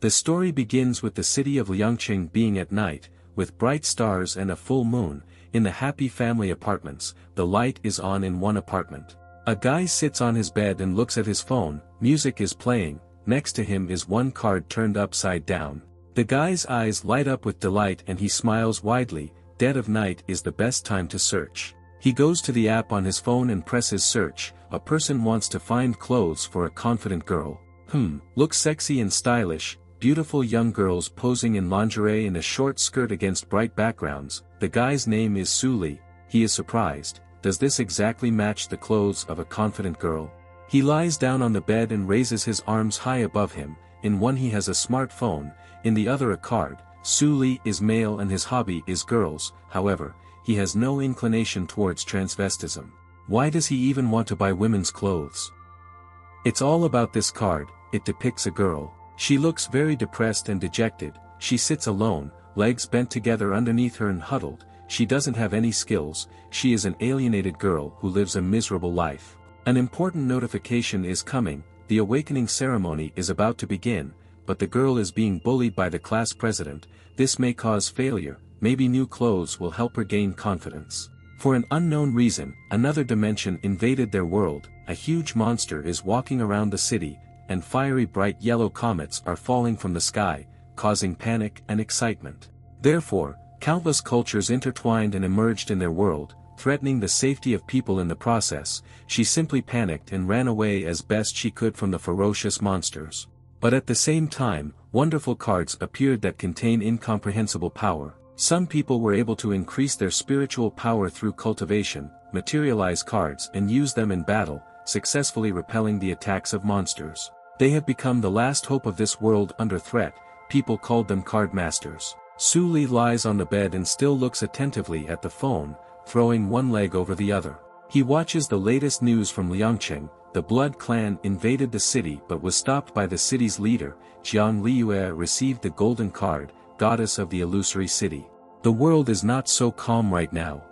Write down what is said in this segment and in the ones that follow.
The story begins with the city of Liangqing being at night, with bright stars and a full moon. In the happy family apartments, the light is on in one apartment. A guy sits on his bed and looks at his phone. Music is playing. Next to him is one card turned upside down. The guy's eyes light up with delight and he smiles widely. Dead of night is the best time to search. He goes to the app on his phone and presses search. A person wants to find clothes for a confident girl. Looks sexy and stylish. Beautiful young girls posing in lingerie and a short skirt against bright backgrounds. The guy's name is Suli. He is surprised. Does this exactly match the clothes of a confident girl? He lies down on the bed and raises his arms high above him. In one he has a smartphone, in the other a card. Suli is male and his hobby is girls. However, he has no inclination towards transvestism. Why does he even want to buy women's clothes? It's all about this card. It depicts a girl. She looks very depressed and dejected. She sits alone, legs bent together underneath her and huddled. She doesn't have any skills. She is an alienated girl who lives a miserable life. An important notification is coming. The awakening ceremony is about to begin, but the girl is being bullied by the class president. This may cause failure. Maybe new clothes will help her gain confidence. For an unknown reason, another dimension invaded their world. A huge monster is walking around the city, and fiery bright yellow comets are falling from the sky, causing panic and excitement. Therefore, countless cultures intertwined and emerged in their world, threatening the safety of people in the process. She simply panicked and ran away as best she could from the ferocious monsters. But at the same time, wonderful cards appeared that contain incomprehensible power. Some people were able to increase their spiritual power through cultivation, materialize cards and use them in battle, successfully repelling the attacks of monsters. They have become the last hope of this world under threat. People called them card masters. Suli lies on the bed and still looks attentively at the phone, throwing one leg over the other. He watches the latest news from Liangqing. The Blood Clan invaded the city but was stopped by the city's leader. Jiang Liue received the golden card, goddess of the illusory city. The world is not so calm right now.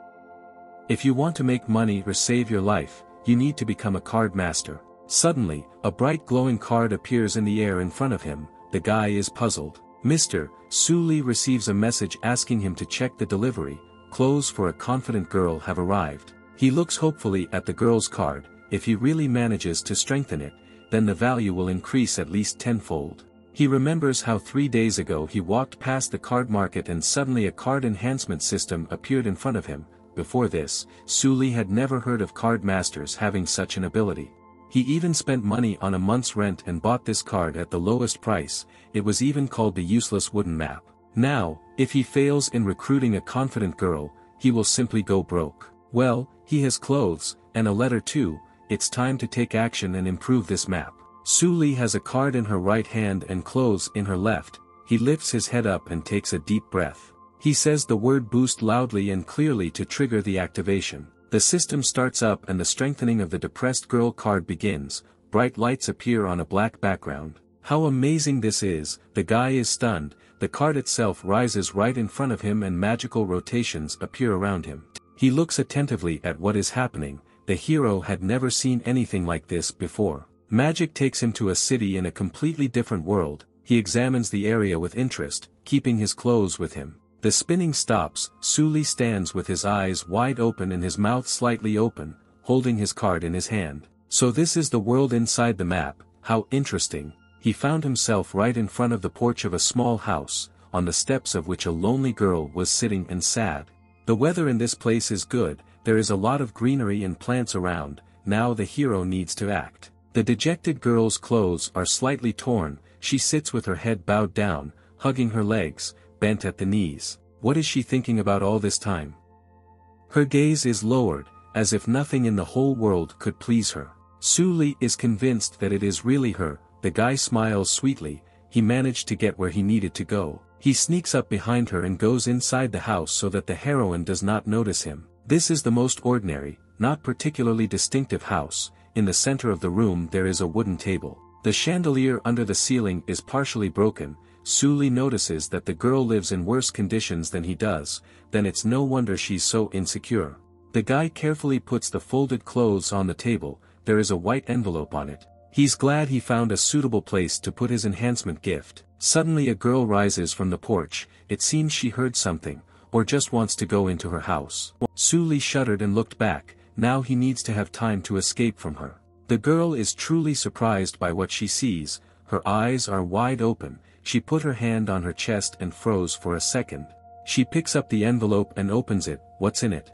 If you want to make money or save your life, you need to become a card master. Suddenly, a bright glowing card appears in the air in front of him. The guy is puzzled. Mr. Suli receives a message asking him to check the delivery. Clothes for a confident girl have arrived. He looks hopefully at the girl's card. If he really manages to strengthen it, then the value will increase at least tenfold. He remembers how 3 days ago he walked past the card market and suddenly a card enhancement system appeared in front of him. Before this, Suli had never heard of card masters having such an ability. He even spent money on a month's rent and bought this card at the lowest price. It was even called the useless wooden map. Now, if he fails in recruiting a confident girl, he will simply go broke. Well, he has clothes, and a letter too. It's time to take action and improve this map. Suli has a card in her right hand and clothes in her left. He lifts his head up and takes a deep breath. He says the word boost loudly and clearly to trigger the activation. The system starts up and the strengthening of the depressed girl card begins. Bright lights appear on a black background. How amazing this is! The guy is stunned. The card itself rises right in front of him and magical rotations appear around him. He looks attentively at what is happening. The hero had never seen anything like this before. Magic takes him to a city in a completely different world. He examines the area with interest, keeping his clothes with him. The spinning stops. Suli stands with his eyes wide open and his mouth slightly open, holding his card in his hand. So this is the world inside the map. How interesting. He found himself right in front of the porch of a small house, on the steps of which a lonely girl was sitting and sad. The weather in this place is good. There is a lot of greenery and plants around. Now the hero needs to act. The dejected girl's clothes are slightly torn. She sits with her head bowed down, hugging her legs, bent at the knees. What is she thinking about all this time? Her gaze is lowered, as if nothing in the whole world could please her. Suli is convinced that it is really her. The guy smiles sweetly. He managed to get where he needed to go. He sneaks up behind her and goes inside the house so that the heroine does not notice him. This is the most ordinary, not particularly distinctive house. In the center of the room there is a wooden table. The chandelier under the ceiling is partially broken. Suli notices that the girl lives in worse conditions than he does. Then it's no wonder she's so insecure. The guy carefully puts the folded clothes on the table. There is a white envelope on it. He's glad he found a suitable place to put his enhancement gift. Suddenly a girl rises from the porch, it seems she heard something, or just wants to go into her house. Su-li shuddered and looked back, now he needs to have time to escape from her. The girl is truly surprised by what she sees, her eyes are wide open, she put her hand on her chest and froze for a second. She picks up the envelope and opens it, what's in it?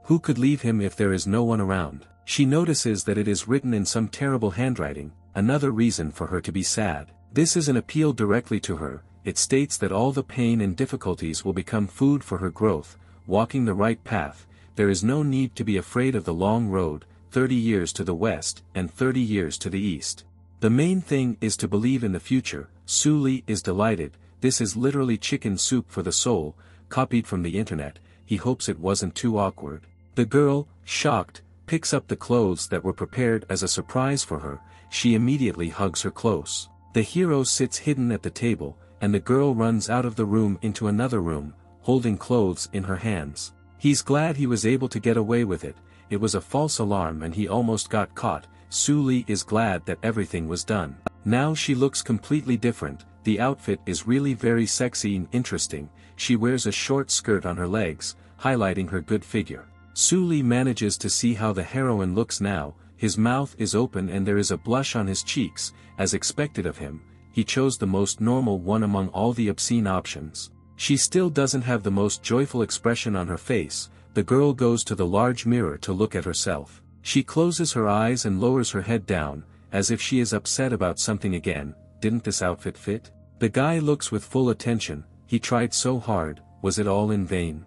Who could leave him if there is no one around? She notices that it is written in some terrible handwriting, another reason for her to be sad. This is an appeal directly to her, it states that all the pain and difficulties will become food for her growth, walking the right path, there is no need to be afraid of the long road, 30 years to the west and 30 years to the east. The main thing is to believe in the future. Su-li is delighted, this is literally chicken soup for the soul, copied from the internet, he hopes it wasn't too awkward. The girl, shocked, picks up the clothes that were prepared as a surprise for her, she immediately hugs her close. The hero sits hidden at the table, and the girl runs out of the room into another room, holding clothes in her hands. He's glad he was able to get away with it, it was a false alarm and he almost got caught. Su-li is glad that everything was done. Now she looks completely different, the outfit is really very sexy and interesting, she wears a short skirt on her legs, highlighting her good figure. Su-li manages to see how the heroine looks now, his mouth is open and there is a blush on his cheeks, as expected of him, he chose the most normal one among all the obscene options. She still doesn't have the most joyful expression on her face, the girl goes to the large mirror to look at herself. She closes her eyes and lowers her head down, as if she is upset about something again, didn't this outfit fit? The guy looks with full attention, he tried so hard, was it all in vain?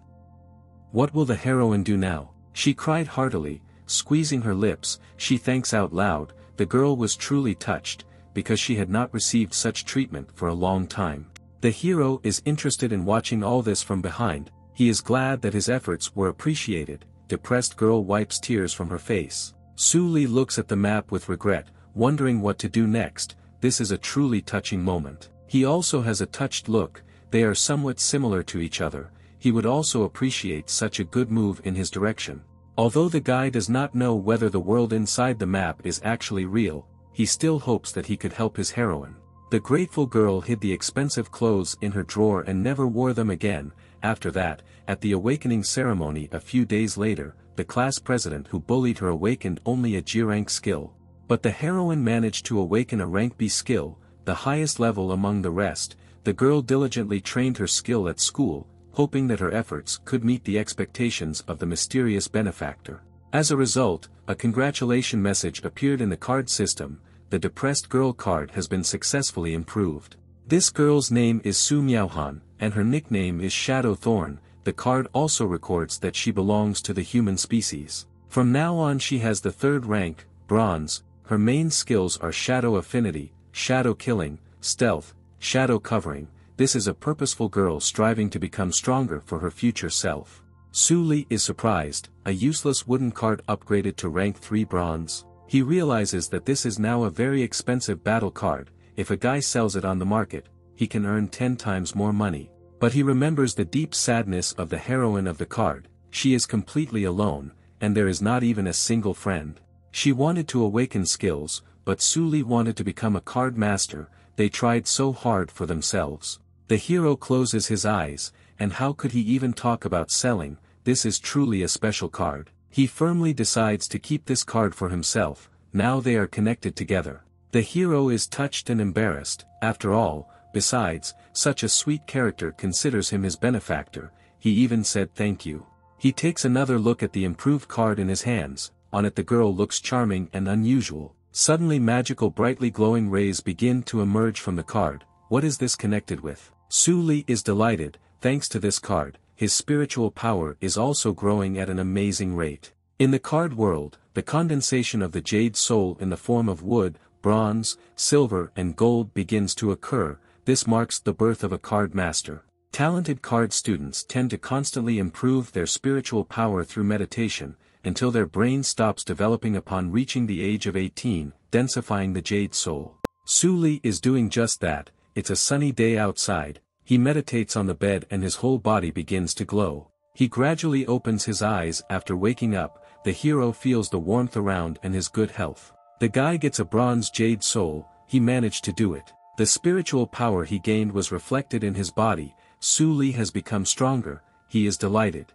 What will the heroine do now? She cried heartily, squeezing her lips, she thanks out loud, the girl was truly touched, because she had not received such treatment for a long time. The hero is interested in watching all this from behind, he is glad that his efforts were appreciated. Depressed girl wipes tears from her face. Su-li looks at the map with regret, wondering what to do next, this is a truly touching moment. He also has a touched look, they are somewhat similar to each other, he would also appreciate such a good move in his direction. Although the guy does not know whether the world inside the map is actually real, he still hopes that he could help his heroine. The grateful girl hid the expensive clothes in her drawer and never wore them again. After that, at the awakening ceremony a few days later, the class president who bullied her awakened only a G-rank skill. But the heroine managed to awaken a rank B skill, the highest level among the rest. The girl diligently trained her skill at school, hoping that her efforts could meet the expectations of the mysterious benefactor. As a result, a congratulation message appeared in the card system, the depressed girl card has been successfully improved. This girl's name is Su Miaohan, and her nickname is Shadow Thorn. The card also records that she belongs to the human species. From now on she has the 3rd rank, Bronze, her main skills are Shadow Affinity, Shadow Killing, Stealth, Shadow Covering. This is a purposeful girl striving to become stronger for her future self. Su-li is surprised, a useless wooden card upgraded to rank 3 Bronze. He realizes that this is now a very expensive battle card, if a guy sells it on the market, he can earn 10 times more money. But he remembers the deep sadness of the heroine of the card, she is completely alone, and there is not even a single friend. She wanted to awaken skills, but Su-li wanted to become a card master, they tried so hard for themselves. The hero closes his eyes, and how could he even talk about selling, this is truly a special card. He firmly decides to keep this card for himself, now they are connected together. The hero is touched and embarrassed, after all, besides, such a sweet character considers him his benefactor, he even said thank you. He takes another look at the improved card in his hands, on it the girl looks charming and unusual. Suddenly magical brightly glowing rays begin to emerge from the card, what is this connected with? Su-li is delighted, thanks to this card, his spiritual power is also growing at an amazing rate. In the card world, the condensation of the jade soul in the form of wood, bronze, silver and gold begins to occur, this marks the birth of a card master. Talented card students tend to constantly improve their spiritual power through meditation, until their brain stops developing upon reaching the age of 18, densifying the jade soul. Su-li is doing just that, it's a sunny day outside, he meditates on the bed and his whole body begins to glow. He gradually opens his eyes after waking up, the hero feels the warmth around and his good health. The guy gets a bronze jade soul, he managed to do it. The spiritual power he gained was reflected in his body, Su Li has become stronger, he is delighted.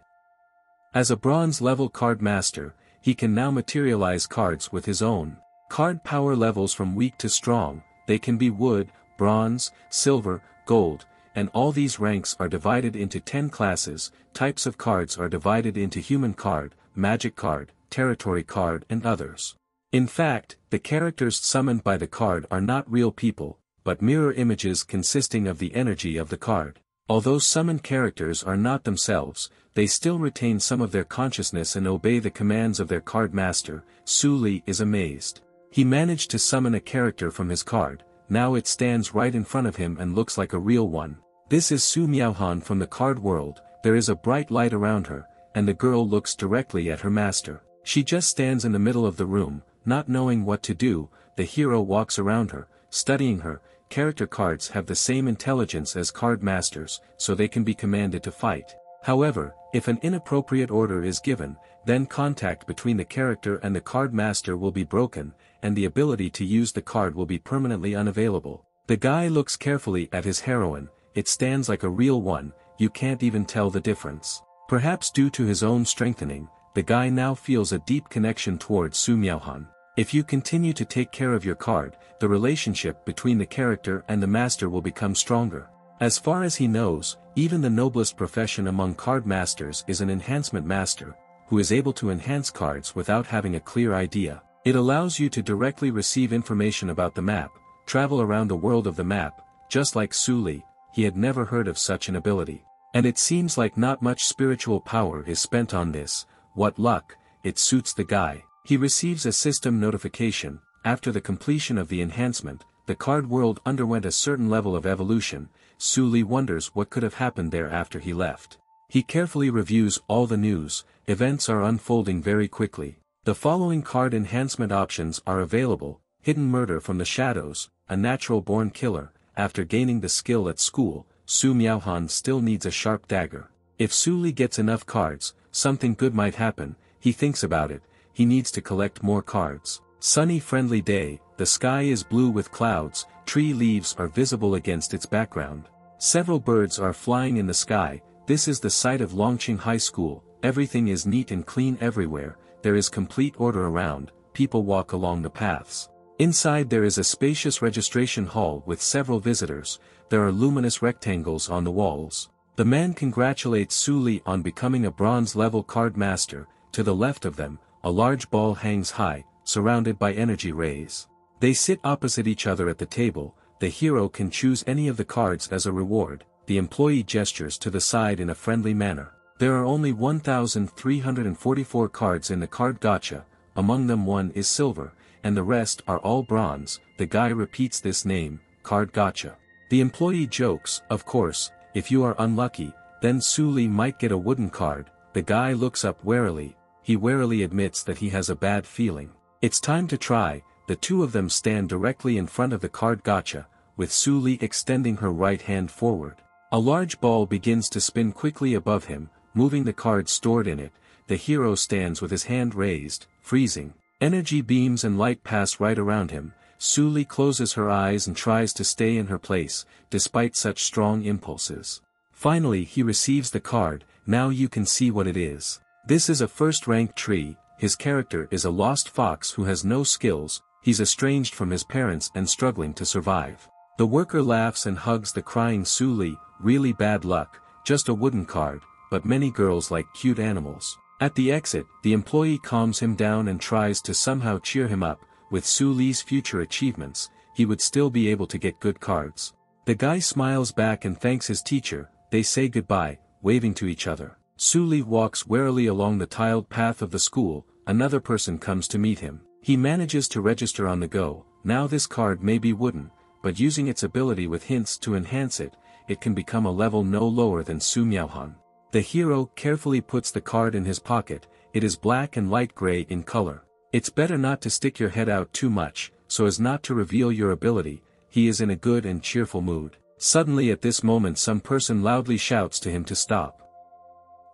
As a bronze-level card master, he can now materialize cards with his own card power levels from weak to strong. They can be wood, bronze, silver, gold, and all these ranks are divided into 10 classes. Types of cards are divided into human card, magic card, territory card and others. In fact, the characters summoned by the card are not real people, but mirror images consisting of the energy of the card. Although summoned characters are not themselves, they still retain some of their consciousness and obey the commands of their card master. Su Li is amazed. He managed to summon a character from his card, now it stands right in front of him and looks like a real one. This is Su Miaohan from the card world. There is a bright light around her, and the girl looks directly at her master. She just stands in the middle of the room, not knowing what to do. The hero walks around her, studying her. Character cards have the same intelligence as card masters, so they can be commanded to fight. However, if an inappropriate order is given, then contact between the character and the card master will be broken, and the ability to use the card will be permanently unavailable. The guy looks carefully at his heroine, it stands like a real one, you can't even tell the difference. Perhaps due to his own strengthening, the guy now feels a deep connection towards Su Miaohan. If you continue to take care of your card, the relationship between the character and the master will become stronger. As far as he knows, even the noblest profession among card masters is an enhancement master, who is able to enhance cards without having a clear idea. It allows you to directly receive information about the map, travel around the world of the map. Just like Su Li, he had never heard of such an ability. And it seems like not much spiritual power is spent on this. What luck, it suits the guy. He receives a system notification. After the completion of the enhancement, the card world underwent a certain level of evolution. Su Li wonders what could have happened there after he left. He carefully reviews all the news. Events are unfolding very quickly. The following card enhancement options are available. Hidden murder from the shadows, a natural-born killer. After gaining the skill at school, Su Miaohan still needs a sharp dagger. If Su Li gets enough cards, something good might happen. He thinks about it. He needs to collect more cards. Sunny friendly day, the sky is blue with clouds, tree leaves are visible against its background. Several birds are flying in the sky. This is the site of Longqing High School. Everything is neat and clean everywhere. There is complete order around. People walk along the paths. Inside there is a spacious registration hall with several visitors. There are luminous rectangles on the walls. The man congratulates Su Li on becoming a bronze-level card master. To the left of them, a large ball hangs high, surrounded by energy rays. They sit opposite each other at the table. The hero can choose any of the cards as a reward. The employee gestures to the side in a friendly manner. There are only 1,344 cards in the card gacha. Among them one is silver, and the rest are all bronze. The guy repeats this name, card gacha. The employee jokes, of course, if you are unlucky, then Su Li might get a wooden card. The guy looks up warily. He warily admits that he has a bad feeling. It's time to try. The two of them stand directly in front of the card gacha, with Su Li extending her right hand forward. A large ball begins to spin quickly above him, moving the cards stored in it. The hero stands with his hand raised, freezing. Energy beams and light pass right around him. Su Li closes her eyes and tries to stay in her place, despite such strong impulses. Finally he receives the card. Now you can see what it is. This is a first-rank tree. His character is a lost fox who has no skills. He's estranged from his parents and struggling to survive. The worker laughs and hugs the crying Su Li. Really bad luck, just a wooden card, but many girls like cute animals. At the exit, the employee calms him down and tries to somehow cheer him up. With Su Li's future achievements, he would still be able to get good cards. The guy smiles back and thanks his teacher. They say goodbye, waving to each other. Su Li walks warily along the tiled path of the school. Another person comes to meet him. He manages to register on the go. Now this card may be wooden, but using its ability with hints to enhance it, it can become a level no lower than Su Miaohan. The hero carefully puts the card in his pocket. It is black and light gray in color. It's better not to stick your head out too much, so as not to reveal your ability. He is in a good and cheerful mood. Suddenly at this moment some person loudly shouts to him to stop.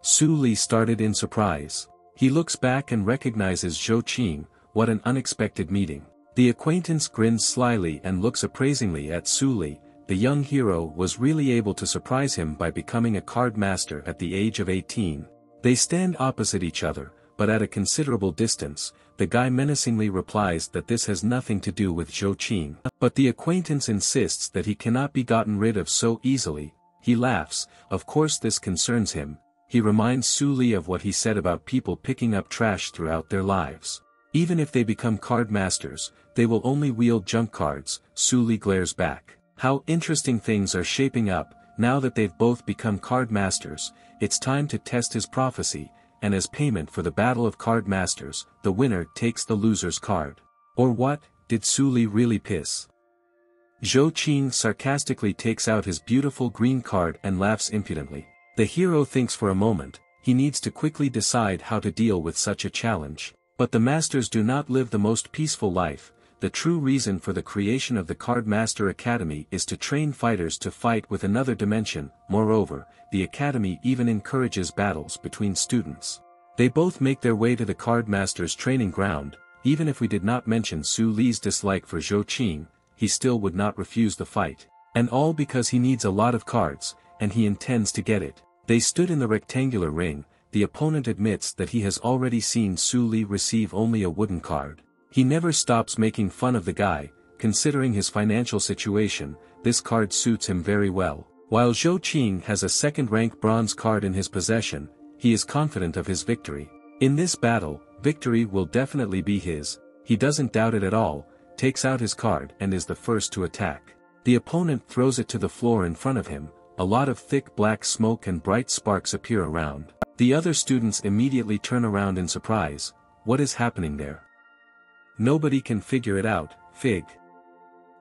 Su Li started in surprise. He looks back and recognizes Zhou Qing. What an unexpected meeting. The acquaintance grins slyly and looks appraisingly at Su Li. The young hero was really able to surprise him by becoming a card master at the age of 18. They stand opposite each other, but at a considerable distance. The guy menacingly replies that this has nothing to do with Zhou Qing. But the acquaintance insists that he cannot be gotten rid of so easily. He laughs, of course this concerns him. He reminds Su Li of what he said about people picking up trash throughout their lives. Even if they become card masters, they will only wield junk cards. Su Li glares back. How interesting things are shaping up. Now that they've both become card masters, it's time to test his prophecy, and as payment for the battle of card masters, the winner takes the loser's card. Or what, did Su Li really piss? Zhou Qing sarcastically takes out his beautiful green card and laughs impudently. The hero thinks for a moment. He needs to quickly decide how to deal with such a challenge. But the masters do not live the most peaceful life. The true reason for the creation of the Card Master Academy is to train fighters to fight with another dimension. Moreover, the academy even encourages battles between students. They both make their way to the Card Master's training ground. Even if we did not mention Su Li's dislike for Zhou Qing, he still would not refuse the fight. And all because he needs a lot of cards, and he intends to get it. They stood in the rectangular ring. The opponent admits that he has already seen Su Li receive only a wooden card. He never stops making fun of the guy. Considering his financial situation, this card suits him very well. While Zhou Qing has a second-rank bronze card in his possession, he is confident of his victory. In this battle, victory will definitely be his. He doesn't doubt it at all, takes out his card and is the first to attack. The opponent throws it to the floor in front of him. A lot of thick black smoke and bright sparks appear around. The other students immediately turn around in surprise. What is happening there? Nobody can figure it out. Fig.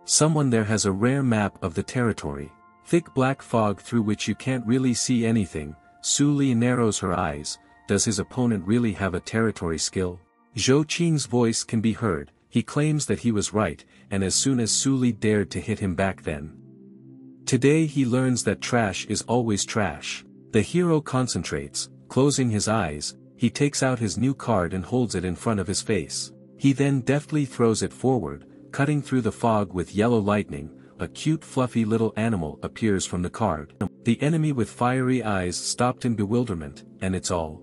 Someone there has a rare map of the territory. Thick black fog through which you can't really see anything. Su Li narrows her eyes. Does his opponent really have a territory skill? Zhou Qing's voice can be heard. He claims that he was right, and as soon as Su Li dared to hit him back then. Today he learns that trash is always trash. The hero concentrates, closing his eyes. He takes out his new card and holds it in front of his face. He then deftly throws it forward, cutting through the fog with yellow lightning. A cute fluffy little animal appears from the card. The enemy with fiery eyes stopped in bewilderment, and it's all.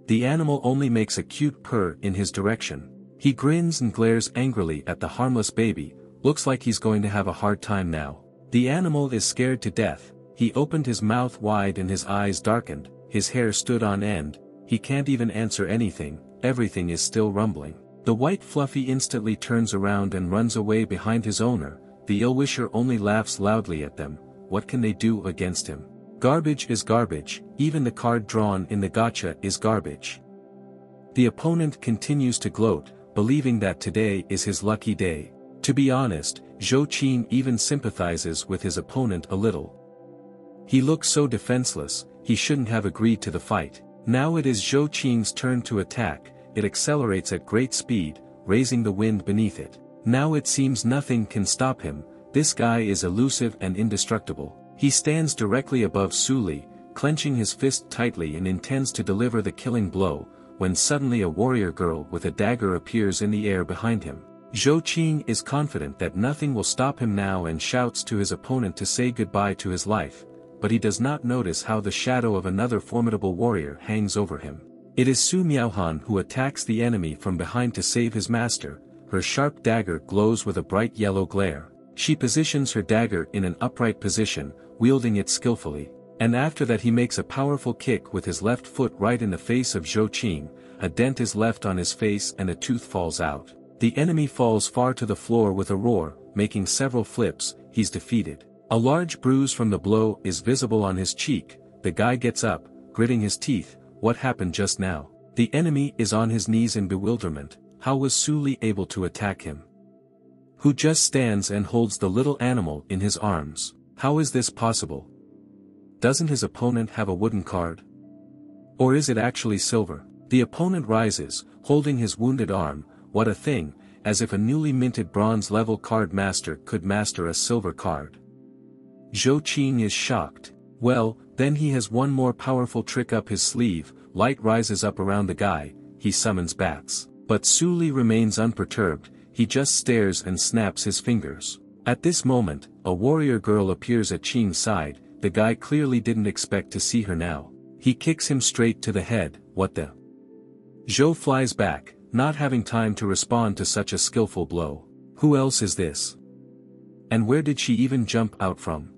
The animal only makes a cute purr in his direction. He grins and glares angrily at the harmless baby. Looks like he's going to have a hard time now. The animal is scared to death. He opened his mouth wide and his eyes darkened. His hair stood on end. He can't even answer anything. Everything is still rumbling. The white fluffy instantly turns around and runs away behind his owner. The ill-wisher only laughs loudly at them. What can they do against him? Garbage is garbage. Even the card drawn in the gacha is garbage. The opponent continues to gloat, believing that today is his lucky day. To be honest, Zhou Qing even sympathizes with his opponent a little. He looks so defenseless. He shouldn't have agreed to the fight. Now it is Zhou Qing's turn to attack. It accelerates at great speed, raising the wind beneath it. Now it seems nothing can stop him. This guy is elusive and indestructible. He stands directly above Su Li, clenching his fist tightly and intends to deliver the killing blow, when suddenly a warrior girl with a dagger appears in the air behind him. Zhou Qing is confident that nothing will stop him now and shouts to his opponent to say goodbye to his life, but he does not notice how the shadow of another formidable warrior hangs over him. It is Su Miaohan who attacks the enemy from behind to save his master. Her sharp dagger glows with a bright yellow glare. She positions her dagger in an upright position, wielding it skillfully. And after that he makes a powerful kick with his left foot right in the face of Zhou Qing. A dent is left on his face and a tooth falls out. The enemy falls far to the floor with a roar, making several flips. He's defeated. A large bruise from the blow is visible on his cheek. The guy gets up, gritting his teeth. What happened just now? The enemy is on his knees in bewilderment. How was Su Li able to attack him? Who just stands and holds the little animal in his arms? How is this possible? Doesn't his opponent have a wooden card? Or is it actually silver? The opponent rises, holding his wounded arm. What a thing, as if a newly minted bronze-level card master could master a silver card. Zhou Qing is shocked. Well, then he has one more powerful trick up his sleeve. Light rises up around the guy. He summons bats. But Su Li remains unperturbed. he just stares and snaps his fingers. At this moment, a warrior girl appears at Qing's side. The guy clearly didn't expect to see her now. He kicks him straight to the head. What the? Zhou flies back, not having time to respond to such a skillful blow. Who else is this? And where did she even jump out from?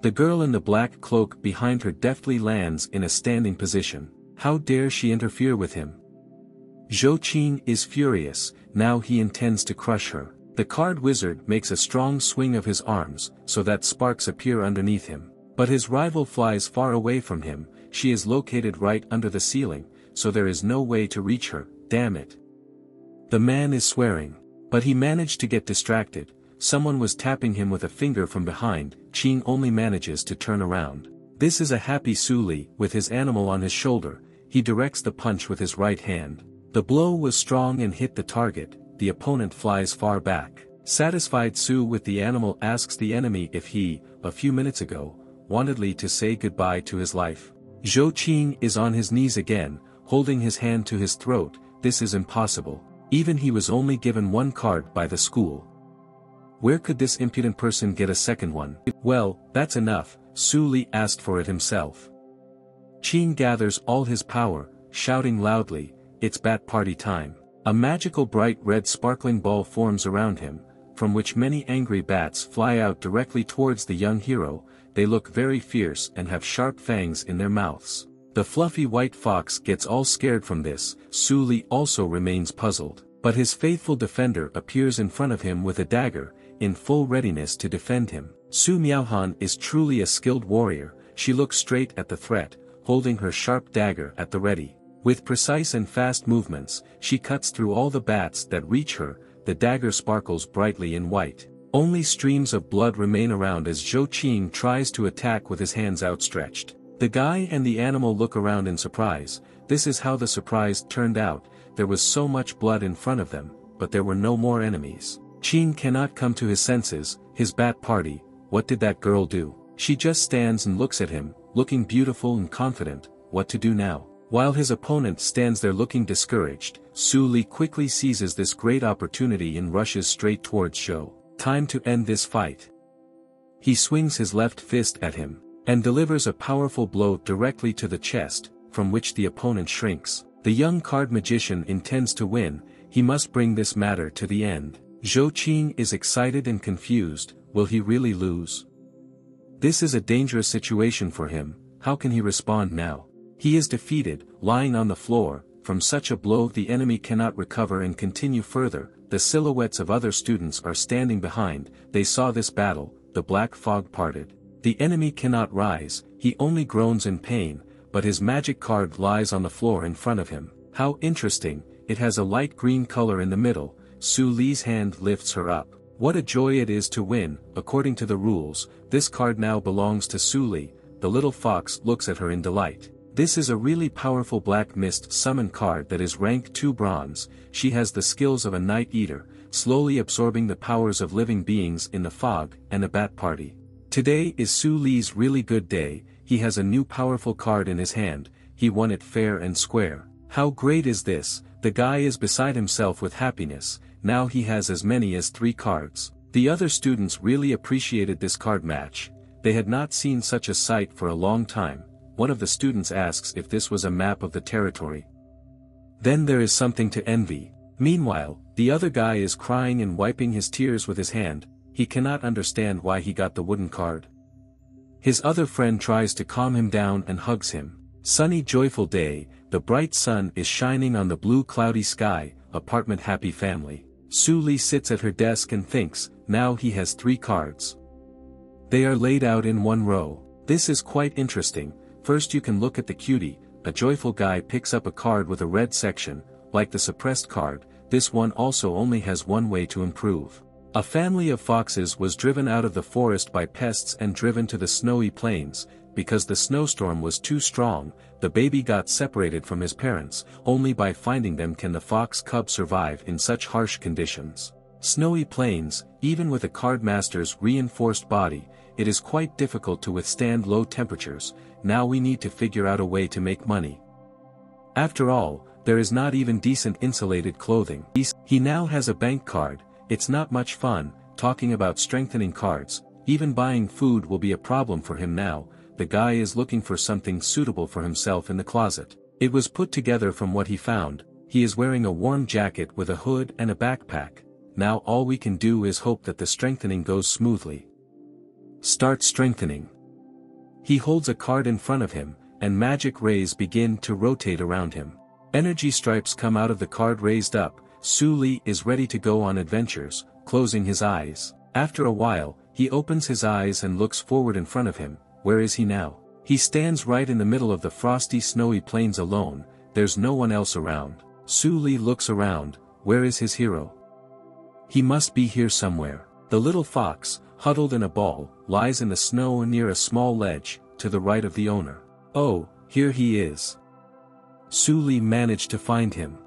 The girl in the black cloak behind her deftly lands in a standing position. How dare she interfere with him? Zhou Qing is furious. Now he intends to crush her. The card wizard makes a strong swing of his arms, so that sparks appear underneath him. But his rival flies far away from him. She is located right under the ceiling, so there is no way to reach her. Damn it. The man is swearing. But he managed to get distracted. Someone was tapping him with a finger from behind. Qing only manages to turn around. This is a happy Su Li, with his animal on his shoulder. He directs the punch with his right hand. The blow was strong and hit the target. The opponent flies far back. Satisfied, Su with the animal asks the enemy if he, a few minutes ago, wanted Li to say goodbye to his life. Zhou Qing is on his knees again, holding his hand to his throat. This is impossible. Even he was only given one card by the school. Where could this impudent person get a second one? Well, that's enough. Su Li asked for it himself. Qing gathers all his power, shouting loudly, "It's bat party time." A magical bright red sparkling ball forms around him, from which many angry bats fly out directly towards the young hero. They look very fierce and have sharp fangs in their mouths. The fluffy white fox gets all scared from this. Su Li also remains puzzled, but his faithful defender appears in front of him with a dagger, in full readiness to defend him. Su Miaohan is truly a skilled warrior. She looks straight at the threat, holding her sharp dagger at the ready. With precise and fast movements, she cuts through all the bats that reach her. The dagger sparkles brightly in white. Only streams of blood remain around as Zhou Qing tries to attack with his hands outstretched. The guy and the animal look around in surprise. This is how the surprise turned out. There was so much blood in front of them, but there were no more enemies. Qing cannot come to his senses. His bat party. What did that girl do? She just stands and looks at him, looking beautiful and confident. What to do now? While his opponent stands there looking discouraged, Su Li quickly seizes this great opportunity and rushes straight towards Zhou. Time to end this fight. He swings his left fist at him, and delivers a powerful blow directly to the chest, from which the opponent shrinks. The young card magician intends to win. He must bring this matter to the end. Zhou Qing is excited and confused. Will he really lose? This is a dangerous situation for him. How can he respond now? He is defeated, lying on the floor. From such a blow the enemy cannot recover and continue further. The silhouettes of other students are standing behind. They saw this battle. The black fog parted. The enemy cannot rise. He only groans in pain, but his magic card lies on the floor in front of him. How interesting. It has a light green color in the middle. Su Li's hand lifts her up. What a joy it is to win. According to the rules, this card now belongs to Su Li. The little fox looks at her in delight. This is a really powerful black mist summon card that is rank 2 bronze. She has the skills of a night eater, slowly absorbing the powers of living beings in the fog and a bat party. Today is Su Li's really good day. He has a new powerful card in his hand. He won it fair and square. How great is this? The guy is beside himself with happiness. Now he has as many as 3 cards. The other students really appreciated this card match. They had not seen such a sight for a long time. One of the students asks if this was a map of the territory. Then there is something to envy. Meanwhile, the other guy is crying and wiping his tears with his hand. He cannot understand why he got the wooden card. His other friend tries to calm him down and hugs him. Sunny joyful day, the bright sun is shining on the blue cloudy sky. Apartment happy family. Su Li sits at her desk and thinks. Now he has 3 cards. They are laid out in one row. This is quite interesting. First you can look at the cutie. A joyful guy picks up a card with a red section, like the suppressed card. This one also only has one way to improve. A family of foxes was driven out of the forest by pests and driven to the snowy plains. Because the snowstorm was too strong, the baby got separated from his parents. Only by finding them can the fox cub survive in such harsh conditions. Snowy plains, even with a card master's reinforced body, it is quite difficult to withstand low temperatures. Now we need to figure out a way to make money. After all, there is not even decent insulated clothing. He now has a bank card. It's not much fun, talking about strengthening cards. Even buying food will be a problem for him now. The guy is looking for something suitable for himself in the closet. It was put together from what he found. He is wearing a warm jacket with a hood and a backpack. Now all we can do is hope that the strengthening goes smoothly. Start strengthening. He holds a card in front of him, and magic rays begin to rotate around him. Energy stripes come out of the card raised up. Su Li is ready to go on adventures, closing his eyes. After a while, he opens his eyes and looks forward in front of him. Where is he now? He stands right in the middle of the frosty snowy plains alone. There's no one else around. Su Li looks around. Where is his hero? He must be here somewhere. The little fox, huddled in a ball, lies in the snow near a small ledge, to the right of the owner. Oh, here he is. Su Li managed to find him.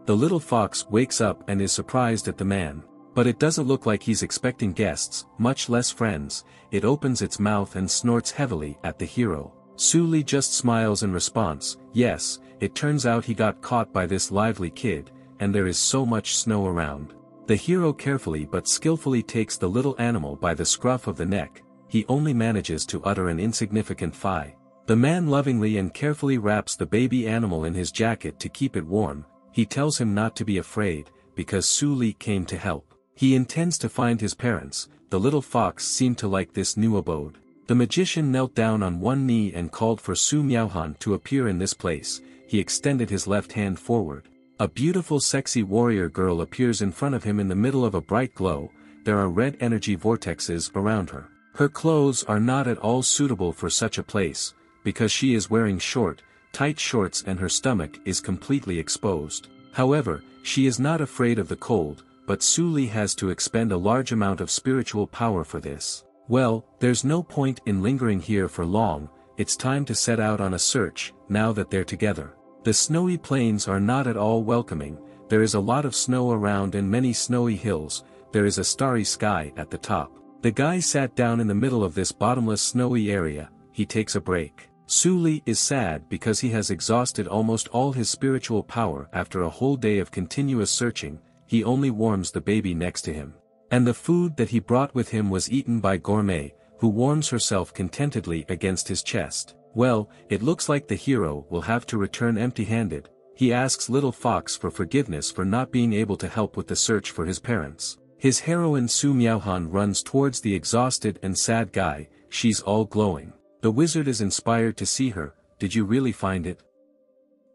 The little fox wakes up and is surprised at the man. But it doesn't look like he's expecting guests, much less friends. It opens its mouth and snorts heavily at the hero. Su Li just smiles in response. Yes, it turns out he got caught by this lively kid, and there is so much snow around. The hero carefully but skillfully takes the little animal by the scruff of the neck. He only manages to utter an insignificant "Fi." The man lovingly and carefully wraps the baby animal in his jacket to keep it warm. He tells him not to be afraid, because Su Li came to help. He intends to find his parents. The little fox seemed to like this new abode. The magician knelt down on one knee and called for Su Miaohan to appear in this place. He extended his left hand forward. A beautiful sexy warrior girl appears in front of him in the middle of a bright glow. There are red energy vortexes around her. Her clothes are not at all suitable for such a place, because she is wearing short, tight shorts and her stomach is completely exposed. However, she is not afraid of the cold, but Su Li has to expend a large amount of spiritual power for this. Well, there's no point in lingering here for long. It's time to set out on a search, now that they're together. The snowy plains are not at all welcoming. There is a lot of snow around and many snowy hills. There is a starry sky at the top. The guy sat down in the middle of this bottomless snowy area. He takes a break. Su Li is sad because he has exhausted almost all his spiritual power after a whole day of continuous searching. He only warms the baby next to him. And the food that he brought with him was eaten by Gourmet, who warms herself contentedly against his chest. Well, it looks like the hero will have to return empty-handed. He asks Little Fox for forgiveness for not being able to help with the search for his parents. His heroine Su Miaohan runs towards the exhausted and sad guy. She's all glowing. The wizard is inspired to see her. Did you really find it?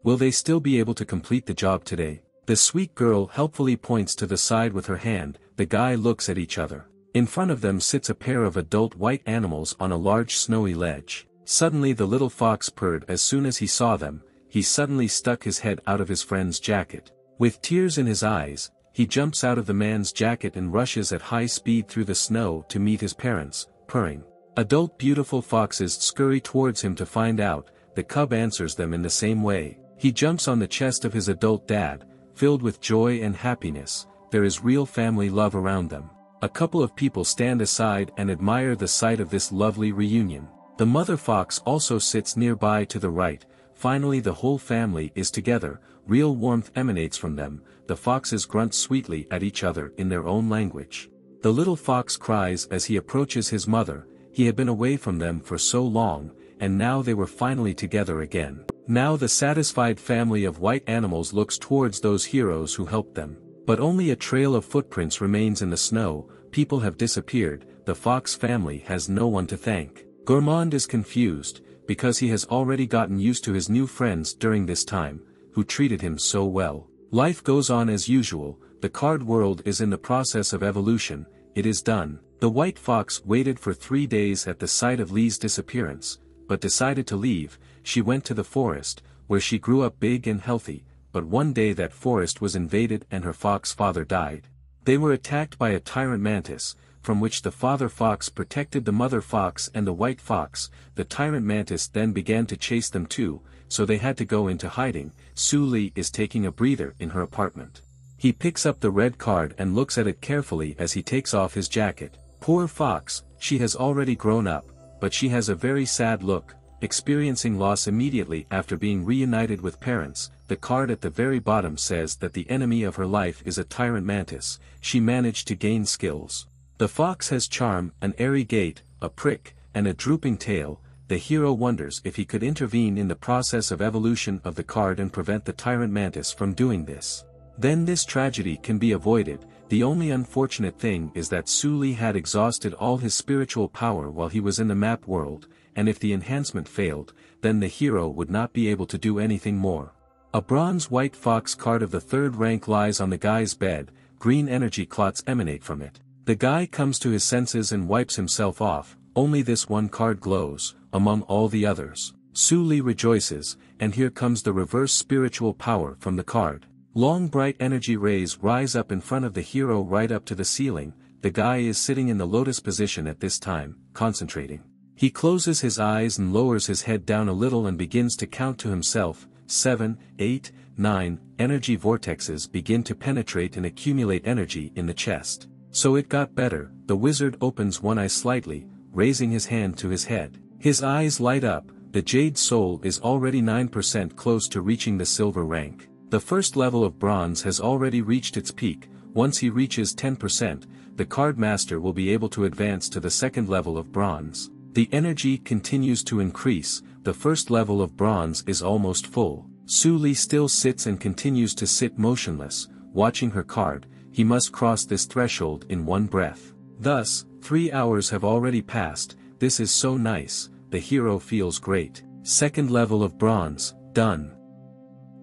Will they still be able to complete the job today? The sweet girl helpfully points to the side with her hand. The guy looks at each other. In front of them sits a pair of adult white animals on a large snowy ledge. Suddenly the little fox purred as soon as he saw them. He suddenly stuck his head out of his friend's jacket. With tears in his eyes, he jumps out of the man's jacket and rushes at high speed through the snow to meet his parents, purring. Adult beautiful foxes scurry towards him to find out. The cub answers them in the same way. He jumps on the chest of his adult dad, filled with joy and happiness. There is real family love around them. A couple of people stand aside and admire the sight of this lovely reunion. The mother fox also sits nearby to the right. Finally the whole family is together. Real warmth emanates from them. The foxes grunt sweetly at each other in their own language. The little fox cries as he approaches his mother. He had been away from them for so long, and now they were finally together again. Now the satisfied family of white animals looks towards those heroes who helped them. But only a trail of footprints remains in the snow. People have disappeared. The fox family has no one to thank. Gourmand is confused, because he has already gotten used to his new friends during this time, who treated him so well. Life goes on as usual. The card world is in the process of evolution. It is done. The white fox waited for 3 days at the sight of Li's disappearance, but decided to leave. She went to the forest, where she grew up big and healthy, but one day that forest was invaded and her fox father died. They were attacked by a tyrant mantis, from which the father fox protected the mother fox and the white fox. The tyrant mantis then began to chase them too, so they had to go into hiding. Su Li is taking a breather in her apartment. He picks up the red card and looks at it carefully as he takes off his jacket. Poor fox, she has already grown up, but she has a very sad look. experiencing loss immediately after being reunited with parents. The card at the very bottom says that the enemy of her life is a tyrant mantis. She managed to gain skills. The fox has charm, an airy gait, a prick, and a drooping tail. The hero wonders if he could intervene in the process of evolution of the card and prevent the tyrant mantis from doing this. Then this tragedy can be avoided. The only unfortunate thing is that Suli had exhausted all his spiritual power while he was in the map world, and if the enhancement failed, then the hero would not be able to do anything more. A bronze white fox card of the 3rd rank lies on the guy's bed. Green energy clots emanate from it. The guy comes to his senses and wipes himself off. Only this one card glows, among all the others. Suli rejoices, and here comes the reverse spiritual power from the card. Long bright energy rays rise up in front of the hero right up to the ceiling. The guy is sitting in the lotus position at this time, concentrating. He closes his eyes and lowers his head down a little and begins to count to himself. 7, 8, 9, energy vortexes begin to penetrate and accumulate energy in the chest. So it got better. The wizard opens one eye slightly, raising his hand to his head. His eyes light up. The jade soul is already 9% close to reaching the silver rank. The first level of bronze has already reached its peak. Once he reaches 10%, the card master will be able to advance to the second level of bronze. The energy continues to increase. The first level of bronze is almost full. Suli still sits and continues to sit motionless, watching her card. He must cross this threshold in one breath. Thus, 3 hours have already passed. This is so nice. The hero feels great. Second level of bronze, done.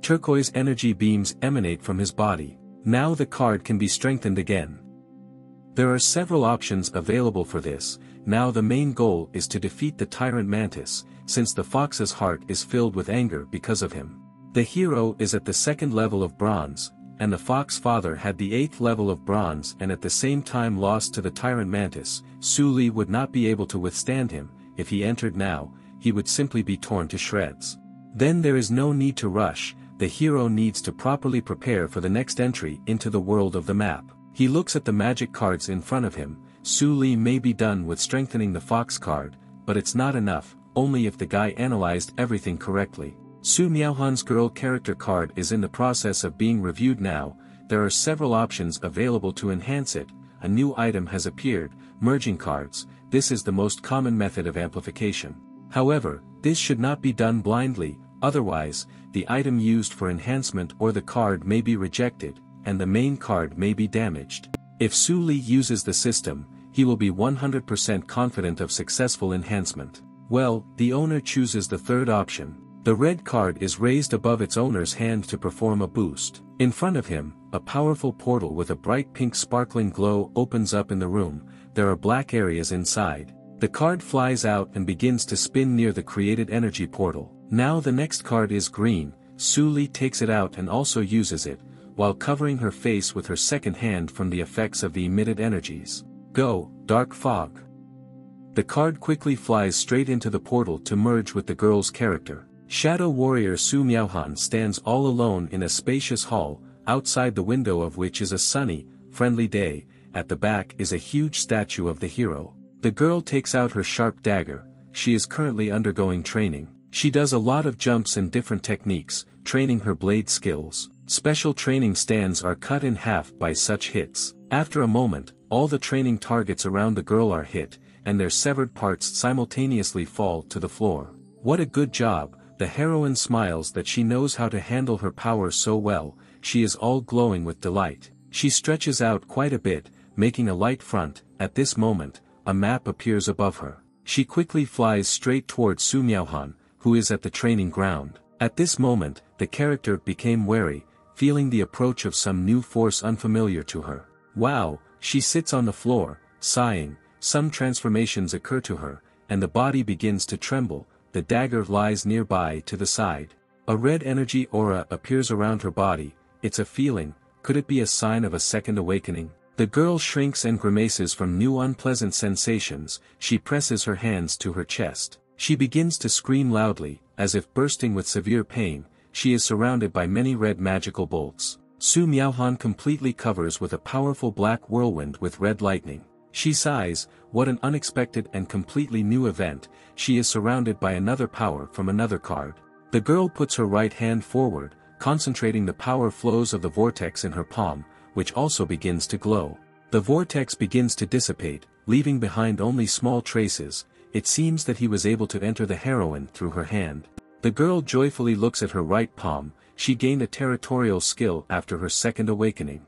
Turquoise energy beams emanate from his body. Now the card can be strengthened again. There are several options available for this. Now the main goal is to defeat the tyrant mantis, since the fox's heart is filled with anger because of him. The hero is at the second level of bronze, and the fox father had the 8th level of bronze and at the same time lost to the tyrant mantis. Suli would not be able to withstand him. If he entered now, he would simply be torn to shreds. Then there is no need to rush. The hero needs to properly prepare for the next entry into the world of the map. He looks at the magic cards in front of him. Suli may be done with strengthening the fox card, but it's not enough, only if the guy analyzed everything correctly. Su Miaohan's girl character card is in the process of being reviewed now. There are several options available to enhance it. A new item has appeared, merging cards. This is the most common method of amplification. However, this should not be done blindly, otherwise, the item used for enhancement or the card may be rejected, and the main card may be damaged. If Suli uses the system, he will be 100% confident of successful enhancement. Well, the owner chooses the third option. The red card is raised above its owner's hand to perform a boost. In front of him, a powerful portal with a bright pink sparkling glow opens up in the room. There are black areas inside. The card flies out and begins to spin near the created energy portal. Now the next card is green. Suli takes it out and also uses it, while covering her face with her second hand from the effects of the emitted energies. Go, dark fog. The card quickly flies straight into the portal to merge with the girl's character. Shadow warrior Su Miaohan stands all alone in a spacious hall, outside the window of which is a sunny, friendly day. At the back is a huge statue of the hero. The girl takes out her sharp dagger. She is currently undergoing training. She does a lot of jumps and different techniques, training her blade skills. Special training stands are cut in half by such hits. After a moment, all the training targets around the girl are hit, and their severed parts simultaneously fall to the floor. What a good job! The heroine smiles that she knows how to handle her power so well. She is all glowing with delight. She stretches out quite a bit, making a light front. At this moment, a map appears above her. She quickly flies straight towards Su Miaohan, who is at the training ground. At this moment, the character became wary, feeling the approach of some new force unfamiliar to her. Wow, she sits on the floor, sighing. Some transformations occur to her, and the body begins to tremble. The dagger lies nearby to the side. A red energy aura appears around her body. It's a feeling. Could it be a sign of a second awakening? The girl shrinks and grimaces from new unpleasant sensations. She presses her hands to her chest. She begins to scream loudly, as if bursting with severe pain. She is surrounded by many red magical bolts. Su Miaohan completely covers with a powerful black whirlwind with red lightning. She sighs, what an unexpected and completely new event, she is surrounded by another power from another card. The girl puts her right hand forward, concentrating the power flows of the vortex in her palm, which also begins to glow. The vortex begins to dissipate, leaving behind only small traces. It seems that he was able to enter the heroine through her hand. The girl joyfully looks at her right palm. She gained a territorial skill after her second awakening.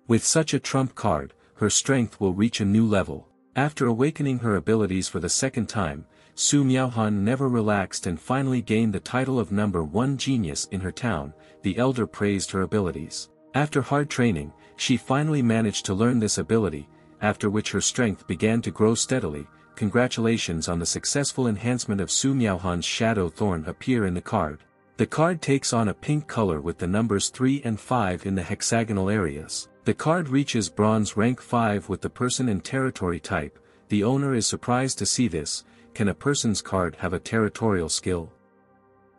With such a trump card, her strength will reach a new level. After awakening her abilities for the second time, Su Miaohan never relaxed and finally gained the title of #1 genius in her town. The elder praised her abilities. After hard training, she finally managed to learn this ability, after which her strength began to grow steadily. Congratulations on the successful enhancement of Su Miaohan's shadow thorn appear in the card. The card takes on a pink color with the numbers 3 and 5 in the hexagonal areas. The card reaches bronze rank 5 with the person in territory type. The owner is surprised to see this. Can a person's card have a territorial skill?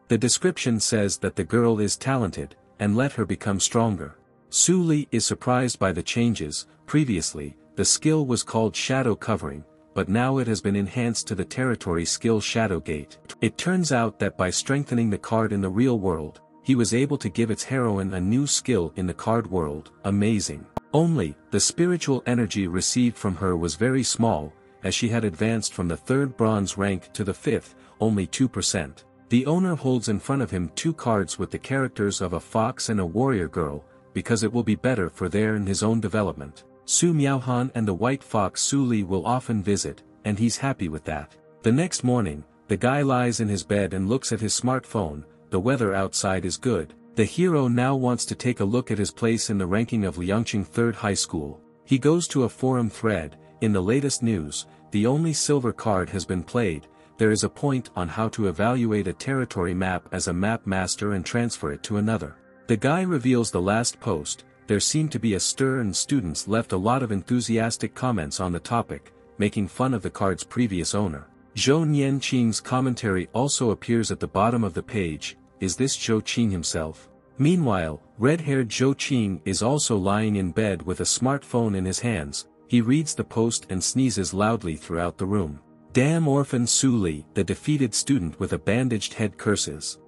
The description says that the girl is talented, and let her become stronger. Su Li is surprised by the changes. Previously, the skill was called Shadow Covering, but now it has been enhanced to the territory skill Shadow Gate. It turns out that by strengthening the card in the real world, he was able to give its heroine a new skill in the card world. Amazing. Only, the spiritual energy received from her was very small, as she had advanced from the 3rd bronze rank to the 5th, only 2%. The owner holds in front of him 2 cards with the characters of a fox and a warrior girl, because it will be better for their and his own development. Su Miaohan and the white fox Su Li will often visit, and he's happy with that. The next morning, the guy lies in his bed and looks at his smartphone. The weather outside is good. The hero now wants to take a look at his place in the ranking of Liangqing 3rd High School. He goes to a forum thread. In the latest news, the only silver card has been played. There is a point on how to evaluate a territory map as a map master and transfer it to another. The guy reveals the last post. There seemed to be a stir and students left a lot of enthusiastic comments on the topic, making fun of the card's previous owner. Zhou Nianqing's commentary also appears at the bottom of the page. Is this Zhou Qing himself? Meanwhile, red-haired Zhou Qing is also lying in bed with a smartphone in his hands. He reads the post and sneezes loudly throughout the room. Damn orphan Su Li, the defeated student with a bandaged head curses.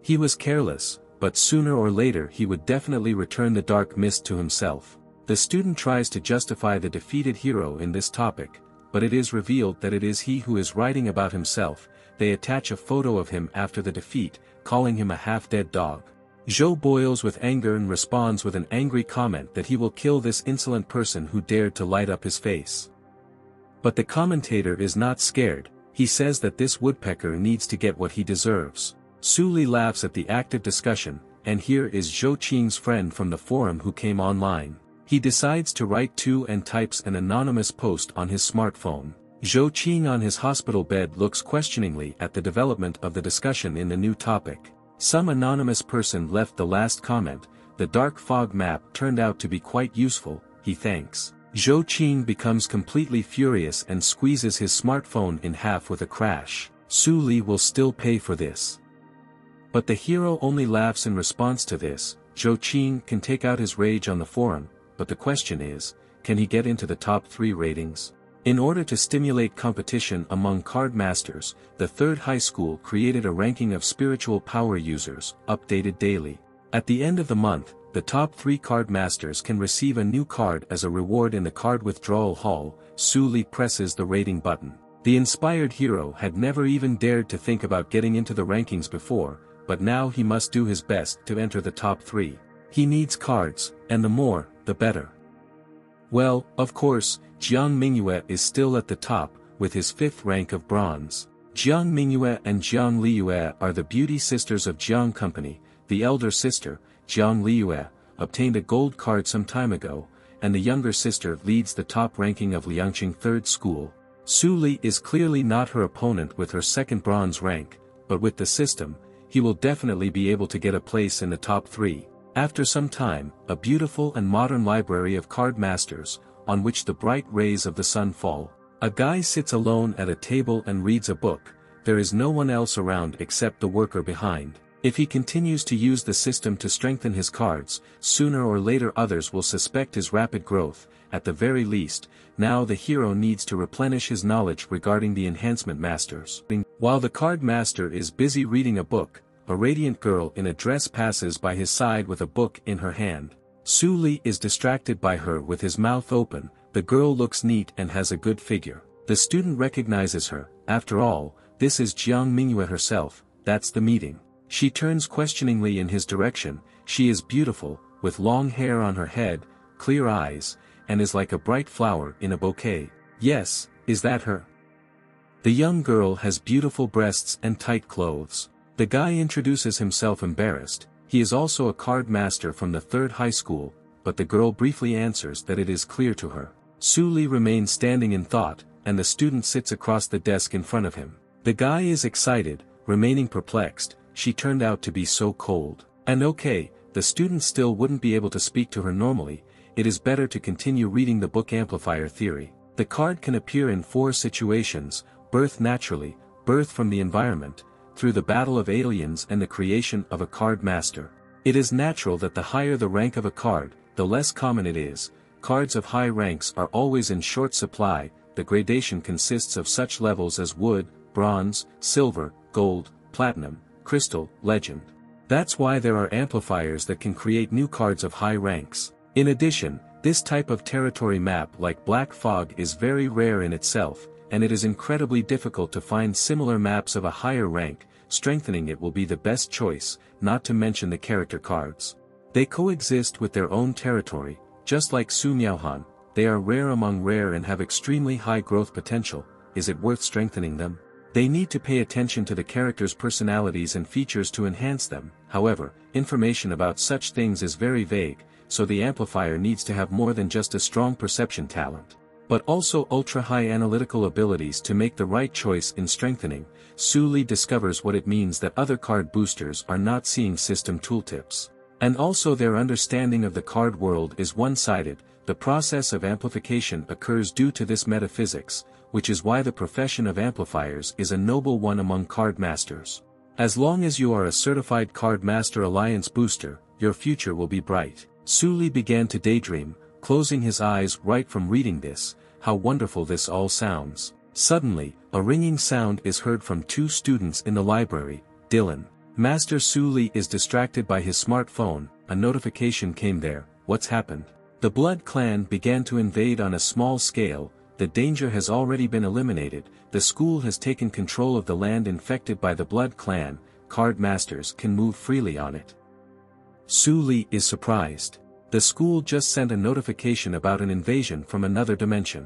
He was careless, but sooner or later he would definitely return the dark mist to himself. The student tries to justify the defeated hero in this topic, but it is revealed that it is he who is writing about himself. They attach a photo of him after the defeat, calling him a half-dead dog. Zhou boils with anger and responds with an angry comment that he will kill this insolent person who dared to light up his face. But the commentator is not scared. He says that this woodpecker needs to get what he deserves. Su Li laughs at the active discussion, and here is Zhou Qing's friend from the forum who came online. He decides to write too and types an anonymous post on his smartphone. Zhou Qing on his hospital bed looks questioningly at the development of the discussion in the new topic. Some anonymous person left the last comment. The dark fog map turned out to be quite useful, he thanks. Zhou Qing becomes completely furious and squeezes his smartphone in half with a crash. Su Li will still pay for this. But the hero only laughs in response to this. Zhou Qing can take out his rage on the forum, but the question is, can he get into the top 3 ratings? In order to stimulate competition among card masters, the 3rd High School created a ranking of spiritual power users, updated daily. At the end of the month, the top 3 card masters can receive a new card as a reward in the card withdrawal hall. Su Li presses the rating button. The inspired hero had never even dared to think about getting into the rankings before, but now he must do his best to enter the top 3. He needs cards, and the more, the better. Well, of course, Jiang Mingyue is still at the top, with his 5th rank of bronze. Jiang Mingyue and Jiang Liyue are the beauty sisters of Jiang Company. The elder sister, Jiang Liyue, obtained a gold card some time ago, and the younger sister leads the top ranking of Liangqing 3rd School. Su Li is clearly not her opponent with her 2nd bronze rank, but with the system, he will definitely be able to get a place in the top 3. After some time, a beautiful and modern library of card masters, on which the bright rays of the sun fall. A guy sits alone at a table and reads a book. There is no one else around except the worker behind. If he continues to use the system to strengthen his cards, sooner or later others will suspect his rapid growth. At the very least, now the hero needs to replenish his knowledge regarding the enhancement masters. While the card master is busy reading a book, a radiant girl in a dress passes by his side with a book in her hand. Su Li is distracted by her with his mouth open. The girl looks neat and has a good figure. The student recognizes her. After all, this is Jiang Mingyue herself. That's the meeting. She turns questioningly in his direction. She is beautiful, with long hair on her head, clear eyes, and is like a bright flower in a bouquet. Yes, is that her? The young girl has beautiful breasts and tight clothes. The guy introduces himself embarrassed. He is also a card master from the 3rd high school, but the girl briefly answers that it is clear to her. Su Li remains standing in thought, and the student sits across the desk in front of him. The guy is excited, remaining perplexed. She turned out to be so cold. And okay, the student still wouldn't be able to speak to her normally. It is better to continue reading the book Amplifier Theory. The card can appear in 4 situations: birth naturally, birth from the environment, through the battle of aliens and the creation of a card master. It is natural that the higher the rank of a card, the less common it is. Cards of high ranks are always in short supply. The gradation consists of such levels as wood, bronze, silver, gold, platinum, crystal, legend. That's why there are amplifiers that can create new cards of high ranks. In addition, this type of territory map like Black Fog is very rare in itself, and it is incredibly difficult to find similar maps of a higher rank. Strengthening it will be the best choice, not to mention the character cards. They coexist with their own territory, just like Su Miaohan. They are rare among rare and have extremely high growth potential. Is it worth strengthening them? They need to pay attention to the characters' personalities and features to enhance them. However, information about such things is very vague, so the amplifier needs to have more than just a strong perception talent, but also ultra-high analytical abilities to make the right choice in strengthening. Su Li discovers what it means that other card boosters are not seeing system tooltips. And also their understanding of the card world is one-sided. The process of amplification occurs due to this metaphysics, which is why the profession of amplifiers is a noble one among card masters. As long as you are a certified Card Master Alliance booster, your future will be bright. Su Li began to daydream, closing his eyes right from reading this. How wonderful this all sounds. Suddenly, a ringing sound is heard from 2 students in the library. Dylan. Master Su Li is distracted by his smartphone. A notification came there. What's happened? The Blood Clan began to invade on a small scale. The danger has already been eliminated. The school has taken control of the land infected by the Blood Clan. Card masters can move freely on it. Su Li is surprised. The school just sent a notification about an invasion from another dimension.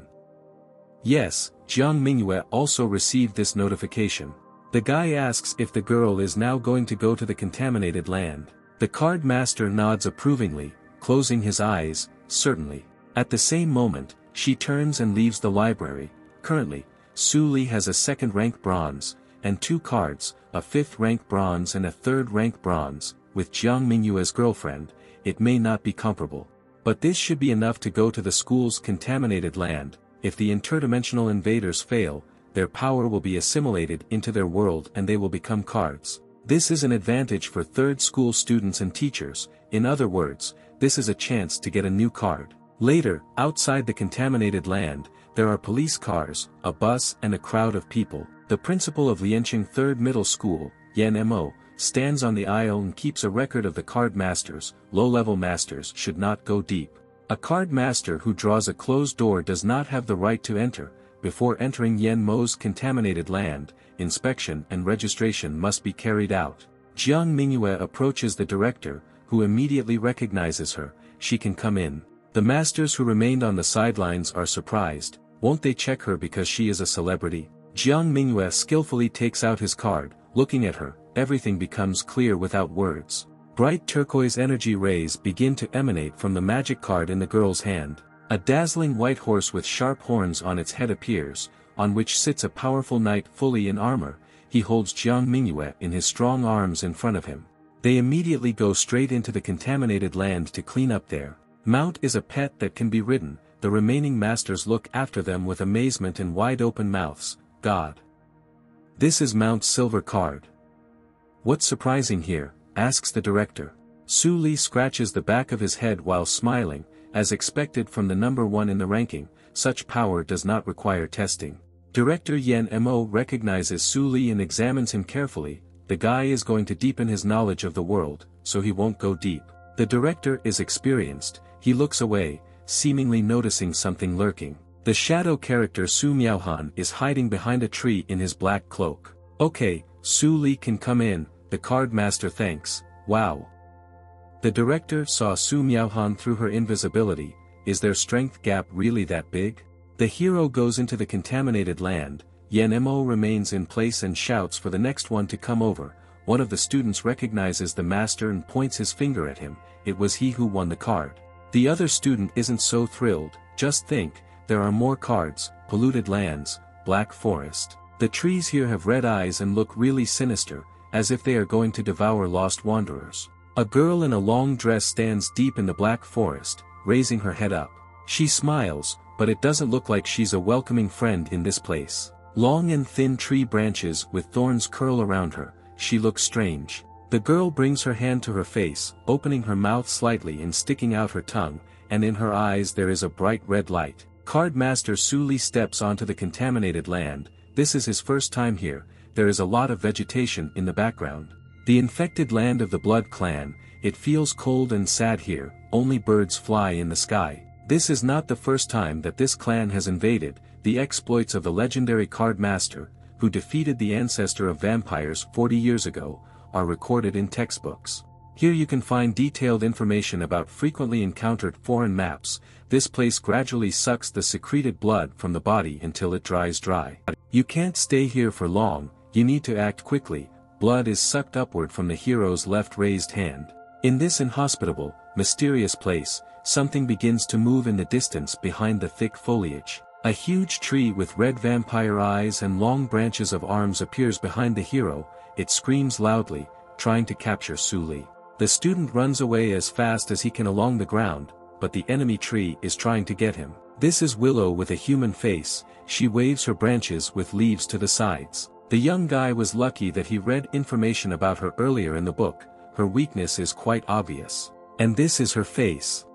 Yes, Jiang Mingyue also received this notification. The guy asks if the girl is now going to go to the contaminated land. The card master nods approvingly, closing his eyes. Certainly. At the same moment, she turns and leaves the library. Currently, Su Li has a 2nd rank bronze, and 2 cards, a 5th rank bronze and a 3rd rank bronze. With Jiang Mingyue's girlfriend, it may not be comparable. But this should be enough to go to the school's contaminated land. If the interdimensional invaders fail, their power will be assimilated into their world and they will become cards. This is an advantage for 3rd school students and teachers. In other words, this is a chance to get a new card. Later, outside the contaminated land, there are police cars, a bus and a crowd of people. The principal of Lianqing 3rd Middle School, Yan Mo, stands on the aisle and keeps a record of the card masters. Low-level masters should not go deep. A card master who draws a closed door does not have the right to enter. Before entering Yan Mo's contaminated land, inspection and registration must be carried out. Jiang Mingyue approaches the director, who immediately recognizes her. She can come in. The masters who remained on the sidelines are surprised. Won't they check her because she is a celebrity? Jiang Mingyue skillfully takes out his card. Looking at her, everything becomes clear without words. Bright turquoise energy rays begin to emanate from the magic card in the girl's hand. A dazzling white horse with sharp horns on its head appears, on which sits a powerful knight fully in armor. He holds Jiang Mingyue in his strong arms in front of him. They immediately go straight into the contaminated land to clean up there. Mount is a pet that can be ridden. The remaining masters look after them with amazement and wide open mouths. God! This is Mount's silver card. "What's surprising here?" asks the director. Su Li scratches the back of his head while smiling, as expected from the number one in the ranking, such power does not require testing. Director Yen Mo recognizes Su Li and examines him carefully. The guy is going to deepen his knowledge of the world, so he won't go deep. The director is experienced, he looks away, seemingly noticing something lurking. The shadow character Su Miaohan is hiding behind a tree in his black cloak. "Okay, Su Li can come in," the card master thanks. "Wow." The director saw Su Miaohan through her invisibility. Is their strength gap really that big? The hero goes into the contaminated land. Yen Mo remains in place and shouts for the next one to come over. One of the students recognizes the master and points his finger at him. It was he who won the card. The other student isn't so thrilled. Just think, there are more cards: polluted lands, black forest. The trees here have red eyes and look really sinister, as if they are going to devour lost wanderers. A girl in a long dress stands deep in the black forest, raising her head up. She smiles, but it doesn't look like she's a welcoming friend in this place. Long and thin tree branches with thorns curl around her. She looks strange. The girl brings her hand to her face, opening her mouth slightly and sticking out her tongue, and in her eyes there is a bright red light. Card Master Su Li steps onto the contaminated land. This is his first time here. There is a lot of vegetation in the background. The infected land of the Blood Clan. It feels cold and sad here, only birds fly in the sky. This is not the first time that this clan has invaded. The exploits of the legendary Card Master, who defeated the ancestor of vampires 40 years ago, are recorded in textbooks. Here you can find detailed information about frequently encountered foreign maps. This place gradually sucks the secreted blood from the body until it dries dry. You can't stay here for long, you need to act quickly. Blood is sucked upward from the hero's left raised hand. In this inhospitable, mysterious place, something begins to move in the distance behind the thick foliage. A huge tree with red vampire eyes and long branches of arms appears behind the hero. It screams loudly, trying to capture Su Li. The student runs away as fast as he can along the ground, but the enemy tree is trying to get him. This is Willow with a human face. She waves her branches with leaves to the sides. The young guy was lucky that he read information about her earlier in the book. Her weakness is quite obvious. And this is her face.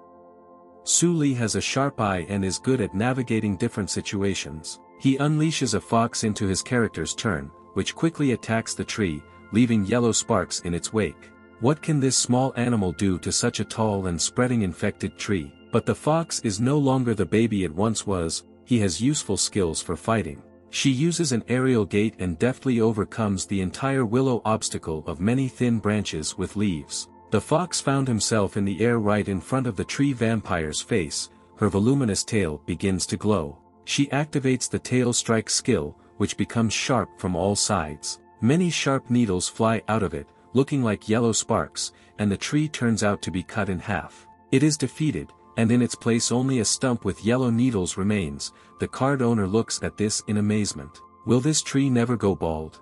Su Li has a sharp eye and is good at navigating different situations. He unleashes a fox into his character's turn, which quickly attacks the tree, leaving yellow sparks in its wake. What can this small animal do to such a tall and spreading infected tree? But the fox is no longer the baby it once was. He has useful skills for fighting. She uses an aerial gate and deftly overcomes the entire willow obstacle of many thin branches with leaves. The fox found himself in the air right in front of the tree vampire's face. Her voluminous tail begins to glow. She activates the tail strike skill, which becomes sharp from all sides. Many sharp needles fly out of it, looking like yellow sparks, and the tree turns out to be cut in half. It is defeated, and in its place only a stump with yellow needles remains. The card owner looks at this in amazement. Will this tree never go bald?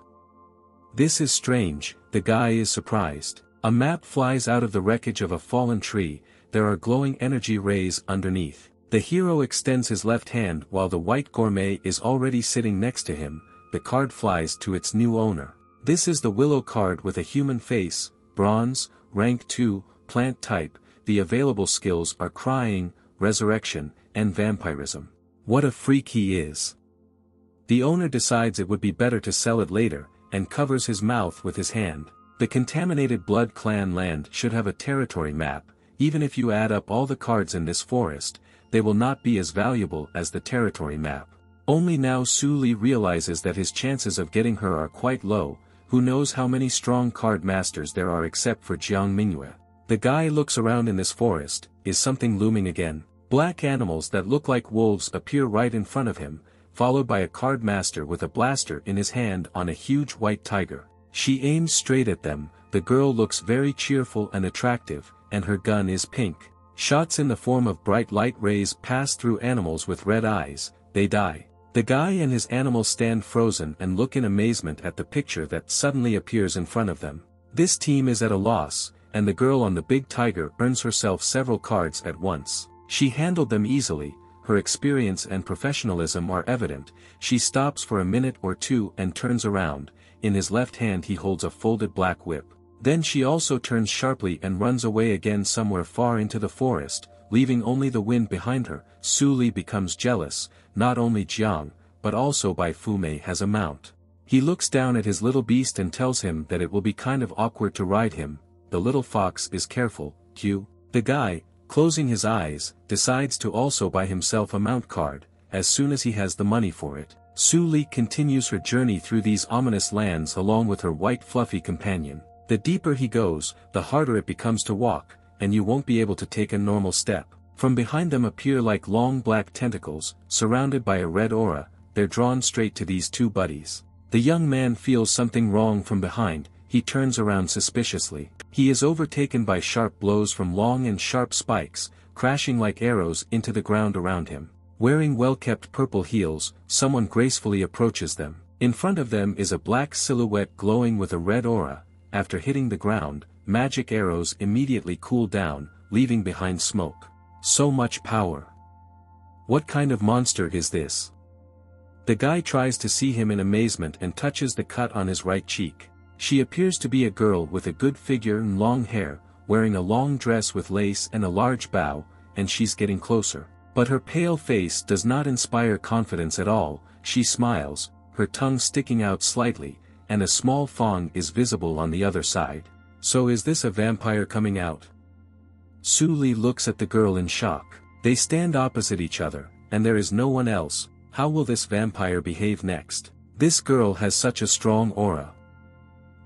This is strange. The guy is surprised. A map flies out of the wreckage of a fallen tree. There are glowing energy rays underneath. The hero extends his left hand while the white gourmet is already sitting next to him. The card flies to its new owner. This is the Willow card with a human face, bronze, rank 2, plant type. The available skills are crying, resurrection, and vampirism. What a freak he is. The owner decides it would be better to sell it later, and covers his mouth with his hand. The contaminated Blood Clan land should have a territory map. Even if you add up all the cards in this forest, they will not be as valuable as the territory map. Only now Su Li realizes that his chances of getting her are quite low. Who knows how many strong card masters there are except for Jiang Mingyue. The guy looks around in this forest. Is something looming again? Black animals that look like wolves appear right in front of him, followed by a card master with a blaster in his hand on a huge white tiger. She aims straight at them. The girl looks very cheerful and attractive, and her gun is pink. Shots in the form of bright light rays pass through animals with red eyes. They die. The guy and his animal stand frozen and look in amazement at the picture that suddenly appears in front of them. This team is at a loss, and the girl on the big tiger earns herself several cards at once. She handled them easily. her experience and professionalism are evident. She stops for a minute or two and turns around. In his left hand he holds a folded black whip. Then she also turns sharply and runs away again somewhere far into the forest, leaving only the wind behind her. Su Li becomes jealous, not only Jiang, but also by Fu Mei has a mount. He looks down at his little beast and tells him that it will be kind of awkward to ride him. The little fox is careful, Q. The guy, closing his eyes, decides to also buy himself a mount card, as soon as he has the money for it. Su Li continues her journey through these ominous lands along with her white fluffy companion. The deeper he goes, the harder it becomes to walk, and you won't be able to take a normal step. From behind them appear like long black tentacles, surrounded by a red aura. They're drawn straight to these two buddies. The young man feels something wrong from behind. He turns around suspiciously. He is overtaken by sharp blows from long and sharp spikes, crashing like arrows into the ground around him. Wearing well-kept purple heels, someone gracefully approaches them. In front of them is a black silhouette glowing with a red aura. After hitting the ground, magic arrows immediately cool down, leaving behind smoke. So much power. What kind of monster is this? The guy tries to see him in amazement and touches the cut on his right cheek. She appears to be a girl with a good figure and long hair, wearing a long dress with lace and a large bow, and she's getting closer. But her pale face does not inspire confidence at all. She smiles, her tongue sticking out slightly, and a small fang is visible on the other side. So is this a vampire coming out? Su Li looks at the girl in shock. They stand opposite each other, and there is no one else. How will this vampire behave next? This girl has such a strong aura.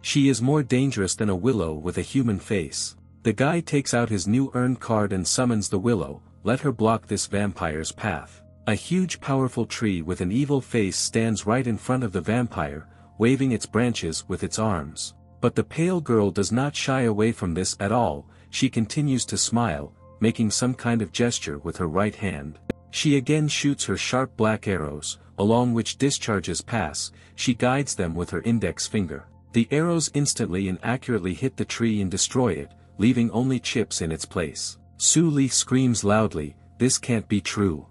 She is more dangerous than a willow with a human face. The guy takes out his new earned card and summons the willow. Let her block this vampire's path. A huge powerful tree with an evil face stands right in front of the vampire, waving its branches with its arms. But the pale girl does not shy away from this at all. She continues to smile, making some kind of gesture with her right hand. She again shoots her sharp black arrows, along which discharges pass. She guides them with her index finger. The arrows instantly and accurately hit the tree and destroy it, leaving only chips in its place. Su Li screams loudly, "This can't be true."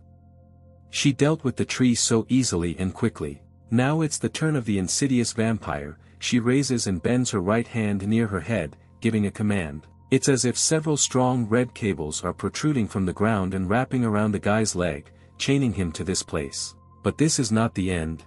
She dealt with the tree so easily and quickly. Now it's the turn of the insidious vampire. She raises and bends her right hand near her head, giving a command. It's as if several strong red cables are protruding from the ground and wrapping around the guy's leg, chaining him to this place. But this is not the end.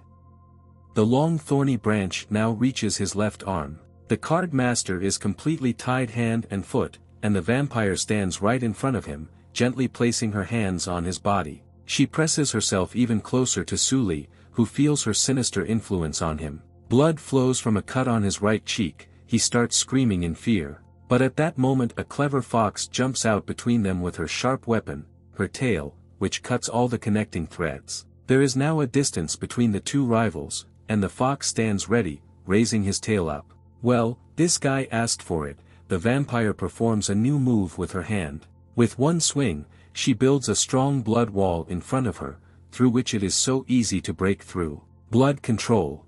The long thorny branch now reaches his left arm. The card master is completely tied hand and foot, and the vampire stands right in front of him, gently placing her hands on his body. She presses herself even closer to Su Li, who feels her sinister influence on him. Blood flows from a cut on his right cheek. He starts screaming in fear. But at that moment a clever fox jumps out between them with her sharp weapon, her tail, which cuts all the connecting threads. There is now a distance between the two rivals, and the fox stands ready, raising his tail up. Well, this guy asked for it. The vampire performs a new move with her hand. With one swing, she builds a strong blood wall in front of her, through which it is so easy to break through. Blood control.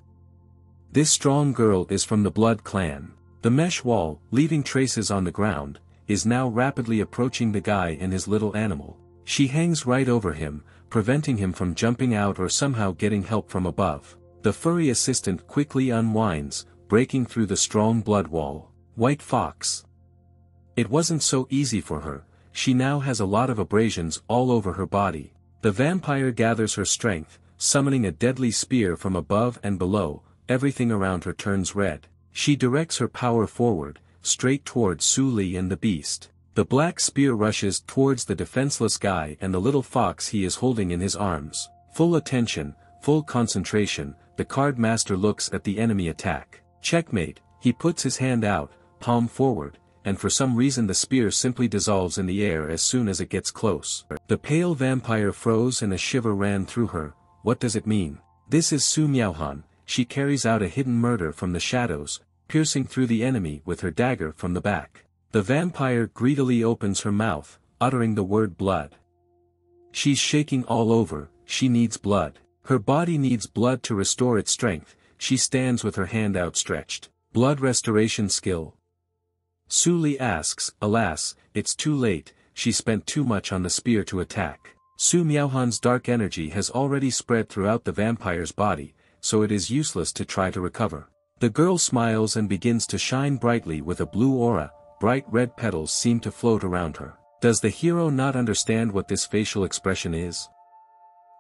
This strong girl is from the Blood clan. The mesh wall, leaving traces on the ground, is now rapidly approaching the guy and his little animal. She hangs right over him, preventing him from jumping out or somehow getting help from above. The furry assistant quickly unwinds, breaking through the strong blood wall. White Fox. It wasn't so easy for her. She now has a lot of abrasions all over her body. The vampire gathers her strength, summoning a deadly spear from above and below. Everything around her turns red. She directs her power forward, straight towards Su Li and the beast. The black spear rushes towards the defenseless guy and the little fox he is holding in his arms. Full attention, full concentration, the card master looks at the enemy attack. Checkmate. He puts his hand out, palm forward, and for some reason the spear simply dissolves in the air as soon as it gets close. The pale vampire froze and a shiver ran through her. What does it mean? This is Su Miaohan. She carries out a hidden murder from the shadows, piercing through the enemy with her dagger from the back. The vampire greedily opens her mouth, uttering the word blood. She's shaking all over. She needs blood. Her body needs blood to restore its strength. She stands with her hand outstretched. Blood restoration skill. Su Li asks, alas, it's too late. She spent too much on the spear to attack. Su Miaohan's dark energy has already spread throughout the vampire's body, so it is useless to try to recover. The girl smiles and begins to shine brightly with a blue aura, bright red petals seem to float around her. Does the hero not understand what this facial expression is?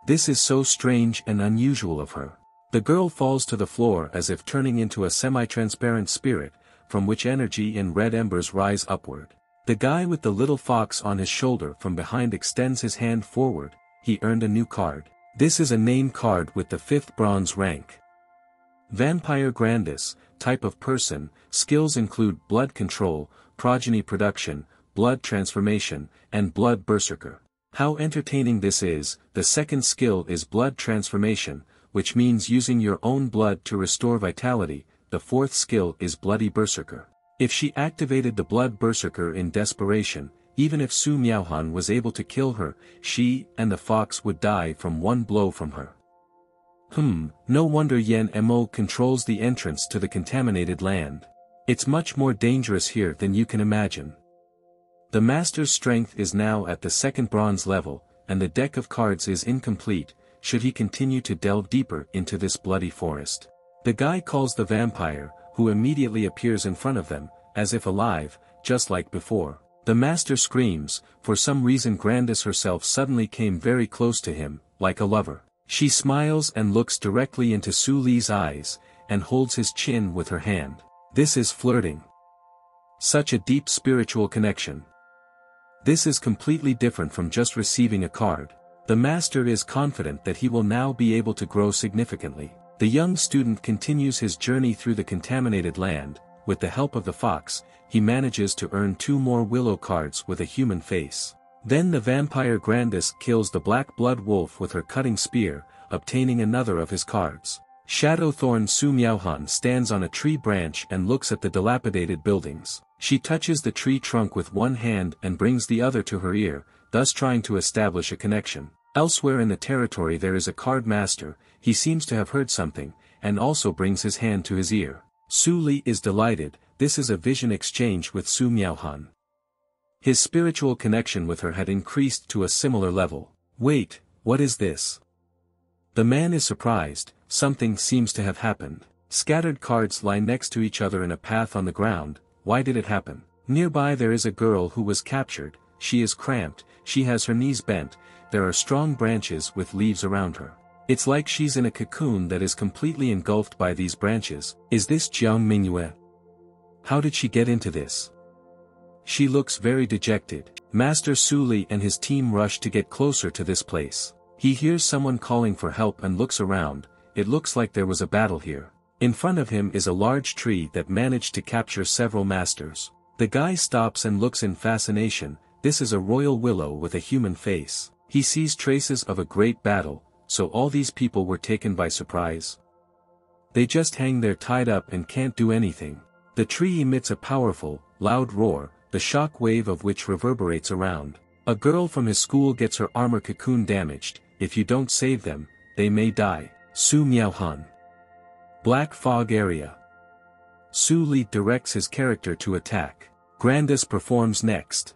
This is so strange and unusual of her. The girl falls to the floor as if turning into a semi-transparent spirit, from which energy and red embers rise upward. The guy with the little fox on his shoulder from behind extends his hand forward. He earned a new card. This is a name card with the 5th bronze rank. Vampire Grandis, type of person, skills include blood control, progeny production, blood transformation, and blood berserker. How entertaining this is. The second skill is blood transformation, which means using your own blood to restore vitality. The 4th skill is bloody berserker. If she activated the blood berserker in desperation, even if Su Miaohan was able to kill her, she and the fox would die from one blow from her. No wonder Yen Mo controls the entrance to the contaminated land. It's much more dangerous here than you can imagine. The master's strength is now at the 2nd bronze level, and the deck of cards is incomplete, should he continue to delve deeper into this bloody forest. The guy calls the vampire, who immediately appears in front of them, as if alive, just like before. The master screams. For some reason Grandis herself suddenly came very close to him, like a lover. She smiles and looks directly into Su Li's eyes, and holds his chin with her hand. This is flirting. Such a deep spiritual connection. This is completely different from just receiving a card. The master is confident that he will now be able to grow significantly. The young student continues his journey through the contaminated land. With the help of the fox, he manages to earn 2 more willow cards with a human face. Then the vampire Grandis kills the black blood wolf with her cutting spear, obtaining another of his cards. Shadowthorn Su Miaohan stands on a tree branch and looks at the dilapidated buildings. She touches the tree trunk with one hand and brings the other to her ear, thus trying to establish a connection. Elsewhere in the territory there is a card master. He seems to have heard something, and also brings his hand to his ear. Su Li is delighted. This is a vision exchange with Su Miaohan. His spiritual connection with her had increased to a similar level. Wait, what is this? The man is surprised. Something seems to have happened. Scattered cards lie next to each other in a path on the ground. Why did it happen? Nearby there is a girl who was captured. She is cramped, she has her knees bent, there are strong branches with leaves around her. It's like she's in a cocoon that is completely engulfed by these branches. Is this Jiang Mingyue? How did she get into this? She looks very dejected. Master Su Li and his team rush to get closer to this place. He hears someone calling for help and looks around. It looks like there was a battle here. In front of him is a large tree that managed to capture several masters. The guy stops and looks in fascination. This is a royal willow with a human face. He sees traces of a great battle, so all these people were taken by surprise. They just hang there tied up and can't do anything. The tree emits a powerful, loud roar, the shock wave of which reverberates around. A girl from his school gets her armor cocoon damaged. If you don't save them, they may die. Su Miaohan. Black Fog Area. Su Li directs his character to attack. Grandis performs next.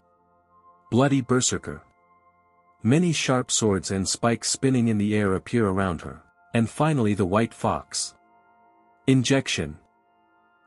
Bloody Berserker. Many sharp swords and spikes spinning in the air appear around her. And finally the white fox. Injection.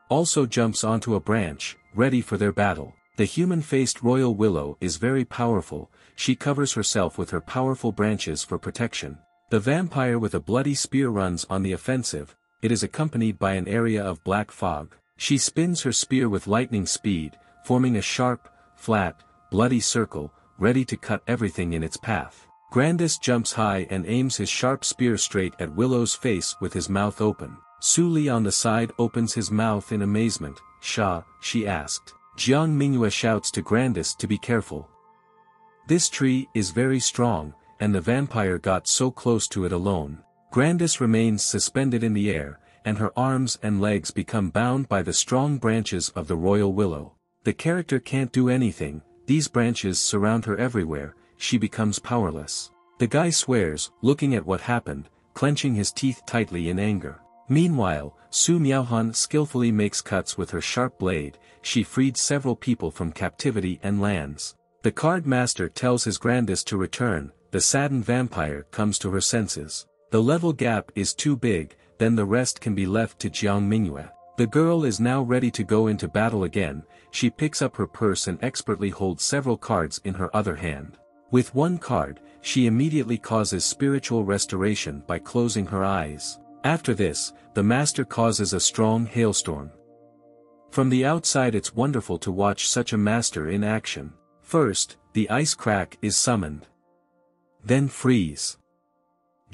Also jumps onto a branch, ready for their battle. The human-faced royal willow is very powerful. She covers herself with her powerful branches for protection. The vampire with a bloody spear runs on the offensive. It is accompanied by an area of black fog. She spins her spear with lightning speed, forming a sharp, flat, bloody circle, ready to cut everything in its path. Grandis jumps high and aims his sharp spear straight at Willow's face with his mouth open. Su Li on the side opens his mouth in amazement. "Sha," she asked. Jiang Mingyue shouts to Grandis to be careful. This tree is very strong, and the vampire got so close to it alone. Grandis remains suspended in the air, and her arms and legs become bound by the strong branches of the royal willow. The character can't do anything, these branches surround her everywhere, she becomes powerless. The guy swears, looking at what happened, clenching his teeth tightly in anger. Meanwhile, Su Miaohan skillfully makes cuts with her sharp blade. She freed several people from captivity and lands. The card master tells his Grandis to return. the saddened vampire comes to her senses. The level gap is too big, then the rest can be left to Jiang Mingyue. The girl is now ready to go into battle again. She picks up her purse and expertly holds several cards in her other hand. With one card, she immediately causes spiritual restoration by closing her eyes. After this, the master causes a strong hailstorm. From the outside it's wonderful to watch such a master in action. First, the ice crack is summoned. Then freeze.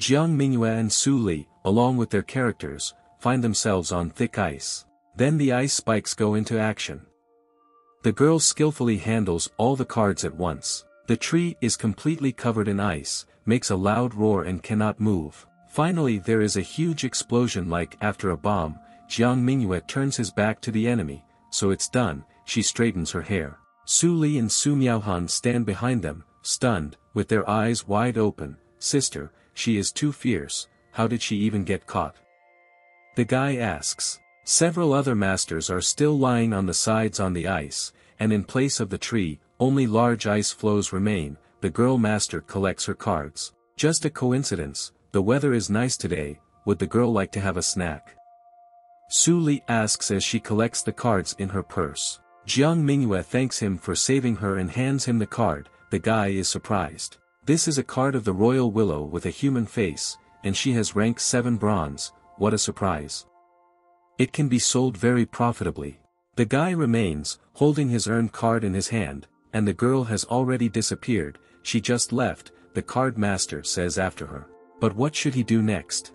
Jiang Mingyue and Su Li, along with their characters, find themselves on thick ice. Then the ice spikes go into action. The girl skillfully handles all the cards at once. The tree is completely covered in ice, makes a loud roar and cannot move. Finally there is a huge explosion like after a bomb. Jiang Mingyue turns his back to the enemy, so it's done. She straightens her hair. Su Li and Su Miaohan stand behind them, stunned, with their eyes wide open. Sister, she is too fierce, how did she even get caught? The guy asks. Several other masters are still lying on the sides on the ice, and in place of the tree, only large ice floes remain. The girl master collects her cards. Just a coincidence, the weather is nice today, would the girl like to have a snack? Su Li asks as she collects the cards in her purse. Jiang Mingyue thanks him for saving her and hands him the card. The guy is surprised. This is a card of the royal willow with a human face, and she has rank 7 bronze, what a surprise. It can be sold very profitably. The guy remains, holding his earned card in his hand, and the girl has already disappeared. She just left, the card master says after her. But what should he do next?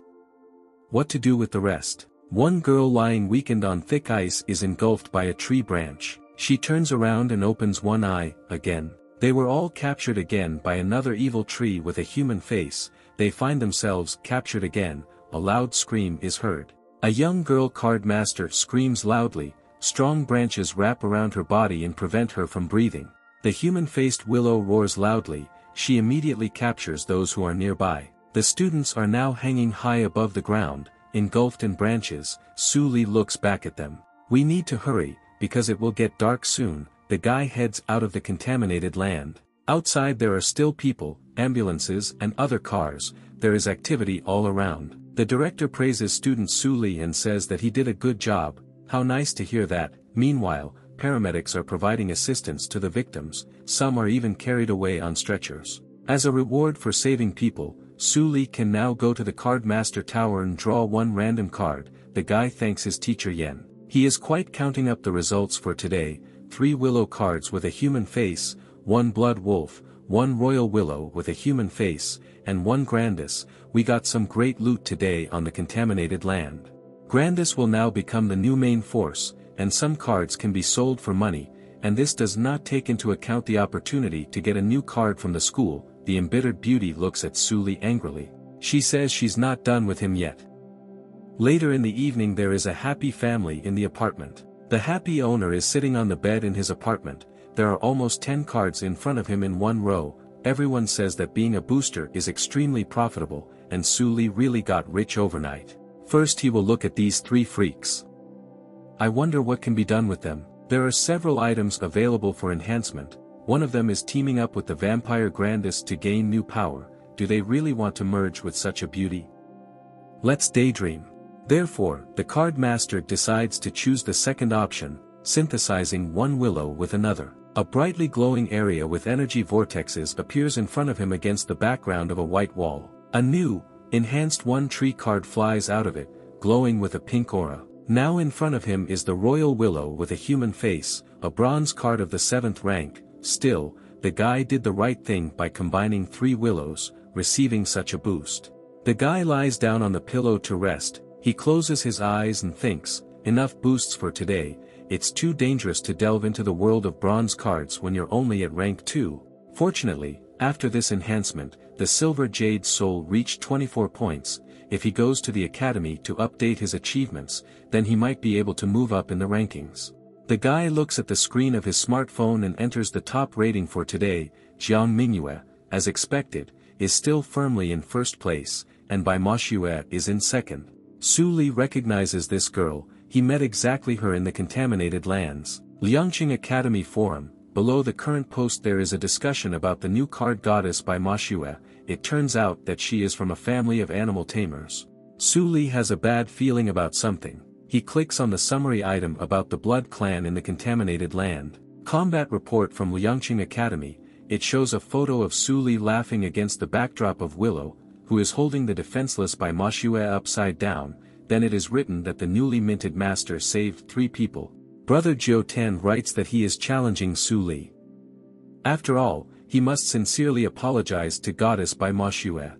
What to do with the rest? One girl lying weakened on thick ice is engulfed by a tree branch. She turns around and opens one eye, again. They were all captured again by another evil tree with a human face. They find themselves captured again. A loud scream is heard. A young girl card master screams loudly. Strong branches wrap around her body and prevent her from breathing. The human-faced willow roars loudly. She immediately captures those who are nearby. The students are now hanging high above the ground, engulfed in branches. Su Li looks back at them. We need to hurry, because it will get dark soon. The guy heads out of the contaminated land. Outside there are still people, ambulances and other cars. There is activity all around. The director praises student Su Li and says that he did a good job. How nice to hear that. Meanwhile, paramedics are providing assistance to the victims. Some are even carried away on stretchers. As a reward for saving people, Su Li can now go to the card master tower and draw one random card. The guy thanks his teacher Yen. He is quite counting up the results for today. 3 willow cards with a human face, 1 blood wolf, 1 royal willow with a human face, and 1 grandis. We got some great loot today on the contaminated land. Grandis will now become the new main force, and some cards can be sold for money, and this does not take into account the opportunity to get a new card from the school. The embittered beauty looks at Su Li angrily. She says she's not done with him yet. Later in the evening there is a happy family in the apartment. The happy owner is sitting on the bed in his apartment. There are almost 10 cards in front of him in one row. Everyone says that being a booster is extremely profitable, and Su Li really got rich overnight. First he will look at these 3 freaks. I wonder what can be done with them. There are several items available for enhancement. One of them is teaming up with the vampire Grandis to gain new power. Do they really want to merge with such a beauty? Let's daydream. Therefore, the card master decides to choose the second option, synthesizing one willow with another. A brightly glowing area with energy vortexes appears in front of him against the background of a white wall. A new, enhanced one tree card flies out of it, glowing with a pink aura. Now in front of him is the royal willow with a human face, a bronze card of the 7th rank. Still, the guy did the right thing by combining 3 willows, receiving such a boost. The guy lies down on the pillow to rest. He closes his eyes and thinks, enough boosts for today. It's too dangerous to delve into the world of bronze cards when you're only at rank 2. Fortunately, after this enhancement, the Silver Jade Soul reached 24 points. If he goes to the academy to update his achievements, then he might be able to move up in the rankings. The guy looks at the screen of his smartphone and enters the top rating for today. Jiang Mingyue, as expected, is still firmly in first place, and Bai Moshue is in second. Su Li recognizes this girl. He met exactly her in the contaminated lands. Liangqing Academy Forum, below the current post there is a discussion about the new card goddess by Manhwa. It turns out that she is from a family of animal tamers. Suli has a bad feeling about something. He clicks on the summary item about the Blood Clan in the contaminated land. Combat report from Liangqing Academy. It shows a photo of Suli laughing against the backdrop of Willow, who is holding the defenseless by Manhwa upside down. Then it is written that the newly minted master saved 3 people. Brother Jiu Tan writes that he is challenging Suli. After all, he must sincerely apologize to Goddess by Manhwa.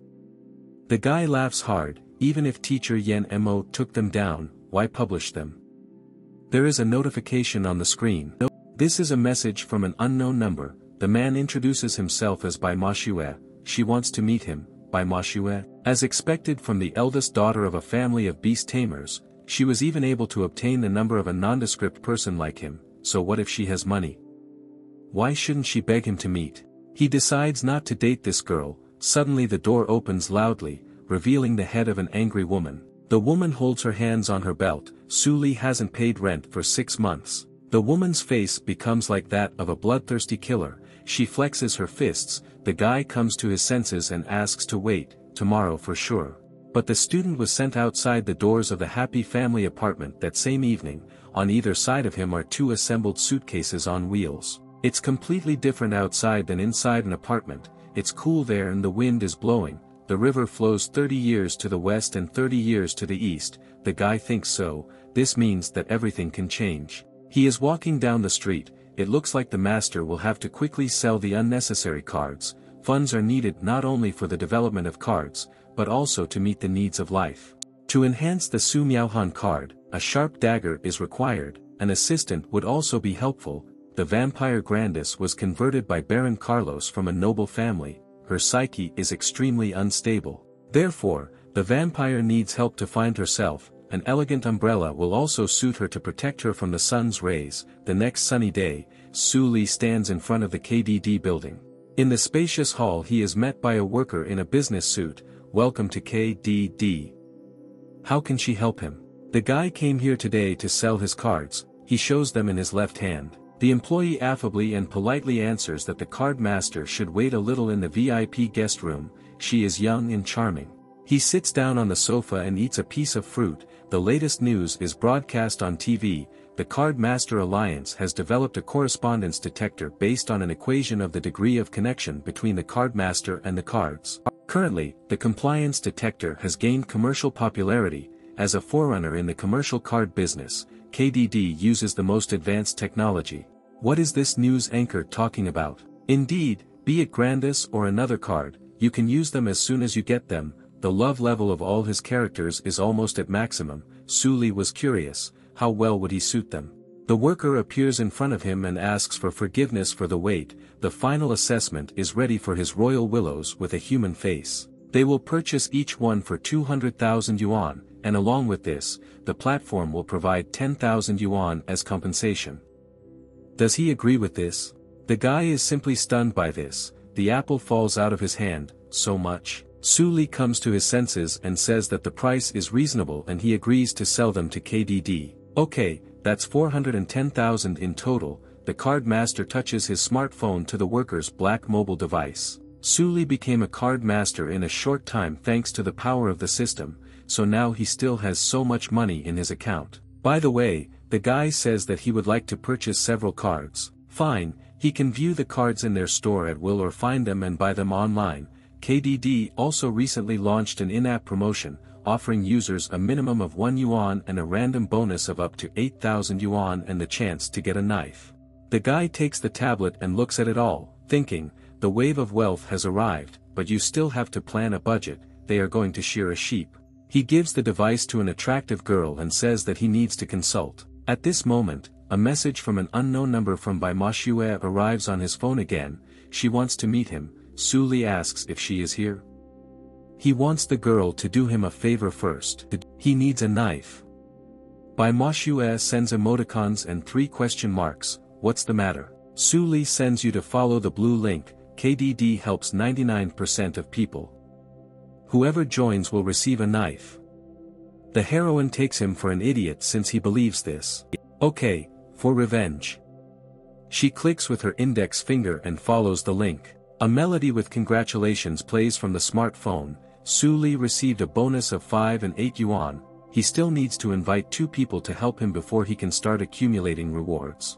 The guy laughs hard. Even if teacher Yen Mo took them down, why publish them? There is a notification on the screen. This is a message from an unknown number. The man introduces himself as by Manhwa. She wants to meet him, by Manhwa. As expected from the eldest daughter of a family of beast tamers, she was even able to obtain the number of a nondescript person like him. So what if she has money? Why shouldn't she beg him to meet? He decides not to date this girl. Suddenly the door opens loudly, revealing the head of an angry woman. The woman holds her hands on her belt. Suli hasn't paid rent for 6 months. The woman's face becomes like that of a bloodthirsty killer. She flexes her fists. The guy comes to his senses and asks to wait, tomorrow for sure. But the student was sent outside the doors of the happy family apartment that same evening. On either side of him are 2 assembled suitcases on wheels. It's completely different outside than inside an apartment. It's cool there and the wind is blowing. The river flows 30 years to the west and 30 years to the east. The guy thinks so. This means that everything can change. He is walking down the street. It looks like the master will have to quickly sell the unnecessary cards. Funds are needed not only for the development of cards, but also to meet the needs of life. To enhance the Su Miaohan card, a sharp dagger is required. An assistant would also be helpful. The vampire Grandis was converted by Baron Carlos from a noble family. Her psyche is extremely unstable. Therefore, the vampire needs help to find herself. An elegant umbrella will also suit her to protect her from the sun's rays. The next sunny day, Suli stands in front of the KDD building. In the spacious hall he is met by a worker in a business suit. Welcome to KDD. How can she help him? The guy came here today to sell his cards. He shows them in his left hand. The employee affably and politely answers that the card master should wait a little in the VIP guest room. She is young and charming. He sits down on the sofa and eats a piece of fruit. The latest news is broadcast on TV. The Card Master Alliance has developed a correspondence detector based on an equation of the degree of connection between the card master and the cards. Currently, the compliance detector has gained commercial popularity. As a forerunner in the commercial card business, KDD uses the most advanced technology. What is this news anchor talking about? Indeed, be it Grandis or another card, you can use them as soon as you get them. The love level of all his characters is almost at maximum. Suli was curious, how well would he suit them? The worker appears in front of him and asks for forgiveness for the wait. The final assessment is ready for his royal willows with a human face. They will purchase each one for 200,000 yuan, and along with this, the platform will provide 10,000 yuan as compensation. Does he agree with this? The guy is simply stunned by this. The apple falls out of his hand. So much? Suli comes to his senses and says that the price is reasonable and he agrees to sell them to KDD. Okay, that's 410,000 in total. The card master touches his smartphone to the worker's black mobile device. Suli became a card master in a short time thanks to the power of the system, so now he still has so much money in his account. By the way, the guy says that he would like to purchase several cards. Fine, he can view the cards in their store at will or find them and buy them online. KDD also recently launched an in-app promotion, offering users a minimum of 1 yuan and a random bonus of up to 8,000 yuan and the chance to get a knife. The guy takes the tablet and looks at it all, thinking, the wave of wealth has arrived, but you still have to plan a budget. They are going to shear a sheep. He gives the device to an attractive girl and says that he needs to consult. At this moment, a message from an unknown number from Bai Manhwa arrives on his phone again. She wants to meet him. Suli asks if she is here. He wants the girl to do him a favor first. He needs a knife. Bai Manhwa sends emoticons and 3 question marks. What's the matter? Suli sends you to follow the blue link. KDD helps 99% of people. Whoever joins will receive a knife. The heroine takes him for an idiot since he believes this. Okay, for revenge. She clicks with her index finger and follows the link. A melody with congratulations plays from the smartphone. Su Li received a bonus of 5 and 8 yuan. He still needs to invite 2 people to help him before he can start accumulating rewards.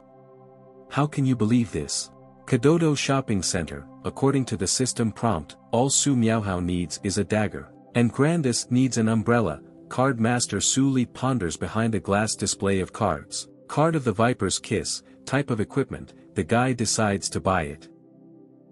How can you believe this? Kadodo Shopping Center, according to the system prompt, all Su Miaohao needs is a dagger. And Grandis needs an umbrella. Card Master Su Li ponders behind a glass display of cards. Card of the Viper's Kiss, type of equipment, the guy decides to buy it.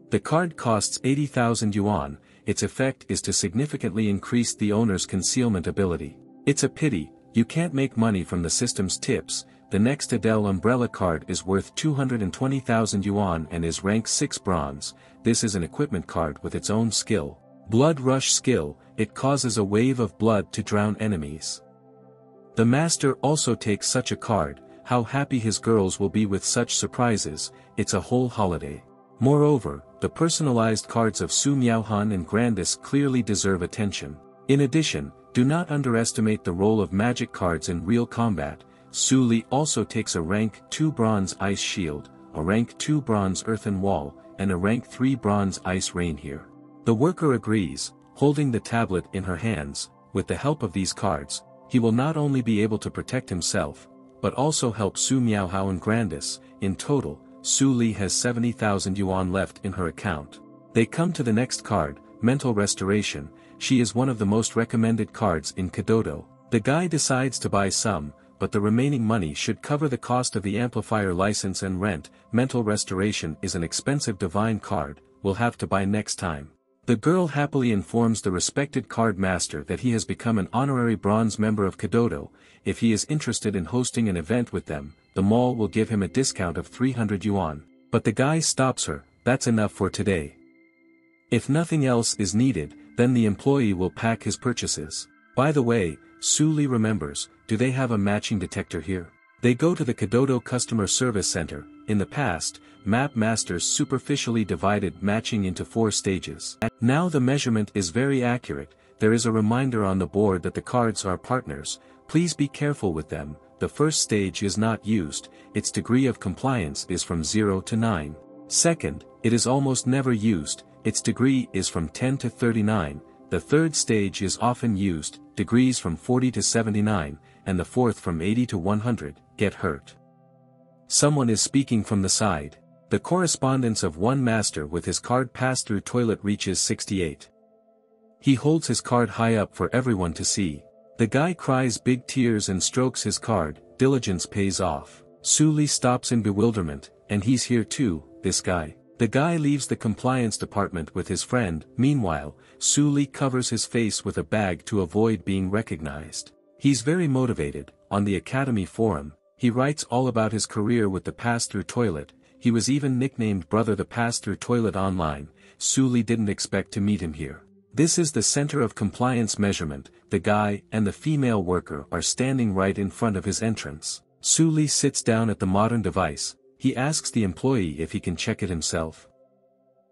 The card costs 80,000 yuan, its effect is to significantly increase the owner's concealment ability. It's a pity, you can't make money from the system's tips. The next Adele umbrella card is worth 220,000 yuan and is rank 6 bronze. This is an equipment card with its own skill. Blood Rush skill, it causes a wave of blood to drown enemies. The master also takes such a card, how happy his girls will be with such surprises, it's a whole holiday. Moreover, the personalized cards of Su Miaohan and Grandis clearly deserve attention. In addition, do not underestimate the role of magic cards in real combat. Su Li also takes a rank 2 bronze ice shield, a rank 2 bronze earthen wall, and a rank 3 bronze ice rain here. The worker agrees, holding the tablet in her hands. With the help of these cards, he will not only be able to protect himself, but also help Su Miaohao and Grandis. In total, Su Li has 70,000 yuan left in her account. They come to the next card, Mental Restoration. She is one of the most recommended cards in Kadodo. The guy decides to buy some, but the remaining money should cover the cost of the amplifier license and rent. Mental Restoration is an expensive divine card, we'll have to buy next time. The girl happily informs the respected card master that he has become an honorary bronze member of Kadodo. If he is interested in hosting an event with them, the mall will give him a discount of 300 yuan. But the guy stops her, that's enough for today. If nothing else is needed, then the employee will pack his purchases. By the way, Su Li remembers, do they have a matching detector here? They go to the Kadodo Customer Service Center. In the past, map masters superficially divided matching into 4 stages. Now the measurement is very accurate. There is a reminder on the board that the cards are partners. Please be careful with them. The first stage is not used, its degree of compliance is from 0 to 9. Second, it is almost never used, its degree is from 10 to 39. The third stage is often used, degrees from 40 to 79, and the fourth from 80 to 100, get hurt. Someone is speaking from the side. The correspondence of one master with his card pass-through toilet reaches 68. He holds his card high up for everyone to see. The guy cries big tears and strokes his card, diligence pays off. Su Li stops in bewilderment, and he's here too, this guy. The guy leaves the compliance department with his friend. Meanwhile, Su Li covers his face with a bag to avoid being recognized. He's very motivated. On the Academy forum, he writes all about his career with the pass-through toilet. He was even nicknamed Brother the Pass-Through Toilet online. Su Li didn't expect to meet him here. This is the center of compliance measurement. The guy and the female worker are standing right in front of his entrance. Su Li sits down at the modern device. He asks the employee if he can check it himself.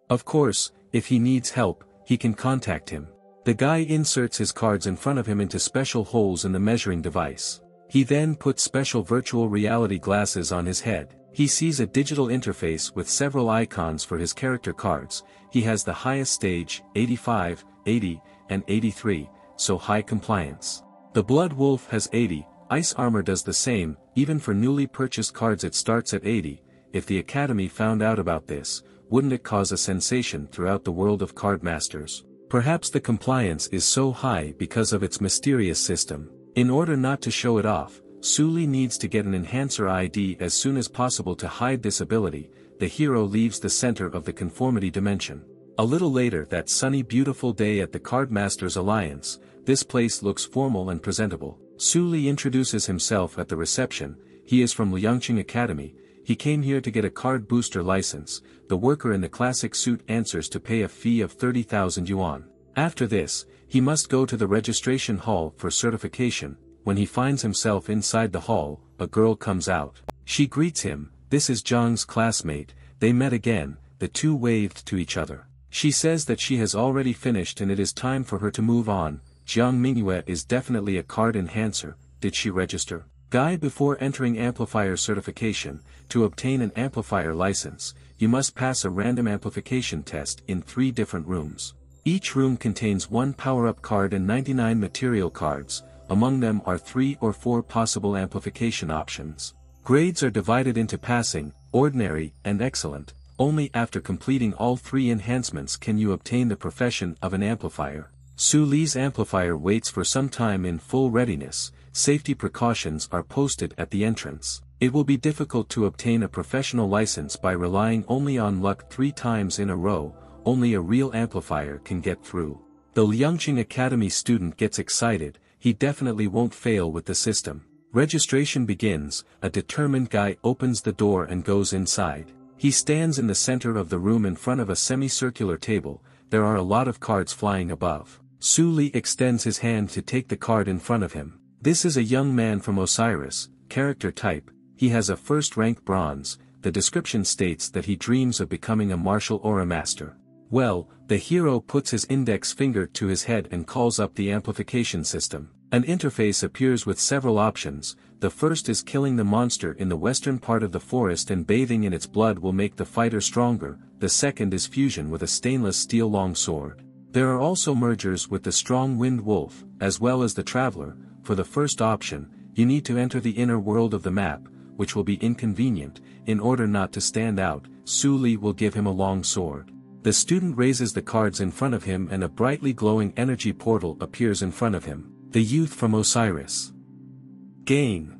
Of course, if he needs help, he can contact him. The guy inserts his cards in front of him into special holes in the measuring device. He then puts special virtual reality glasses on his head. He sees a digital interface with several icons for his character cards. He has the highest stage, 85, 80, and 83, so high compliance. The Blood Wolf has 80, Ice Armor does the same, even for newly purchased cards it starts at 80. If the Academy found out about this, wouldn't it cause a sensation throughout the world of card masters? Perhaps the compliance is so high because of its mysterious system. In order not to show it off, Su Li needs to get an enhancer ID as soon as possible to hide this ability. The hero leaves the center of the conformity dimension. A little later that sunny beautiful day at the Cardmasters Alliance, this place looks formal and presentable. Su Li introduces himself at the reception. He is from Liangqing Academy. He came here to get a card booster license. The worker in the classic suit answers to pay a fee of 30,000 yuan. After this, he must go to the registration hall for certification. When he finds himself inside the hall, a girl comes out. She greets him. This is Zhang's classmate. They met again. The two waved to each other. She says that she has already finished and it is time for her to move on. Jiang Mingyue is definitely a card enhancer. Did she register? Guy, before entering amplifier certification, to obtain an amplifier license, you must pass a random amplification test in 3 different rooms. Each room contains 1 power-up card and 99 material cards. Among them are 3 or 4 possible amplification options. Grades are divided into passing, ordinary, and excellent. Only after completing all 3 enhancements can you obtain the profession of an amplifier. Su Li's amplifier waits for some time in full readiness. Safety precautions are posted at the entrance. It will be difficult to obtain a professional license by relying only on luck 3 times in a row. Only a real amplifier can get through. The Liangqing Academy student gets excited. He definitely won't fail with the system. Registration begins. A determined guy opens the door and goes inside. He stands in the center of the room in front of a semicircular table. There are a lot of cards flying above. Su Li extends his hand to take the card in front of him. This is a young man from Osiris. Character type: he has a first-rank bronze. The description states that he dreams of becoming a martial or a master. Well, the hero puts his index finger to his head and calls up the amplification system. An interface appears with several options. The first is killing the monster in the western part of the forest and bathing in its blood will make the fighter stronger. The second is fusion with a stainless steel longsword. There are also mergers with the strong wind wolf, as well as the traveler. For the first option, you need to enter the inner world of the map, which will be inconvenient. In order not to stand out, Su Li will give him a long sword. The student raises the cards in front of him and a brightly glowing energy portal appears in front of him. The youth from Osiris. Gain.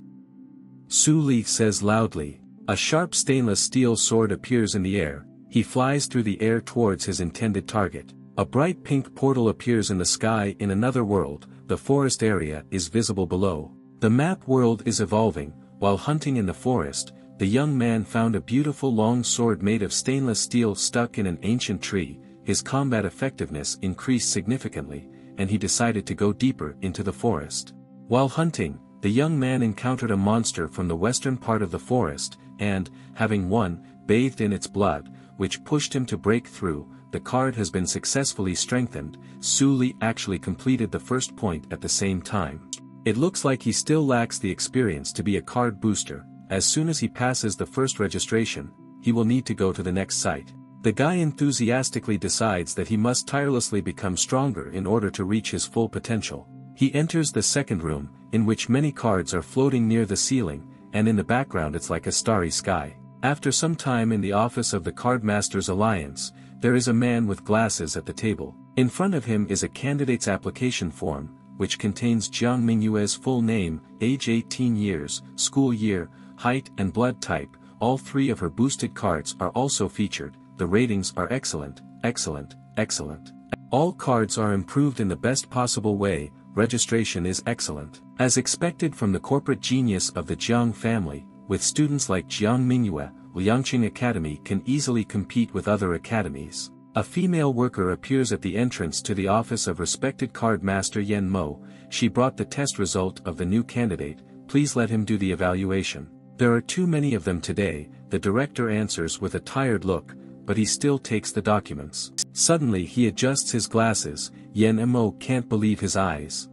Su Li says loudly. A sharp stainless steel sword appears in the air. He flies through the air towards his intended target. A bright pink portal appears in the sky in another world. The forest area is visible below. The map world is evolving. While hunting in the forest, the young man found a beautiful long sword made of stainless steel stuck in an ancient tree. His combat effectiveness increased significantly, and he decided to go deeper into the forest. While hunting, the young man encountered a monster from the western part of the forest, and, having won, bathed in its blood, which pushed him to break through. The card has been successfully strengthened. Su Li actually completed the first point at the same time. It looks like he still lacks the experience to be a card booster. As soon as he passes the first registration, he will need to go to the next site. The guy enthusiastically decides that he must tirelessly become stronger in order to reach his full potential. He enters the second room, in which many cards are floating near the ceiling, and in the background it's like a starry sky. After some time in the office of the Cardmasters Alliance, there is a man with glasses at the table. In front of him is a candidate's application form, which contains Jiang Mingyue's full name, age 18 years, school year, height and blood type. All 3 of her boosted cards are also featured. The ratings are excellent, excellent, excellent. All cards are improved in the best possible way. Registration is excellent. As expected from the corporate genius of the Jiang family, with students like Jiang Mingyue, Liangqing Academy can easily compete with other academies. A female worker appears at the entrance to the office of respected card master Yen Mo. She brought the test result of the new candidate. Please let him do the evaluation. There are too many of them today. The director answers with a tired look, but he still takes the documents. Suddenly he adjusts his glasses. Yen Mo can't believe his eyes.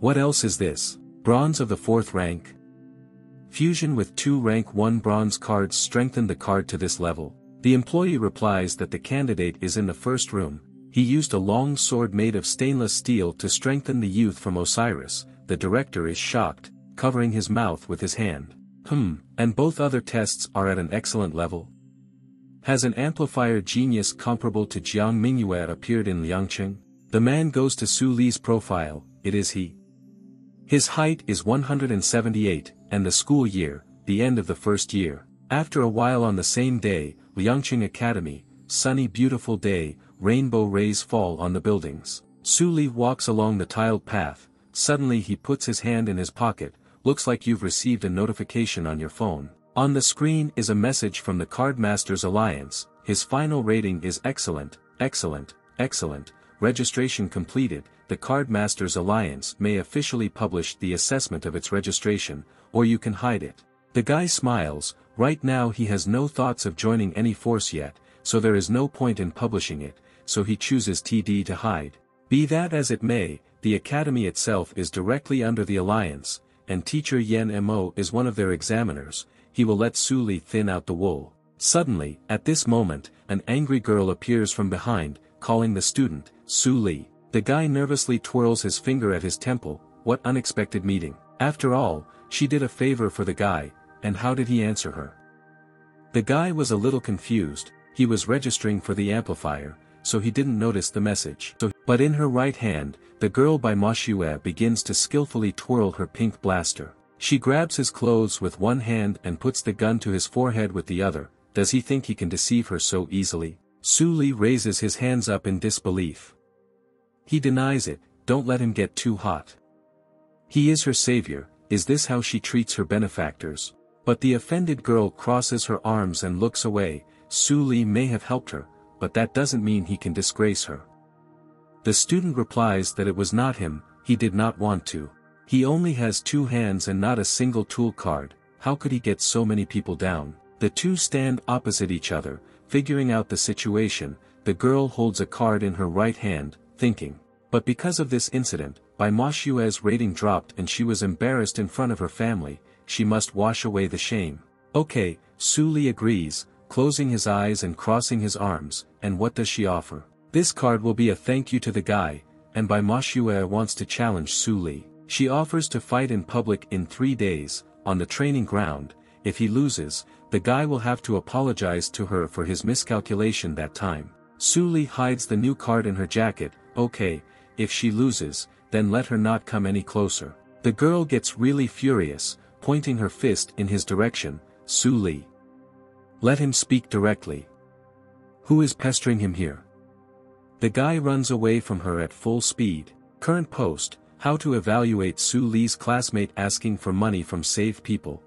What else is this? Bronze of the 4th rank? Fusion with 2 rank 1 bronze cards strengthened the card to this level. The employee replies that the candidate is in the first room. He used a long sword made of stainless steel to strengthen the youth from Osiris. The director is shocked, covering his mouth with his hand. And both other tests are at an excellent level? Has an amplifier genius comparable to Jiang Mingyue appeared in Liangqing? The man goes to Su Li's profile. It is he. His height is 178, and the school year, the end of the first year. After a while on the same day, Liangqing Academy, sunny beautiful day, rainbow rays fall on the buildings. Su Li walks along the tiled path. Suddenly he puts his hand in his pocket. Looks like you've received a notification on your phone. On the screen is a message from the Cardmasters Alliance. His final rating is excellent, excellent, excellent. Registration completed. The Cardmasters Alliance may officially publish the assessment of its registration, or you can hide it. The guy smiles. Right now he has no thoughts of joining any force yet, so there is no point in publishing it, so he chooses TD to hide. Be that as it may, the academy itself is directly under the alliance, and teacher Yen Mo is one of their examiners, he will let Su Li thin out the wool. Suddenly, at this moment, an angry girl appears from behind, calling the student, Su Li. The guy nervously twirls his finger at his temple. What unexpected meeting. After all, she did a favor for the guy, and how did he answer her? The guy was a little confused, he was registering for the amplifier, so he didn't notice the message. But in her right hand, the girl by Ma Xue begins to skillfully twirl her pink blaster. She grabs his clothes with one hand and puts the gun to his forehead with the other. Does he think he can deceive her so easily? Su Li raises his hands up in disbelief. He denies it, don't let him get too hot. He is her savior, is this how she treats her benefactors? But the offended girl crosses her arms and looks away. Su Li may have helped her, but that doesn't mean he can disgrace her. The student replies that it was not him, he did not want to. He only has 2 hands and not a single tool card, how could he get so many people down? The two stand opposite each other, figuring out the situation. The girl holds a card in her right hand, thinking. But because of this incident, Bai Ma Xue's rating dropped and she was embarrassed in front of her family, she must wash away the shame. Okay, Su Li agrees, closing his eyes and crossing his arms, and what does she offer? This card will be a thank you to the guy, and Bai Ma Xue wants to challenge Su Li. She offers to fight in public in 3 days, on the training ground. If he loses, the guy will have to apologize to her for his miscalculation that time. Su Li hides the new card in her jacket. Okay, if she loses, then let her not come any closer. The girl gets really furious, pointing her fist in his direction. Su Li. Let him speak directly. Who is pestering him here? The guy runs away from her at full speed. Current post, how to evaluate Su Li's classmate asking for money from Save People.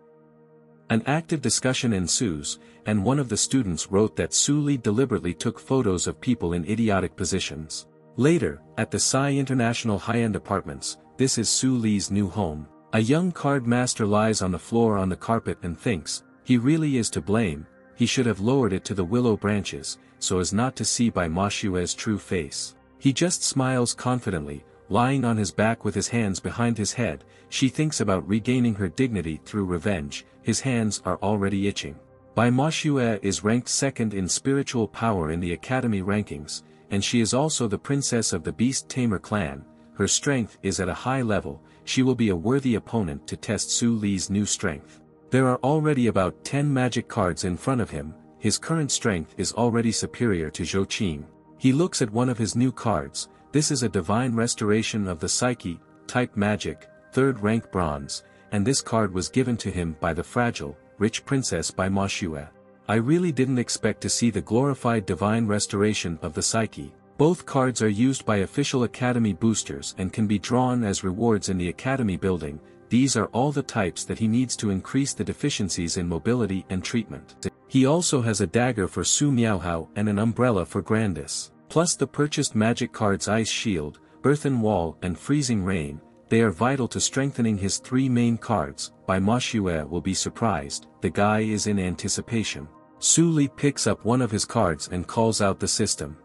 An active discussion ensues, and one of the students wrote that Su Li deliberately took photos of people in idiotic positions. Later, at the Sai International high-end apartments, this is Su Li's new home. A young card master lies on the floor on the carpet and thinks, he really is to blame, he should have lowered it to the willow branches, so as not to see Bai Ma Xue's true face. He just smiles confidently, lying on his back with his hands behind his head. She thinks about regaining her dignity through revenge. His hands are already itching. Bai Ma Xue is ranked 2nd in spiritual power in the academy rankings, and she is also the princess of the Beast Tamer clan. Her strength is at a high level, she will be a worthy opponent to test Su Li's new strength. There are already about 10 magic cards in front of him, his current strength is already superior to Zhou Qing. He looks at one of his new cards. This is a divine restoration of the psyche, type magic, 3rd rank bronze, and this card was given to him by the fragile, rich princess Bai Ma Xue. I really didn't expect to see the glorified divine restoration of the psyche. Both cards are used by official academy boosters and can be drawn as rewards in the academy building. These are all the types that he needs to increase the deficiencies in mobility and treatment. He also has a dagger for Su Miaohao and an umbrella for Grandis. Plus the purchased magic cards Ice Shield, Earthen Wall and Freezing Rain. They are vital to strengthening his 3 main cards. Bai Ma Xue will be surprised, the guy is in anticipation. Su Li picks up one of his cards and calls out the system.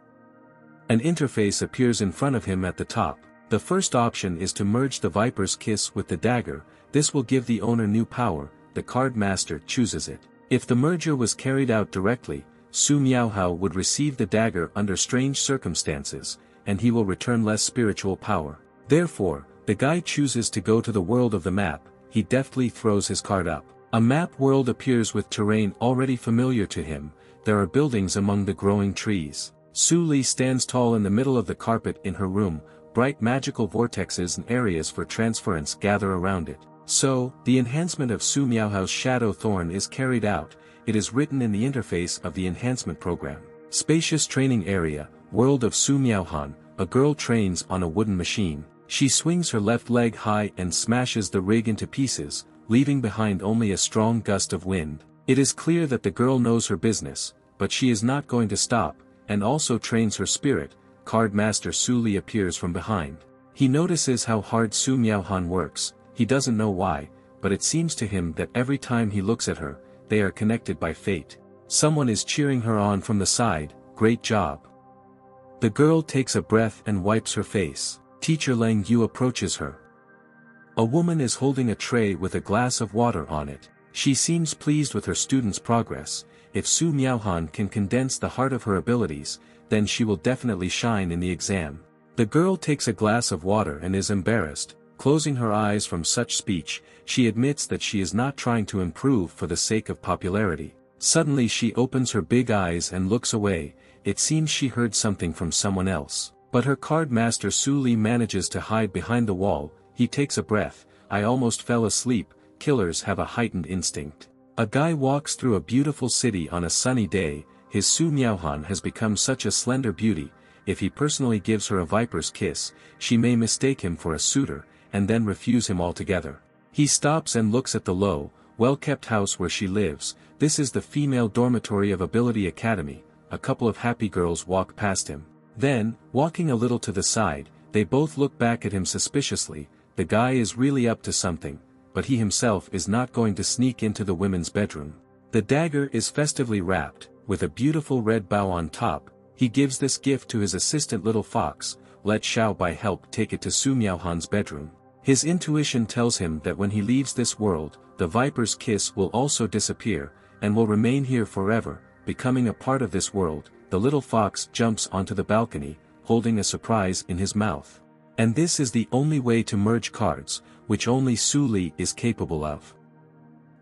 An interface appears in front of him at the top. The first option is to merge the Viper's Kiss with the dagger. This will give the owner new power. The card master chooses it. If the merger was carried out directly, Su Miaohao would receive the dagger under strange circumstances, and he will return less spiritual power. Therefore, the guy chooses to go to the world of the map. He deftly throws his card up. A map world appears with terrain already familiar to him. There are buildings among the growing trees. Su Li stands tall in the middle of the carpet in her room. Bright magical vortexes and areas for transference gather around it. So, the enhancement of Su Miaohao's Shadow Thorn is carried out. It is written in the interface of the enhancement program. Spacious training area, world of Su Miaohan. A girl trains on a wooden machine. She swings her left leg high and smashes the rig into pieces, leaving behind only a strong gust of wind. It is clear that the girl knows her business, but she is not going to stop, and also trains her spirit. Card Master Su Li appears from behind. He notices how hard Su Miaohan works. He doesn't know why, but it seems to him that every time he looks at her, they are connected by fate. Someone is cheering her on from the side. Great job. The girl takes a breath and wipes her face. Teacher Lang Yu approaches her. A woman is holding a tray with a glass of water on it. She seems pleased with her student's progress. If Su Miaohan can condense the heart of her abilities, then she will definitely shine in the exam. The girl takes a glass of water and is embarrassed. Closing her eyes from such speech, she admits that she is not trying to improve for the sake of popularity. Suddenly she opens her big eyes and looks away. It seems she heard something from someone else. But her card master Su Li manages to hide behind the wall. He takes a breath. I almost fell asleep. Killers have a heightened instinct. A guy walks through a beautiful city on a sunny day. His Su Miaohan has become such a slender beauty. If he personally gives her a viper's kiss, she may mistake him for a suitor, and then refuse him altogether. He stops and looks at the low, well-kept house where she lives. This is the female dormitory of Ability Academy. A couple of happy girls walk past him. Then, walking a little to the side, they both look back at him suspiciously. The guy is really up to something, but he himself is not going to sneak into the women's bedroom. The dagger is festively wrapped, with a beautiful red bow on top. He gives this gift to his assistant little fox. Let Xiao Bai help take it to Su Miaohan's bedroom. His intuition tells him that when he leaves this world, the viper's kiss will also disappear, and will remain here forever, becoming a part of this world. The little fox jumps onto the balcony, holding a surprise in his mouth. And this is the only way to merge cards, which only Su Li is capable of.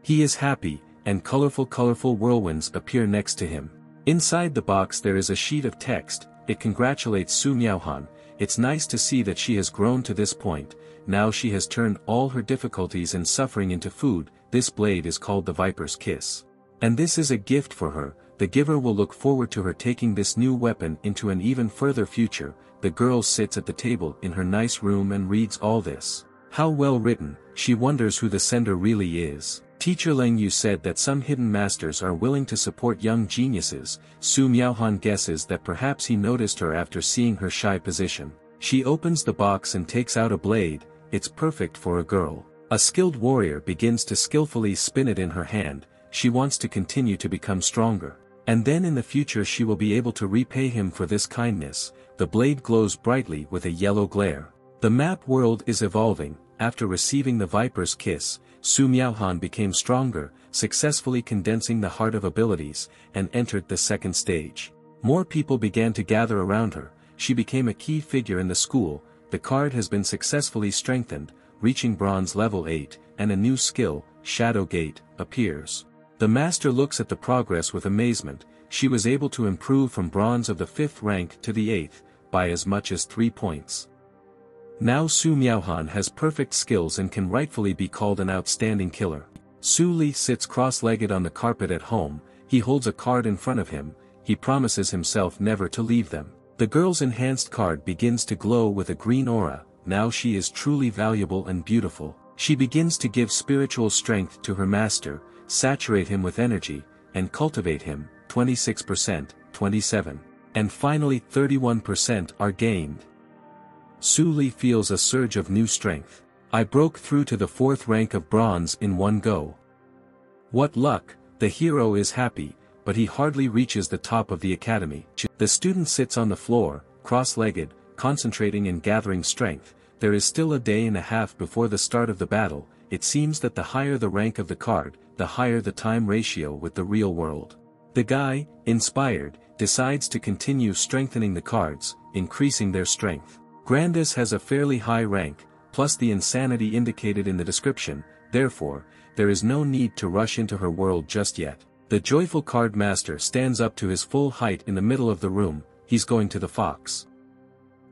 He is happy, and colorful whirlwinds appear next to him. Inside the box there is a sheet of text. It congratulates Su Miaohan. It's nice to see that she has grown to this point. Now she has turned all her difficulties and suffering into food. This blade is called the Viper's Kiss. And this is a gift for her. The giver will look forward to her taking this new weapon into an even further future. The girl sits at the table in her nice room and reads all this. How well written. She wonders who the sender really is. Teacher Leng Yu said that some hidden masters are willing to support young geniuses. Su Miaohan guesses that perhaps he noticed her after seeing her shy position. She opens the box and takes out a blade. It's perfect for a girl. A skilled warrior begins to skillfully spin it in her hand. She wants to continue to become stronger. And then in the future she will be able to repay him for this kindness. The blade glows brightly with a yellow glare. The map world is evolving. After receiving the Viper's Kiss, Su Miaohan became stronger, successfully condensing the heart of abilities, and entered the second stage. More people began to gather around her. She became a key figure in the school. The card has been successfully strengthened, reaching bronze level 8, and a new skill, Shadow Gate, appears. The master looks at the progress with amazement. She was able to improve from bronze of the 5th rank to the 8th, by as much as 3 points. Now Su Miaohan has perfect skills and can rightfully be called an outstanding killer. Su Li sits cross-legged on the carpet at home. He holds a card in front of him. He promises himself never to leave them. The girl's enhanced card begins to glow with a green aura. Now she is truly valuable and beautiful. She begins to give spiritual strength to her master, saturate him with energy, and cultivate him. 26%, 27%, and finally 31% are gained. Su Li feels a surge of new strength. I broke through to the 4th rank of bronze in one go. What luck! The hero is happy, but he hardly reaches the top of the academy. The student sits on the floor, cross-legged, concentrating and gathering strength. There is still a day and a half before the start of the battle. It seems that the higher the rank of the card, the higher the time ratio with the real world. The guy, inspired, decides to continue strengthening the cards, increasing their strength. Grandis has a fairly high rank, plus the insanity indicated in the description. Therefore, there is no need to rush into her world just yet. The joyful card master stands up to his full height in the middle of the room. He's going to the fox.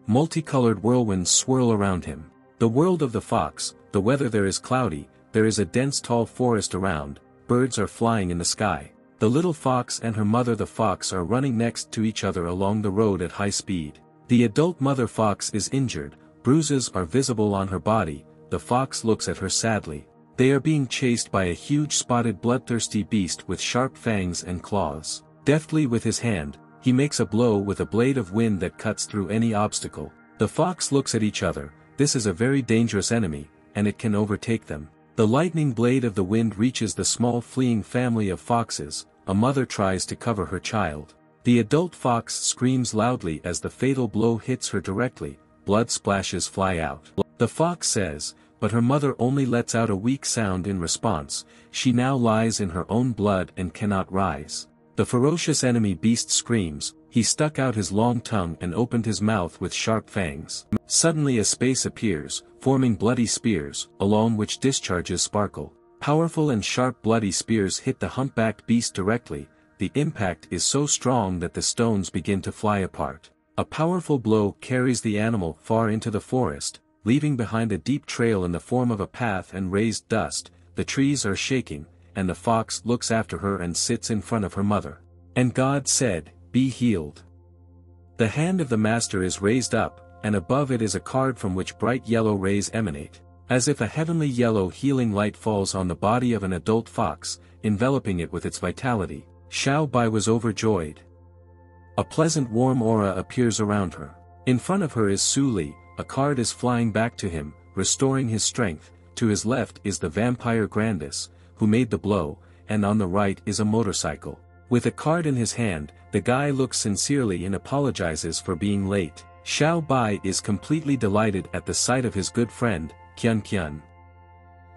Multicolored whirlwinds swirl around him. The world of the fox. The weather there is cloudy. There is a dense tall forest around. Birds are flying in the sky. The little fox and her mother the fox are running next to each other along the road at high speed. The adult mother fox is injured. Bruises are visible on her body. The fox looks at her sadly. They are being chased by a huge spotted bloodthirsty beast with sharp fangs and claws. Deftly with his hand, he makes a blow with a blade of wind that cuts through any obstacle. The fox looks at each other. This is a very dangerous enemy, and it can overtake them. The lightning blade of the wind reaches the small fleeing family of foxes. A mother tries to cover her child. The adult fox screams loudly as the fatal blow hits her directly. Blood splashes fly out. The fox says, but her mother only lets out a weak sound in response. She now lies in her own blood and cannot rise. The ferocious enemy beast screams. He stuck out his long tongue and opened his mouth with sharp fangs. Suddenly a space appears, forming bloody spears, along which discharges sparkle. Powerful and sharp bloody spears hit the humpbacked beast directly. The impact is so strong that the stones begin to fly apart. A powerful blow carries the animal far into the forest, leaving behind a deep trail in the form of a path and raised dust. The trees are shaking, and the fox looks after her and sits in front of her mother. And God said, "Be healed." The hand of the master is raised up, and above it is a card from which bright yellow rays emanate. As if a heavenly yellow healing light falls on the body of an adult fox, enveloping it with its vitality, Xiao Bai was overjoyed. A pleasant warm aura appears around her. In front of her is Su Li. A card is flying back to him, restoring his strength. To his left is the vampire Grandis, who made the blow, and on the right is a motorcycle. With a card in his hand, the guy looks sincerely and apologizes for being late. Xiao Bai is completely delighted at the sight of his good friend, Qian Qian.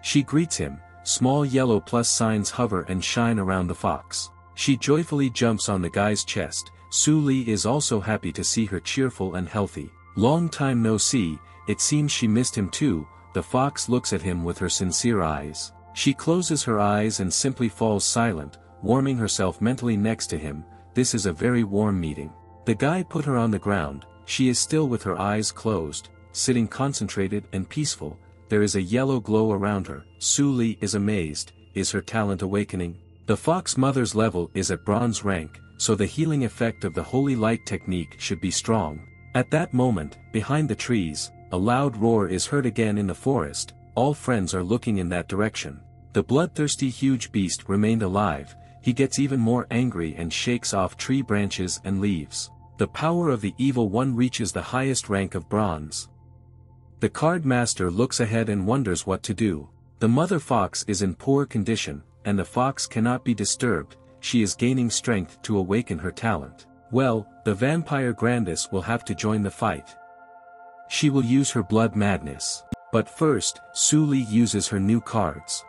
She greets him. Small yellow plus signs hover and shine around the fox. She joyfully jumps on the guy's chest. Su Li is also happy to see her cheerful and healthy. Long time no see, it seems she missed him too. The fox looks at him with her sincere eyes. She closes her eyes and simply falls silent, warming herself mentally next to him. This is a very warm meeting. The guy put her on the ground. She is still with her eyes closed, sitting concentrated and peaceful. There is a yellow glow around her. Su Li is amazed. Is her talent awakening? The fox mother's level is at bronze rank, so the healing effect of the holy light technique should be strong. At that moment, behind the trees, a loud roar is heard again in the forest. All friends are looking in that direction. The bloodthirsty huge beast remained alive. He gets even more angry and shakes off tree branches and leaves. The power of the evil one reaches the highest rank of bronze. The card master looks ahead and wonders what to do. The mother fox is in poor condition, and the fox cannot be disturbed. She is gaining strength to awaken her talent. Well, the vampire Grandis will have to join the fight. She will use her blood madness. But first, Su Li uses her new cards.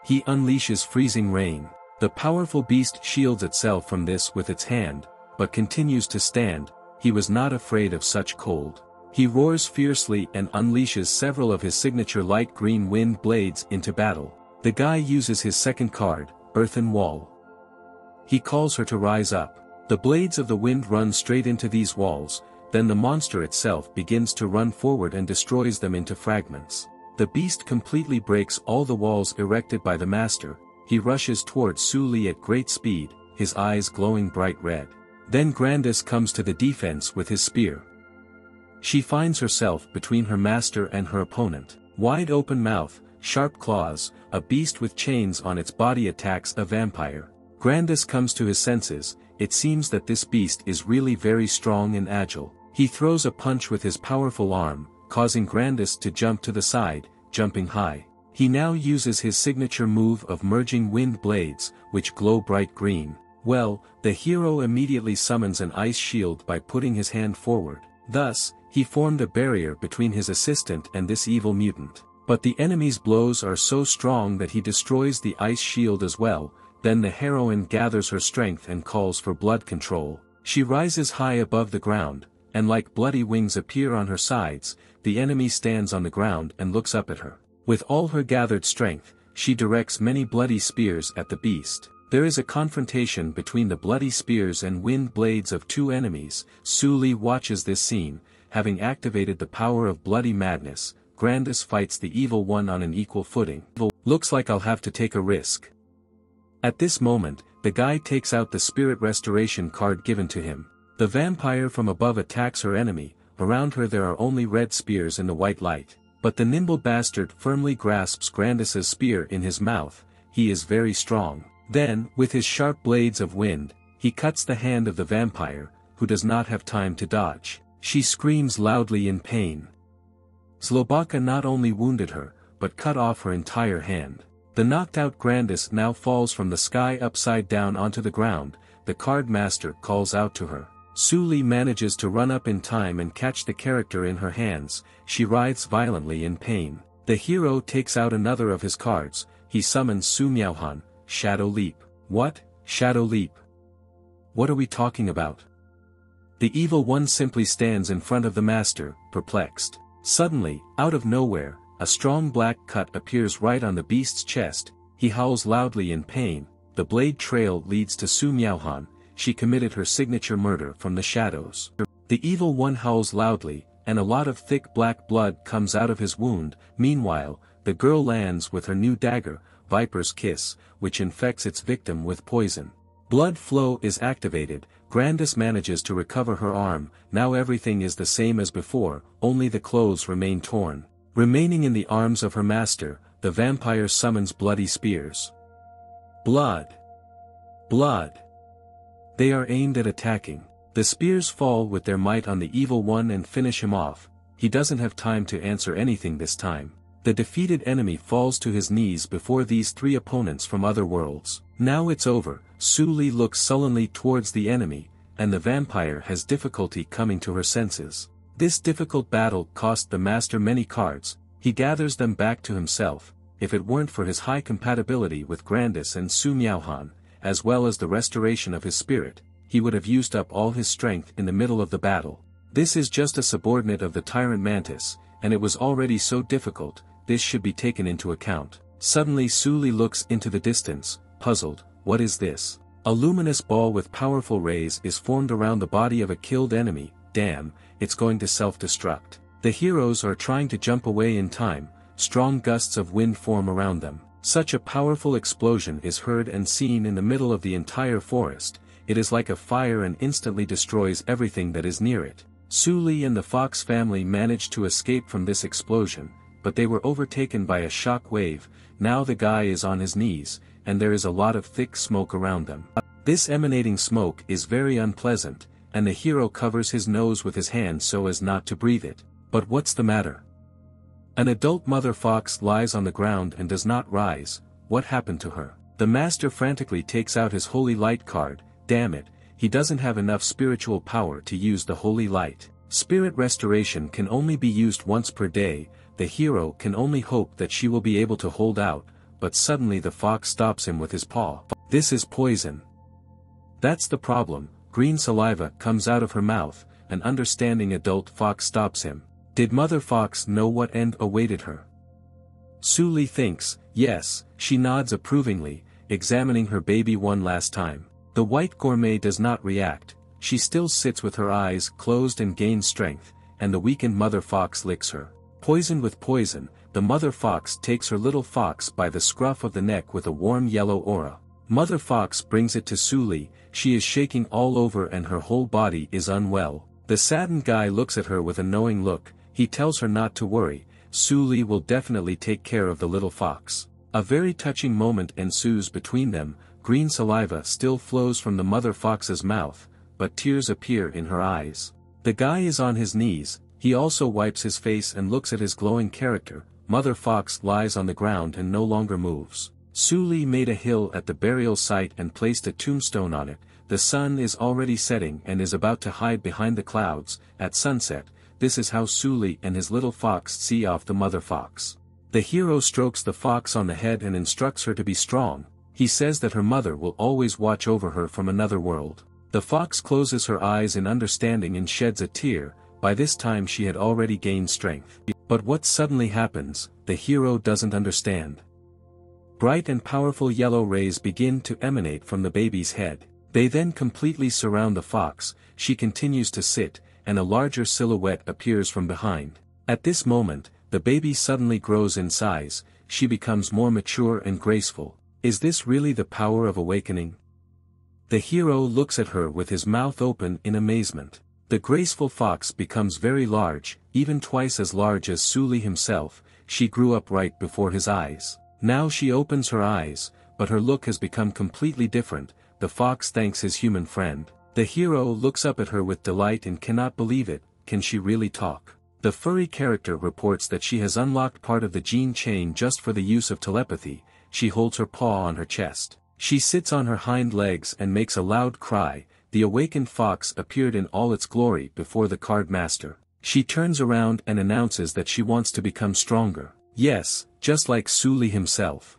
He unleashes freezing rain. The powerful beast shields itself from this with its hand, but continues to stand. He was not afraid of such cold. He roars fiercely and unleashes several of his signature light green wind blades into battle. The guy uses his second card, Earthen Wall. He calls her to rise up. The blades of the wind run straight into these walls, then the monster itself begins to run forward and destroys them into fragments. The beast completely breaks all the walls erected by the master. He rushes towards Su Li at great speed, his eyes glowing bright red. Then Grandis comes to the defense with his spear. She finds herself between her master and her opponent. Wide open mouth, sharp claws, a beast with chains on its body attacks a vampire. Grandis comes to his senses. It seems that this beast is really very strong and agile. He throws a punch with his powerful arm, causing Grandis to jump to the side, jumping high. He now uses his signature move of merging wind blades, which glow bright green. Well, the hero immediately summons an ice shield by putting his hand forward. Thus, he formed a barrier between his assistant and this evil mutant. But the enemy's blows are so strong that he destroys the ice shield as well. Then the heroine gathers her strength and calls for blood control. She rises high above the ground, and like bloody wings appear on her sides. The enemy stands on the ground and looks up at her. With all her gathered strength, she directs many bloody spears at the beast. There is a confrontation between the bloody spears and wind blades of two enemies. Su Li watches this scene. Having activated the power of bloody madness, Grandis fights the evil one on an equal footing. Looks like I'll have to take a risk. At this moment, the guy takes out the spirit restoration card given to him. The vampire from above attacks her enemy. Around her there are only red spears in the white light. But the nimble bastard firmly grasps Grandis's spear in his mouth. He is very strong. Then, with his sharp blades of wind, he cuts the hand of the vampire, who does not have time to dodge. She screams loudly in pain. Zlobaka not only wounded her, but cut off her entire hand. The knocked-out Grandis now falls from the sky upside down onto the ground. The card master calls out to her. Su Li manages to run up in time and catch the character in her hands. She writhes violently in pain. The hero takes out another of his cards, he summons Su Miaohan, Shadow Leap. What? Shadow Leap? What are we talking about? The evil one simply stands in front of the master, perplexed. Suddenly, out of nowhere, a strong black cut appears right on the beast's chest, he howls loudly in pain, the blade trail leads to Su Miaohan, she committed her signature murder from the shadows. The evil one howls loudly, and a lot of thick black blood comes out of his wound. Meanwhile, the girl lands with her new dagger, Viper's Kiss, which infects its victim with poison. Blood flow is activated, Grandis manages to recover her arm, now everything is the same as before, only the clothes remain torn. Remaining in the arms of her master, the vampire summons bloody spears. Blood! Blood! They are aimed at attacking. The spears fall with their might on the evil one and finish him off. He doesn't have time to answer anything this time. The defeated enemy falls to his knees before these three opponents from other worlds. Now it's over, Su Li looks sullenly towards the enemy, and the vampire has difficulty coming to her senses. This difficult battle cost the master many cards, he gathers them back to himself. If it weren't for his high compatibility with Grandis and Su Miaohan, as well as the restoration of his spirit, he would have used up all his strength in the middle of the battle. This is just a subordinate of the Tyrant Mantis, and it was already so difficult, this should be taken into account. Suddenly Su Li looks into the distance, puzzled, what is this? A luminous ball with powerful rays is formed around the body of a killed enemy, damn, it's going to self-destruct. The heroes are trying to jump away in time, strong gusts of wind form around them. Such a powerful explosion is heard and seen in the middle of the entire forest, it is like a fire and instantly destroys everything that is near it. Su Li and the Fox family managed to escape from this explosion, but they were overtaken by a shock wave. Now the guy is on his knees, and there is a lot of thick smoke around them. This emanating smoke is very unpleasant, and the hero covers his nose with his hand so as not to breathe it. But what's the matter? An adult mother fox lies on the ground and does not rise. What happened to her? The master frantically takes out his holy light card. Damn it, he doesn't have enough spiritual power to use the holy light. Spirit restoration can only be used once per day, the hero can only hope that she will be able to hold out, but suddenly the fox stops him with his paw. This is poison. That's the problem, green saliva comes out of her mouth, an understanding adult fox stops him. Did Mother Fox know what end awaited her? Su Li thinks, yes, she nods approvingly, examining her baby one last time. The white gourmet does not react, she still sits with her eyes closed and gains strength, and the weakened mother fox licks her. Poisoned with poison, the mother fox takes her little fox by the scruff of the neck with a warm yellow aura. Mother fox brings it to Su Li, she is shaking all over and her whole body is unwell. The saddened guy looks at her with a knowing look, he tells her not to worry, Su Li will definitely take care of the little fox. A very touching moment ensues between them, green saliva still flows from the mother fox's mouth, but tears appear in her eyes. The guy is on his knees, he also wipes his face and looks at his glowing character. Mother fox lies on the ground and no longer moves. Su Li made a hill at the burial site and placed a tombstone on it. The sun is already setting and is about to hide behind the clouds. At sunset, this is how Su Li and his little fox see off the mother fox. The hero strokes the fox on the head and instructs her to be strong. He says that her mother will always watch over her from another world. The fox closes her eyes in understanding and sheds a tear. By this time she had already gained strength. But what suddenly happens, the hero doesn't understand. Bright and powerful yellow rays begin to emanate from the baby's head. They then completely surround the fox, she continues to sit, and a larger silhouette appears from behind. At this moment, the baby suddenly grows in size, she becomes more mature and graceful. Is this really the power of awakening? The hero looks at her with his mouth open in amazement. The graceful fox becomes very large, even twice as large as Su Li himself, she grew up right before his eyes. Now she opens her eyes, but her look has become completely different. The fox thanks his human friend. The hero looks up at her with delight and cannot believe it, can she really talk? The furry character reports that she has unlocked part of the gene chain just for the use of telepathy, she holds her paw on her chest. She sits on her hind legs and makes a loud cry. The awakened fox appeared in all its glory before the card master. She turns around and announces that she wants to become stronger. Yes, just like Suli himself.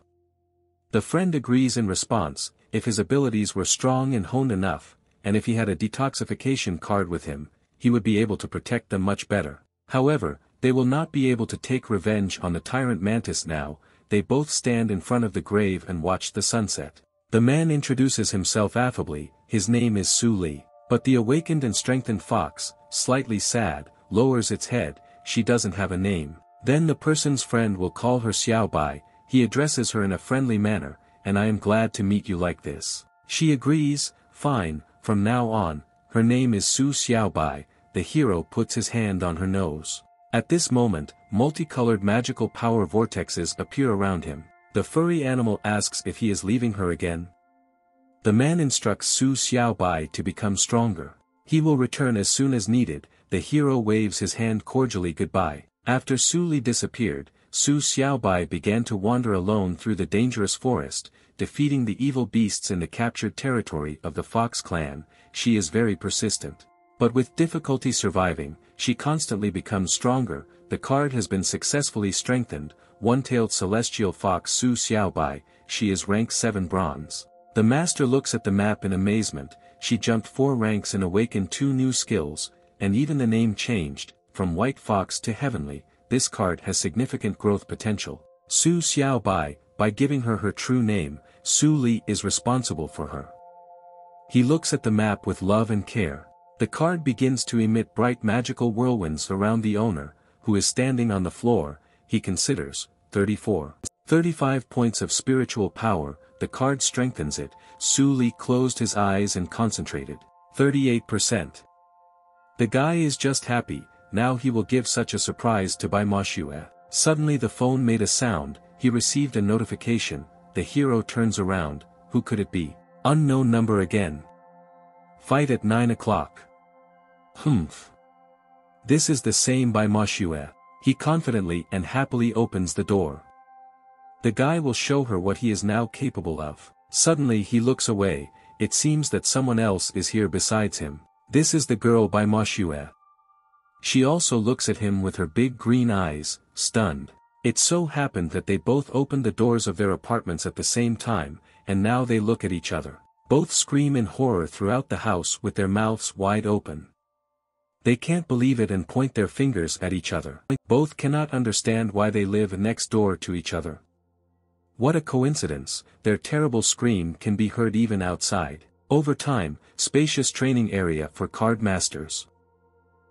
The friend agrees in response, if his abilities were strong and honed enough, and if he had a detoxification card with him, he would be able to protect them much better. However, they will not be able to take revenge on the tyrant mantis now. They both stand in front of the grave and watch the sunset. The man introduces himself affably, his name is Suli. But the awakened and strengthened fox, slightly sad, lowers its head, she doesn't have a name. Then the person's friend will call her Xiaobai, he addresses her in a friendly manner, and I am glad to meet you like this. She agrees, fine, from now on, her name is Su Xiaobai. The hero puts his hand on her nose. At this moment, multicolored magical power vortexes appear around him. The furry animal asks if he is leaving her again. The man instructs Su Xiaobai to become stronger. He will return as soon as needed. The hero waves his hand cordially goodbye. After Su Li disappeared, Su Xiaobai began to wander alone through the dangerous forest, defeating the evil beasts in the captured territory of the Fox clan. She is very persistent. But with difficulty surviving, she constantly becomes stronger. The card has been successfully strengthened. One-tailed celestial fox Su Xiaobai, she is rank 7 bronze. The master looks at the map in amazement. She jumped 4 ranks and awakened 2 new skills, and even the name changed, from White Fox to Heavenly. This card has significant growth potential. Su Xiaobai, by giving her her true name, Su Li is responsible for her. He looks at the map with love and care. The card begins to emit bright magical whirlwinds around the owner, who is standing on the floor. He considers, 35 points of spiritual power. The card strengthens it. Su Li closed his eyes and concentrated. 38%. The guy is just happy, now he will give such a surprise to Bai Ma Xue. Suddenly the phone made a sound, he received a notification. The hero turns around, who could it be? Unknown number again. Fight at 9 o'clock. Humph. This is the same Bai Ma Xue. He confidently and happily opens the door. The guy will show her what he is now capable of. Suddenly he looks away, it seems that someone else is here besides him. This is the girl Bai Ma Xue. She also looks at him with her big green eyes, stunned. It so happened that they both opened the doors of their apartments at the same time, and now they look at each other. Both scream in horror throughout the house with their mouths wide open. They can't believe it and point their fingers at each other. Both cannot understand why they live next door to each other. What a coincidence, their terrible scream can be heard even outside. Over time, spacious training area for card masters.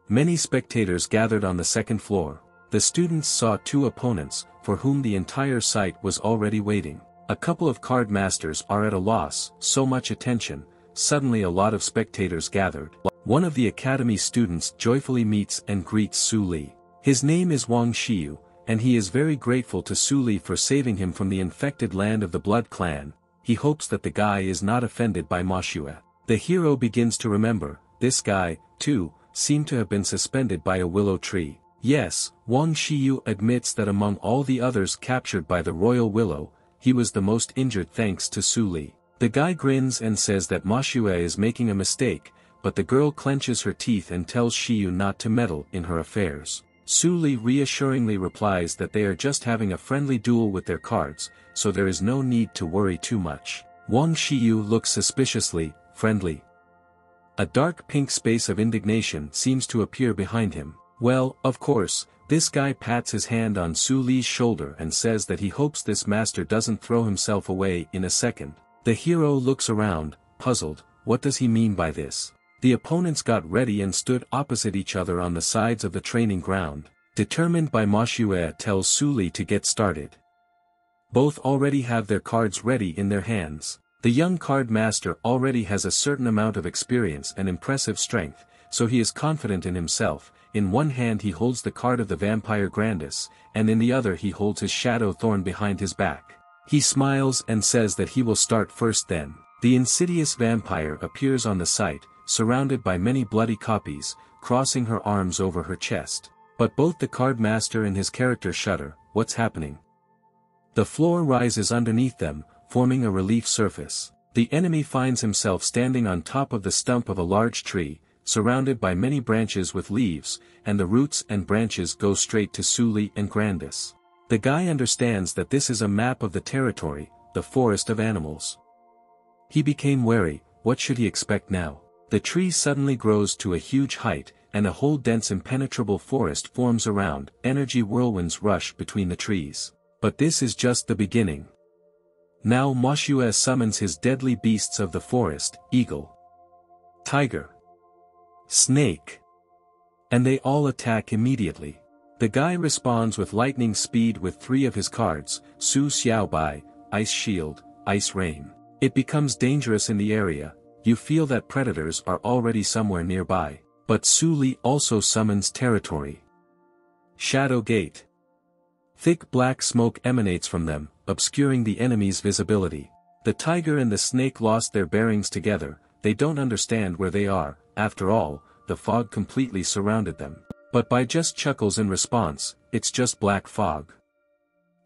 Many spectators gathered on the second floor. The students saw 2 opponents, for whom the entire site was already waiting. A couple of card masters are at a loss, so much attention. Suddenly a lot of spectators gathered. One of the academy students joyfully meets and greets Su Li. His name is Wang Xiu, and he is very grateful to Su Li for saving him from the infected land of the Blood Clan. He hopes that the guy is not offended by Ma Xue. The hero begins to remember, this guy, too, seemed to have been suspended by a willow tree. Yes, Wang Xiu admits that among all the others captured by the royal willow, he was the most injured thanks to Su Li. The guy grins and says that Ma Xue is making a mistake, but the girl clenches her teeth and tells Xiu not to meddle in her affairs. Su Li reassuringly replies that they are just having a friendly duel with their cards, so there is no need to worry too much. Wang Xiu looks suspiciously friendly. A dark pink space of indignation seems to appear behind him. Well, of course, this guy pats his hand on Su Li's shoulder and says that he hopes this master doesn't throw himself away in a second. The hero looks around, puzzled, what does he mean by this? The opponents got ready and stood opposite each other on the sides of the training ground. Determined by Ma Xue tells Su Li to get started. Both already have their cards ready in their hands. The young card master already has a certain amount of experience and impressive strength, so he is confident in himself. In one hand he holds the card of the Vampire Grandis, and in the other he holds his shadow thorn behind his back. He smiles and says that he will start first then. The insidious vampire appears on the site, surrounded by many bloody copies, crossing her arms over her chest. But both the card master and his character shudder. What's happening? The floor rises underneath them, forming a relief surface. The enemy finds himself standing on top of the stump of a large tree, surrounded by many branches with leaves, and the roots and branches go straight to Su Li and Grandis. The guy understands that this is a map of the territory, the forest of animals. He became wary. What should he expect now? The tree suddenly grows to a huge height, and a whole dense impenetrable forest forms around. Energy whirlwinds rush between the trees. But this is just the beginning. Now Manhwa summons his deadly beasts of the forest, eagle, tiger, snake. And they all attack immediately. The guy responds with lightning speed with 3 of his cards, Su Xiaobai, Ice Shield, Ice Rain. It becomes dangerous in the area. You feel that predators are already somewhere nearby. But Su Li also summons territory. Shadow Gate. Thick black smoke emanates from them, obscuring the enemy's visibility. The tiger and the snake lost their bearings together. They don't understand where they are. After all, the fog completely surrounded them. But Bai just chuckles in response. It's just black fog.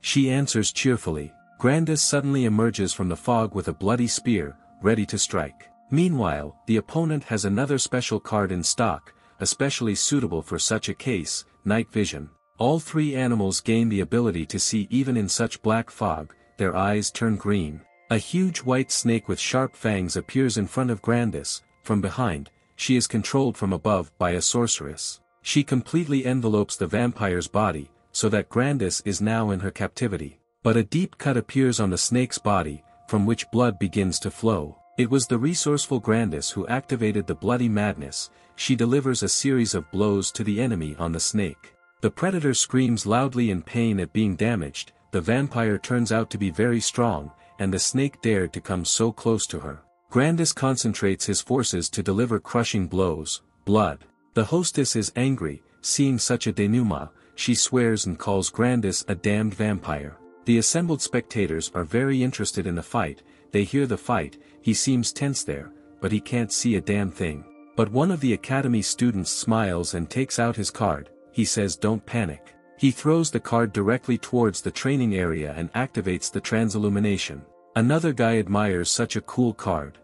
She answers cheerfully. Grandis suddenly emerges from the fog with a bloody spear, ready to strike. Meanwhile, the opponent has another special card in stock, especially suitable for such a case, night vision. All 3 animals gain the ability to see even in such black fog. Their eyes turn green. A huge white snake with sharp fangs appears in front of Grandis. From behind, she is controlled from above by a sorceress. She completely envelopes the vampire's body, so that Grandis is now in her captivity. But a deep cut appears on the snake's body, from which blood begins to flow. It was the resourceful Grandis who activated the bloody madness. She delivers a series of blows to the enemy on the snake. The predator screams loudly in pain at being damaged. The vampire turns out to be very strong, and the snake dared to come so close to her. Grandis concentrates his forces to deliver crushing blows. Blood. The hostess is angry, seeing such a denouement. She swears and calls Grandis a damned vampire. The assembled spectators are very interested in the fight. They hear the fight. He seems tense there, but he can't see a damn thing. But one of the academy students smiles and takes out his card. He says don't panic. He throws the card directly towards the training area and activates the transillumination. Another guy admires such a cool card.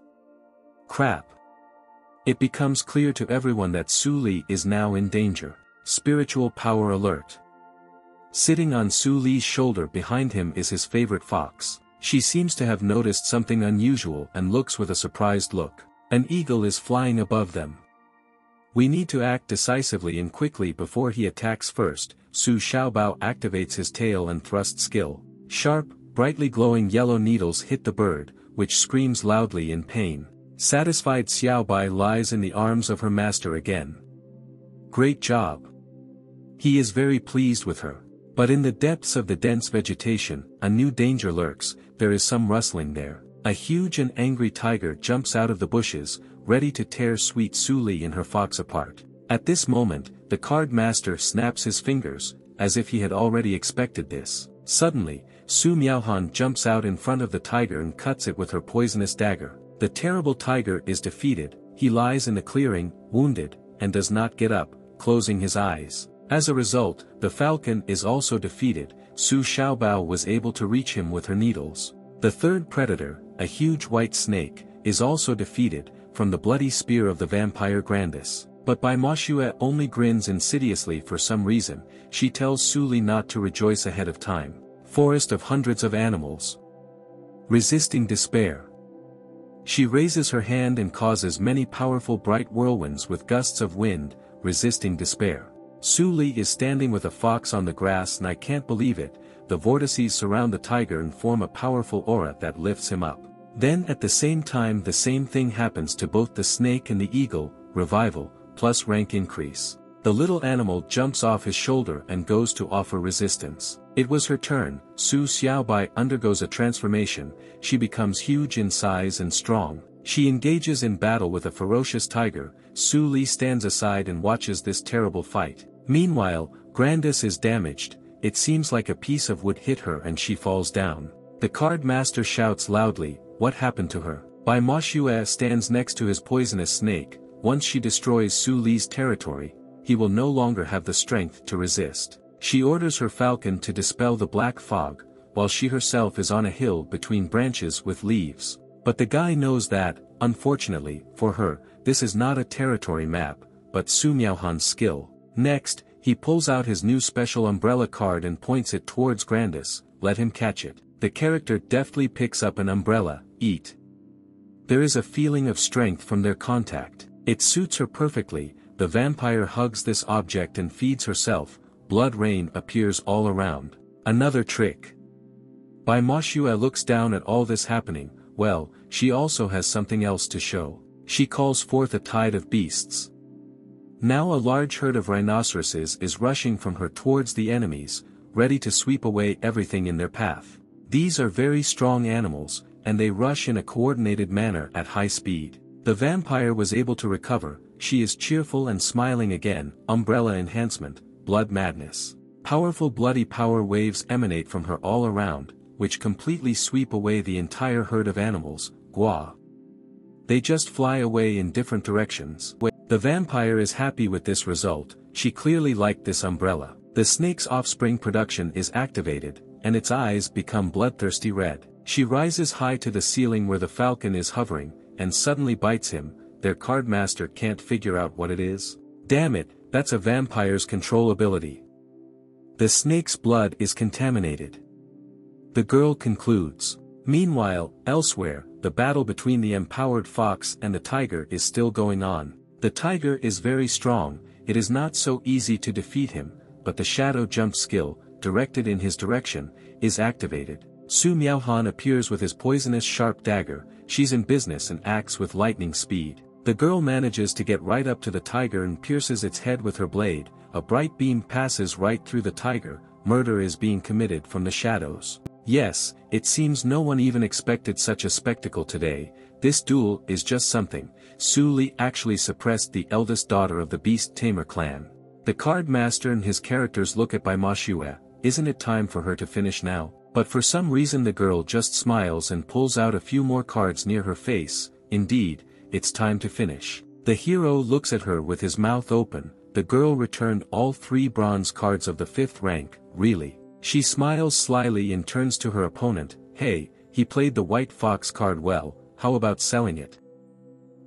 Crap. It becomes clear to everyone that Su Li is now in danger. Spiritual power alert. Sitting on Su Li's shoulder behind him is his favorite fox. She seems to have noticed something unusual and looks with a surprised look. An eagle is flying above them. We need to act decisively and quickly before he attacks first. Su Xiaobao activates his tail and thrust skill. Sharp, brightly glowing yellow needles hit the bird, which screams loudly in pain. Satisfied Xiaobai lies in the arms of her master again. Great job. He is very pleased with her. But in the depths of the dense vegetation, a new danger lurks. There is some rustling there. A huge and angry tiger jumps out of the bushes, ready to tear sweet Su Li and her fox apart. At this moment, the card master snaps his fingers, as if he had already expected this. Suddenly, Su Miaohan jumps out in front of the tiger and cuts it with her poisonous dagger. The terrible tiger is defeated. He lies in the clearing, wounded, and does not get up, closing his eyes. As a result, the falcon is also defeated. Su Xiaobao was able to reach him with her needles. The third predator, a huge white snake, is also defeated, from the bloody spear of the vampire Grandis. But Bai Manhwa only grins insidiously for some reason. She tells Su Li not to rejoice ahead of time. Forest of hundreds of animals. Resisting despair. She raises her hand and causes many powerful bright whirlwinds with gusts of wind, resisting despair. Su Li is standing with a fox on the grass and I can't believe it. The vortices surround the tiger and form a powerful aura that lifts him up. Then at the same time the same thing happens to both the snake and the eagle, revival, plus rank increase. The little animal jumps off his shoulder and goes to offer resistance. It was her turn. Su Xiaobai undergoes a transformation. She becomes huge in size and strong. She engages in battle with a ferocious tiger. Su Li stands aside and watches this terrible fight. Meanwhile, Grandis is damaged. It seems like a piece of wood hit her and she falls down. The card master shouts loudly, "What happened to her?" Bai Manhwa stands next to his poisonous snake. Once she destroys Su Li's territory, he will no longer have the strength to resist. She orders her falcon to dispel the black fog, while she herself is on a hill between branches with leaves. But the guy knows that, unfortunately, for her, this is not a territory map, but Su Miaohan's skill. Next, He pulls out his new special umbrella card and points it towards Grandis. Let him catch it. The character deftly picks up an umbrella. Eat. There is a feeling of strength from their contact. It suits her perfectly. The vampire hugs this object and feeds herself. Blood rain appears all around. Another trick. Bai Moshua looks down at all this happening. Well, she also has something else to show. She calls forth a tide of beasts. Now a large herd of rhinoceroses is rushing from her towards the enemies, ready to sweep away everything in their path. These are very strong animals, and they rush in a coordinated manner at high speed. The vampire was able to recover. She is cheerful and smiling again. Umbrella enhancement, blood madness. Powerful bloody power waves emanate from her all around, which completely sweep away the entire herd of animals. Gua. They just fly away in different directions. The vampire is happy with this result. She clearly liked this umbrella. The snake's offspring production is activated, and its eyes become bloodthirsty red. She rises high to the ceiling where the falcon is hovering, and suddenly bites him. Their card master can't figure out what it is. Damn it, that's a vampire's control ability. The snake's blood is contaminated. The girl concludes. Meanwhile, elsewhere, the battle between the empowered fox and the tiger is still going on. The tiger is very strong. It is not so easy to defeat him, but the shadow jump skill, directed in his direction, is activated. Su Miaohan appears with his poisonous sharp dagger. She's in business and acts with lightning speed. The girl manages to get right up to the tiger and pierces its head with her blade. A bright beam passes right through the tiger. Murder is being committed from the shadows. Yes, it seems no one even expected such a spectacle today. This duel is just something. Su Li actually suppressed the eldest daughter of the Beast Tamer clan. The card master and his characters look at Bai Moshua. Isn't it time for her to finish now? But for some reason the girl just smiles and pulls out a few more cards near her face. Indeed, it's time to finish. The hero looks at her with his mouth open. The girl returned all 3 bronze cards of the 5th rank. Really? She smiles slyly and turns to her opponent. Hey, he played the white fox card well. How about selling it?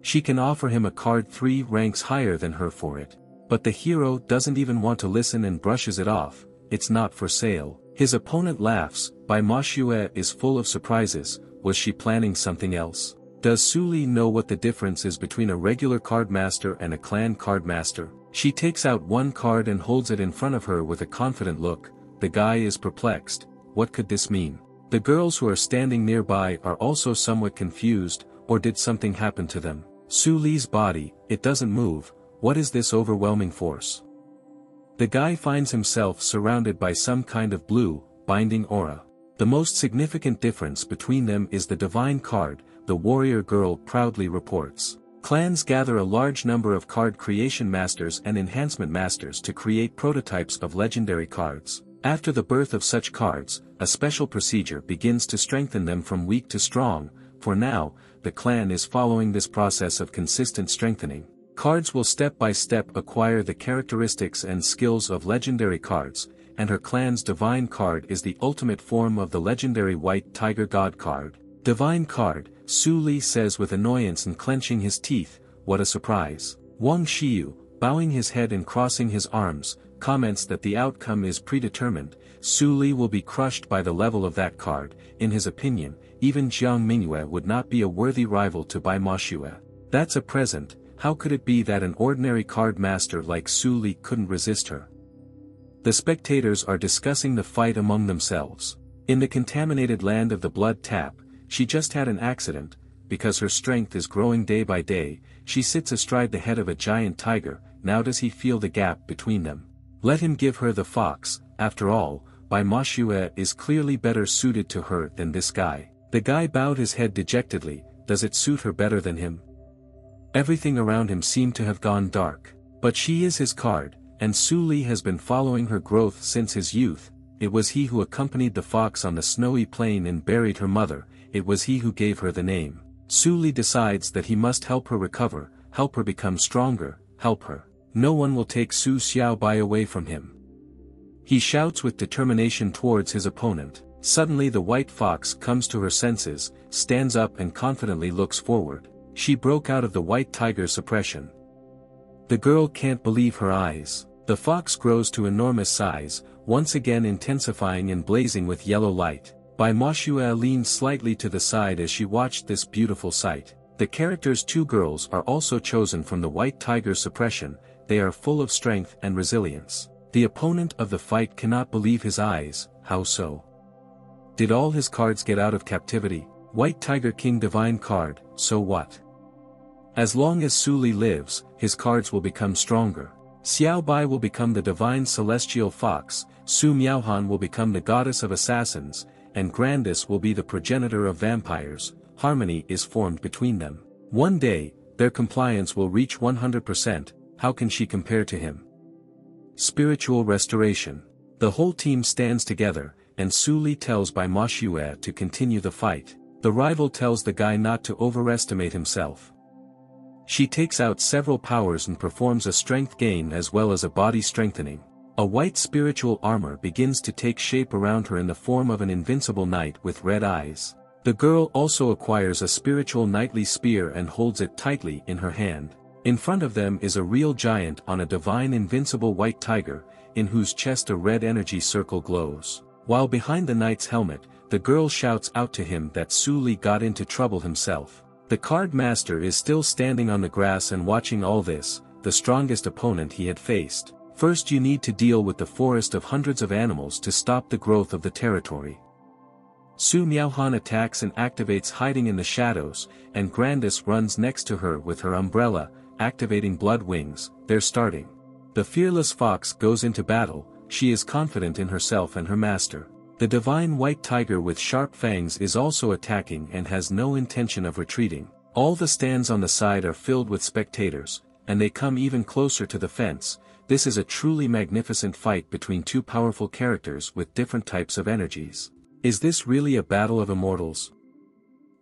She can offer him a card 3 ranks higher than her for it. But the hero doesn't even want to listen and brushes it off. It's not for sale. His opponent laughs. Bai Moshua is full of surprises. Was she planning something else? Does Su Li know what the difference is between a regular card master and a clan card master? She takes out one card and holds it in front of her with a confident look. The guy is perplexed. What could this mean? The girls who are standing nearby are also somewhat confused, or did something happen to them? Su Li's body, it doesn't move. What is this overwhelming force? The guy finds himself surrounded by some kind of blue, binding aura. The most significant difference between them is the divine card, the warrior girl proudly reports. Clans gather a large number of card creation masters and enhancement masters to create prototypes of legendary cards. After the birth of such cards, a special procedure begins to strengthen them from weak to strong. For now, the clan is following this process of consistent strengthening. Cards will step by step acquire the characteristics and skills of legendary cards, and her clan's divine card is the ultimate form of the legendary white tiger god card. Divine card, Su Li says with annoyance and clenching his teeth. What a surprise. Wang Xiu, bowing his head and crossing his arms, comments that the outcome is predetermined. Su Li will be crushed by the level of that card. In his opinion, even Jiang Mingyue would not be a worthy rival to Bai Moshua. That's a present. How could it be that an ordinary card master like Su Li couldn't resist her? The spectators are discussing the fight among themselves. In the contaminated land of the blood tap, she just had an accident. Because her strength is growing day by day, she sits astride the head of a giant tiger. Now does he feel the gap between them? Let him give her the fox. After all, Bai Moshua is clearly better suited to her than this guy. The guy bowed his head dejectedly. Does it suit her better than him? Everything around him seemed to have gone dark. But she is his card, and Su Li has been following her growth since his youth. It was he who accompanied the fox on the snowy plain and buried her mother. It was he who gave her the name. Su Li decides that he must help her recover, help her become stronger, help her. No one will take Su Xiaobai away from him. He shouts with determination towards his opponent. Suddenly the white fox comes to her senses, stands up and confidently looks forward. She broke out of the white tiger suppression. The girl can't believe her eyes. The fox grows to enormous size, once again intensifying and blazing with yellow light. Bai Moshue leaned slightly to the side as she watched this beautiful sight. The character's two girls are also chosen from the white tiger's suppression. They are full of strength and resilience. The opponent of the fight cannot believe his eyes. How so? Did all his cards get out of captivity? White Tiger King Divine card, so what? As long as Su Li lives, his cards will become stronger. Xiao Bai will become the divine celestial fox, Su Miaohan will become the goddess of assassins, and Grandis will be the progenitor of vampires. Harmony is formed between them. One day, their compliance will reach 100%, how can she compare to him? Spiritual restoration. The whole team stands together, and Su Li tells Bai Moshue to continue the fight. The rival tells the guy not to overestimate himself. She takes out several powers and performs a strength gain as well as a body strengthening. A white spiritual armor begins to take shape around her in the form of an invincible knight with red eyes. The girl also acquires a spiritual knightly spear and holds it tightly in her hand. In front of them is a real giant on a divine invincible white tiger, in whose chest a red energy circle glows. While behind the knight's helmet, the girl shouts out to him that Su Li got into trouble himself. The card master is still standing on the grass and watching all this, the strongest opponent he had faced. First you need to deal with the forest of hundreds of animals to stop the growth of the territory. Su Miaohan attacks and activates hiding in the shadows, and Grandis runs next to her with her umbrella, activating blood wings. They're starting. The fearless fox goes into battle, she is confident in herself and her master. The divine white tiger with sharp fangs is also attacking and has no intention of retreating. All the stands on the side are filled with spectators, and they come even closer to the fence. This is a truly magnificent fight between two powerful characters with different types of energies. Is this really a battle of immortals?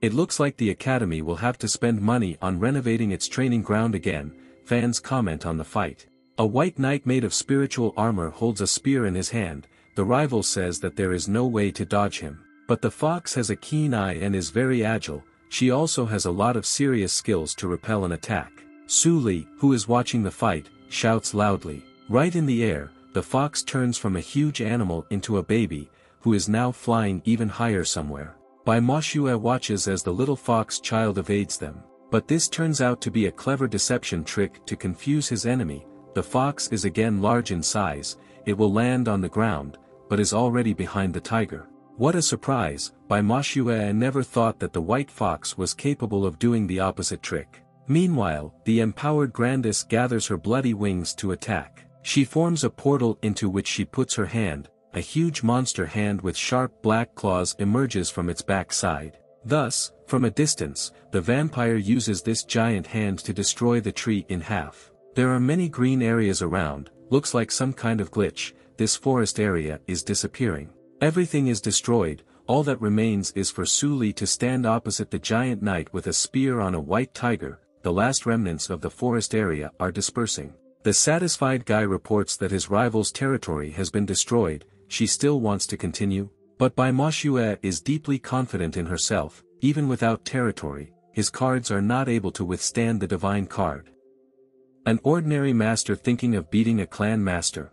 It looks like the academy will have to spend money on renovating its training ground again. Fans comment on the fight. A white knight made of spiritual armor holds a spear in his hand. The rival says that there is no way to dodge him. But the fox has a keen eye and is very agile. She also has a lot of serious skills to repel an attack. Su Li, who is watching the fight, shouts loudly. Right in the air, the fox turns from a huge animal into a baby, who is now flying even higher somewhere. Bai Moshue watches as the little fox child evades them. But this turns out to be a clever deception trick to confuse his enemy. The fox is again large in size. It will land on the ground, but is already behind the tiger. What a surprise! Bai Moshue never thought that the white fox was capable of doing the opposite trick. Meanwhile, the empowered Grandis gathers her bloody wings to attack. She forms a portal into which she puts her hand. A huge monster hand with sharp black claws emerges from its back side. Thus, from a distance, the vampire uses this giant hand to destroy the tree in half. There are many green areas around. Looks like some kind of glitch. This forest area is disappearing. Everything is destroyed. All that remains is for Su Li to stand opposite the giant knight with a spear on a white tiger. The last remnants of the forest area are dispersing. The satisfied guy reports that his rival's territory has been destroyed. She still wants to continue, but Bai Moshue is deeply confident in herself. Even without territory, his cards are not able to withstand the divine card. An ordinary master thinking of beating a clan master.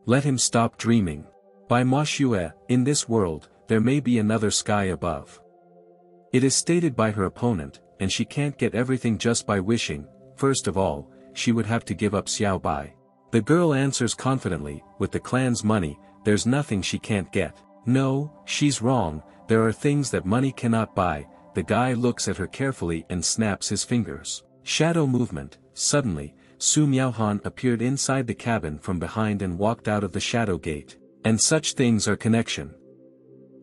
Let him stop dreaming. Bai Moshue, in this world, there may be another sky above. It is stated by her opponent, and she can't get everything just by wishing. First of all, she would have to give up Xiao Bai. The girl answers confidently, with the clan's money, there's nothing she can't get. No, she's wrong, there are things that money cannot buy. The guy looks at her carefully and snaps his fingers. Shadow movement. Suddenly, Su Miaohan appeared inside the cabin from behind and walked out of the shadow gate. And such things are connection.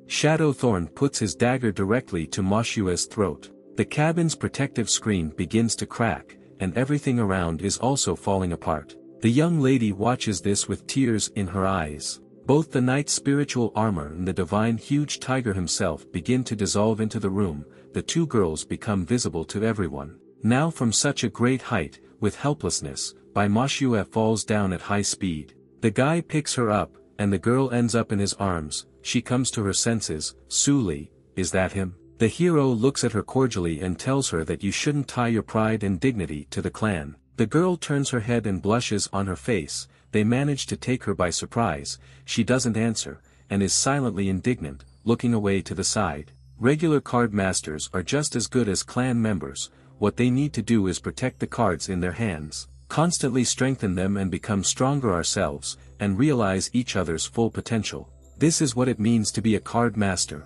Shadow Thorn puts his dagger directly to Moshue's throat. The cabin's protective screen begins to crack, and everything around is also falling apart. The young lady watches this with tears in her eyes. Both the knight's spiritual armor and the divine huge tiger himself begin to dissolve into the room. The two girls become visible to everyone. Now from such a great height, with helplessness, Bai Moshue falls down at high speed. The guy picks her up, and the girl ends up in his arms. She comes to her senses. Su Li, is that him? The hero looks at her cordially and tells her that you shouldn't tie your pride and dignity to the clan. The girl turns her head and blushes on her face. they manage to take her by surprise. She doesn't answer, and is silently indignant, looking away to the side. Regular card masters are just as good as clan members. What they need to do is protect the cards in their hands, constantly strengthen them and become stronger ourselves, and realize each other's full potential. This is what it means to be a card master.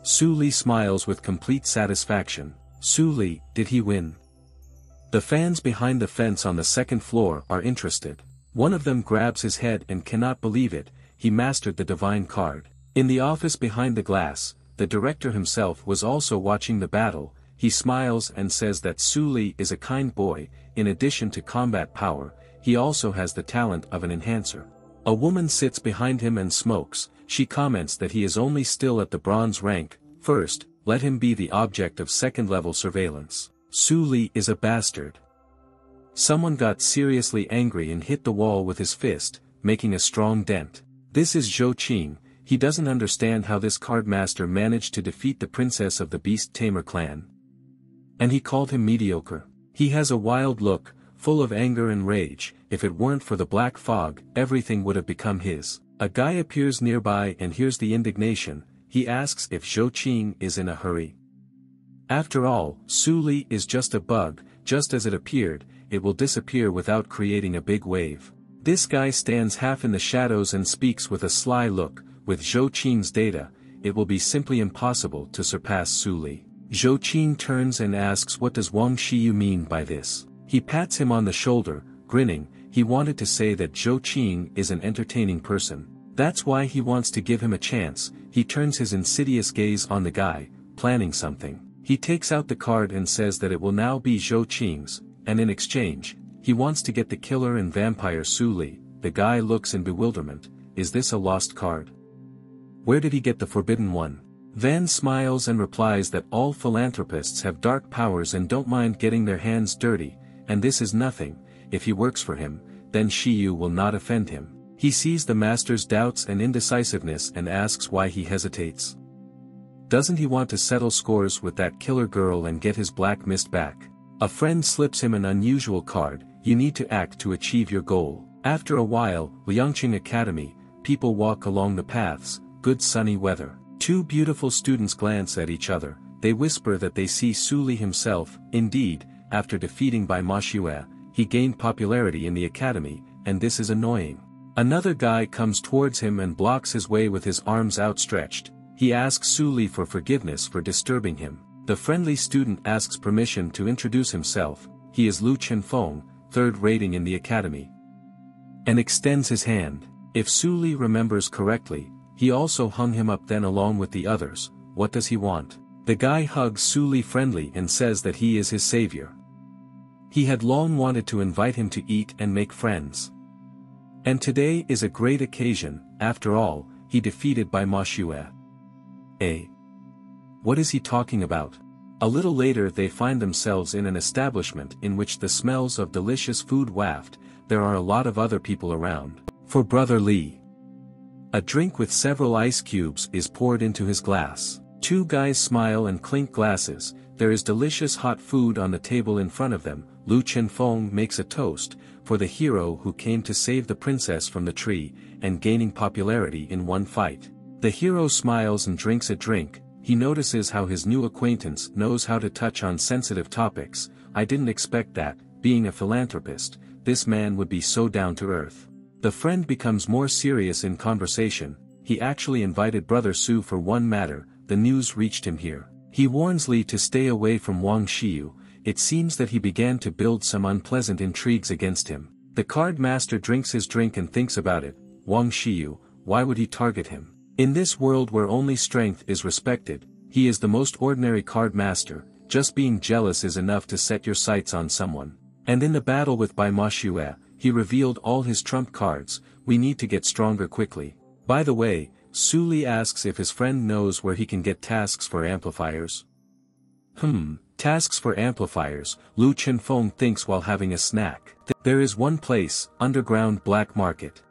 Su Li smiles with complete satisfaction. Su Li, did he win? The fans behind the fence on the second floor are interested. One of them grabs his head and cannot believe it, he mastered the divine card. In the office behind the glass, the director himself was also watching the battle. He smiles and says that Su Li is a kind boy. In addition to combat power, he also has the talent of an enhancer. A woman sits behind him and smokes. She comments that he is only still at the bronze rank. First, let him be the object of second-level surveillance. Su Li is a bastard. Someone got seriously angry and hit the wall with his fist, making a strong dent. This is Zhou Qing. He doesn't understand how this card master managed to defeat the princess of the Beast Tamer clan. And he called him mediocre. He has a wild look, full of anger and rage. If it weren't for the black fog, everything would have become his. A guy appears nearby and hears the indignation. He asks if Zhou Qing is in a hurry. After all, Su Li is just a bug. Just as it appeared, it will disappear without creating a big wave. This guy stands half in the shadows and speaks with a sly look. With Zhou Qing's data, it will be simply impossible to surpass Su Li. Zhou Qing turns and asks, what does Wang Xiyu mean by this? He pats him on the shoulder, grinning. He wanted to say that Zhou Qing is an entertaining person. That's why he wants to give him a chance. He turns his insidious gaze on the guy, planning something. He takes out the card and says that it will now be Zhou Qing's, and in exchange, he wants to get the killer and vampire Su Li. The guy looks in bewilderment. Is this a lost card? Where did he get the forbidden one? Van smiles and replies that all philanthropists have dark powers and don't mind getting their hands dirty, and this is nothing. If he works for him, then Xiyu will not offend him. He sees the master's doubts and indecisiveness and asks why he hesitates. Doesn't he want to settle scores with that killer girl and get his black mist back? A friend slips him an unusual card. You need to act to achieve your goal. After a while, Liangqing Academy, people walk along the paths. Good sunny weather. Two beautiful students glance at each other. They whisper that they see Su Li himself. Indeed, after defeating Bai Ma Xue, he gained popularity in the academy, and this is annoying. Another guy comes towards him and blocks his way with his arms outstretched. He asks Su Li for forgiveness for disturbing him. The friendly student asks permission to introduce himself. He is Lu Chenfeng, third rating in the academy, and extends his hand. If Su Li remembers correctly, he also hung him up then along with the others. What does he want? The guy hugs Su Li friendly and says that he is his savior. He had long wanted to invite him to eat and make friends. And today is a great occasion. After all, he defeated Bai Ma Xue. What is he talking about? A little later they find themselves in an establishment in which the smells of delicious food waft. There are a lot of other people around. For Brother Li, a drink with several ice cubes is poured into his glass. Two guys smile and clink glasses. There is delicious hot food on the table in front of them. Lu Chenfeng makes a toast for the hero who came to save the princess from the tree, and gaining popularity in one fight. The hero smiles and drinks a drink. He notices how his new acquaintance knows how to touch on sensitive topics. I didn't expect that, being a philanthropist, this man would be so down to earth. The friend becomes more serious in conversation. He actually invited Brother Su for one matter. The news reached him here. He warns Li to stay away from Wang Xiyu. It seems that he began to build some unpleasant intrigues against him. The card master drinks his drink and thinks about it. Wang Xiyu, why would he target him? In this world where only strength is respected, he is the most ordinary card master. Just being jealous is enough to set your sights on someone. And in the battle with Bai Ma Xue, he revealed all his trump cards. We need to get stronger quickly. By the way, Su Li asks if his friend knows where he can get tasks for amplifiers. Tasks for amplifiers, Lu Chenfeng thinks while having a snack. There is one place, underground black market.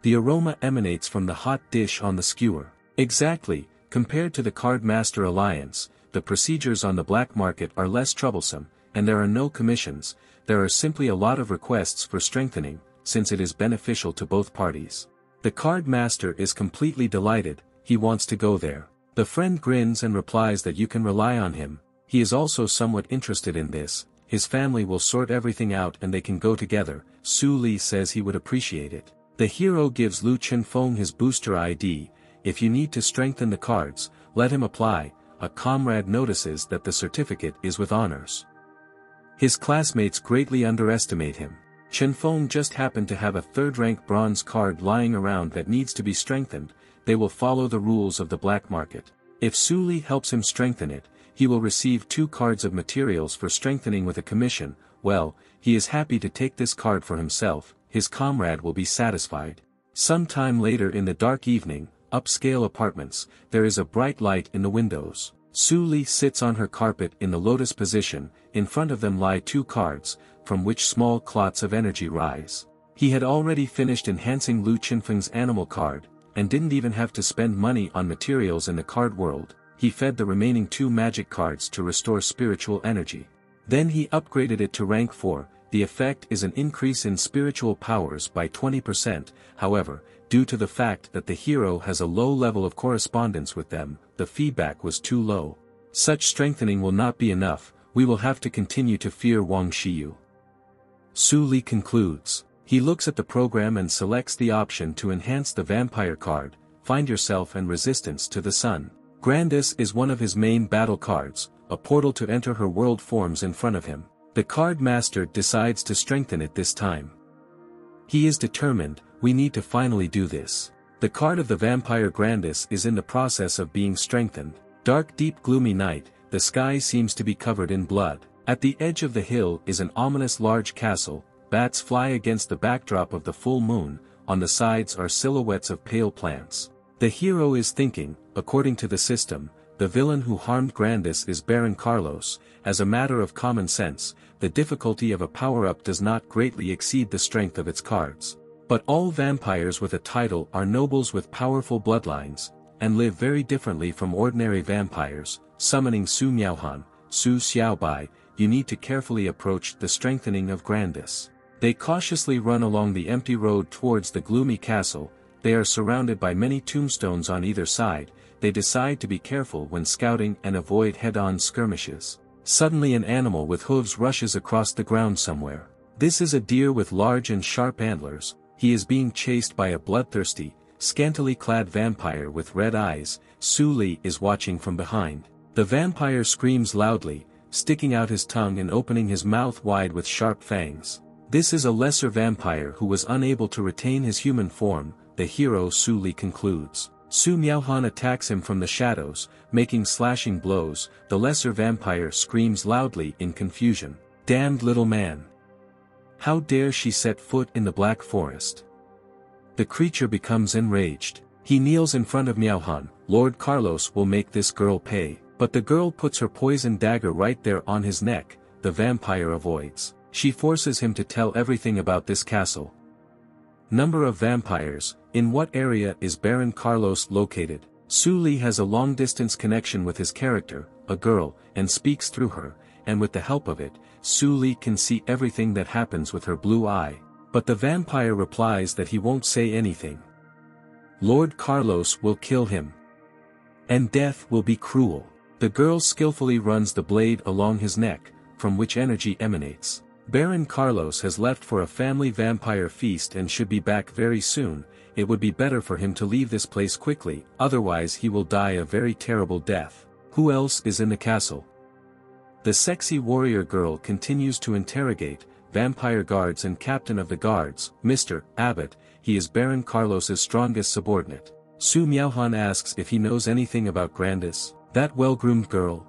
The aroma emanates from the hot dish on the skewer. Exactly, compared to the Card Master Alliance, the procedures on the black market are less troublesome, and there are no commissions. There are simply a lot of requests for strengthening. since it is beneficial to both parties. The card master is completely delighted, he wants to go there. The friend grins and replies that you can rely on him. He is also somewhat interested in this, his family will sort everything out and they can go together. Su Li says he would appreciate it. The hero gives Lu Chenfeng his booster ID, if you need to strengthen the cards, let him apply. A comrade notices that the certificate is with honors. His classmates greatly underestimate him. Chenfeng just happened to have a third-rank bronze card lying around that needs to be strengthened, they will follow the rules of the black market. If Su Li helps him strengthen it, he will receive 2 cards of materials for strengthening with a commission. Well, he is happy to take this card for himself, his comrade will be satisfied. Some time later in the dark evening, upscale apartments, there is a bright light in the windows. Su Li sits on her carpet in the lotus position, in front of them lie 2 cards, from which small clots of energy rise. He had already finished enhancing Lu Chenfeng's animal card, and didn't even have to spend money on materials in the card world. He fed the remaining 2 magic cards to restore spiritual energy. Then he upgraded it to rank 4, the effect is an increase in spiritual powers by 20%, however, due to the fact that the hero has a low level of correspondence with them, the feedback was too low. Such strengthening will not be enough, we will have to continue to fear Wang Shiyu. Su Li concludes. He looks at the program and selects the option to enhance the vampire card, find yourself and resistance to the sun. Grandis is one of his main battle cards, a portal to enter her world forms in front of him. The card master decides to strengthen it this time. He is determined, we need to finally do this. The card of the vampire Grandis is in the process of being strengthened. Dark deep gloomy night, the sky seems to be covered in blood. At the edge of the hill is an ominous large castle, bats fly against the backdrop of the full moon, on the sides are silhouettes of pale plants. The hero is thinking, according to the system, the villain who harmed Grandis is Baron Carlos. As a matter of common sense, the difficulty of a power-up does not greatly exceed the strength of its cards. But all vampires with a title are nobles with powerful bloodlines, and live very differently from ordinary vampires. Summoning Su Miaohan, Su Xiaobai, you need to carefully approach the strengthening of Grandis. They cautiously run along the empty road towards the gloomy castle, they are surrounded by many tombstones on either side, they decide to be careful when scouting and avoid head-on skirmishes. Suddenly an animal with hooves rushes across the ground somewhere. This is a deer with large and sharp antlers, he is being chased by a bloodthirsty, scantily clad vampire with red eyes. Su Li is watching from behind. The vampire screams loudly, sticking out his tongue and opening his mouth wide with sharp fangs. This is a lesser vampire who was unable to retain his human form, the hero Su Li concludes. Su Miaohan attacks him from the shadows, making slashing blows, the lesser vampire screams loudly in confusion. Damned little man! How dare she set foot in the Black Forest? The creature becomes enraged. He kneels in front of Miaohan, Lord Carlos will make this girl pay. But the girl puts her poison dagger right there on his neck, the vampire avoids. She forces him to tell everything about this castle. Number of vampires, in what area is Baron Carlos located? Su Li has a long-distance connection with his character, a girl, and speaks through her, and with the help of it, Su Li can see everything that happens with her blue eye. But the vampire replies that he won't say anything. Lord Carlos will kill him. And death will be cruel. The girl skillfully runs the blade along his neck, from which energy emanates. Baron Carlos has left for a family vampire feast and should be back very soon. It would be better for him to leave this place quickly, otherwise he will die a very terrible death. Who else is in the castle? The sexy warrior girl continues to interrogate, vampire guards and captain of the guards, Mr. Abbott, he is Baron Carlos's strongest subordinate. Su Miaohan asks if he knows anything about Grandis, that well-groomed girl.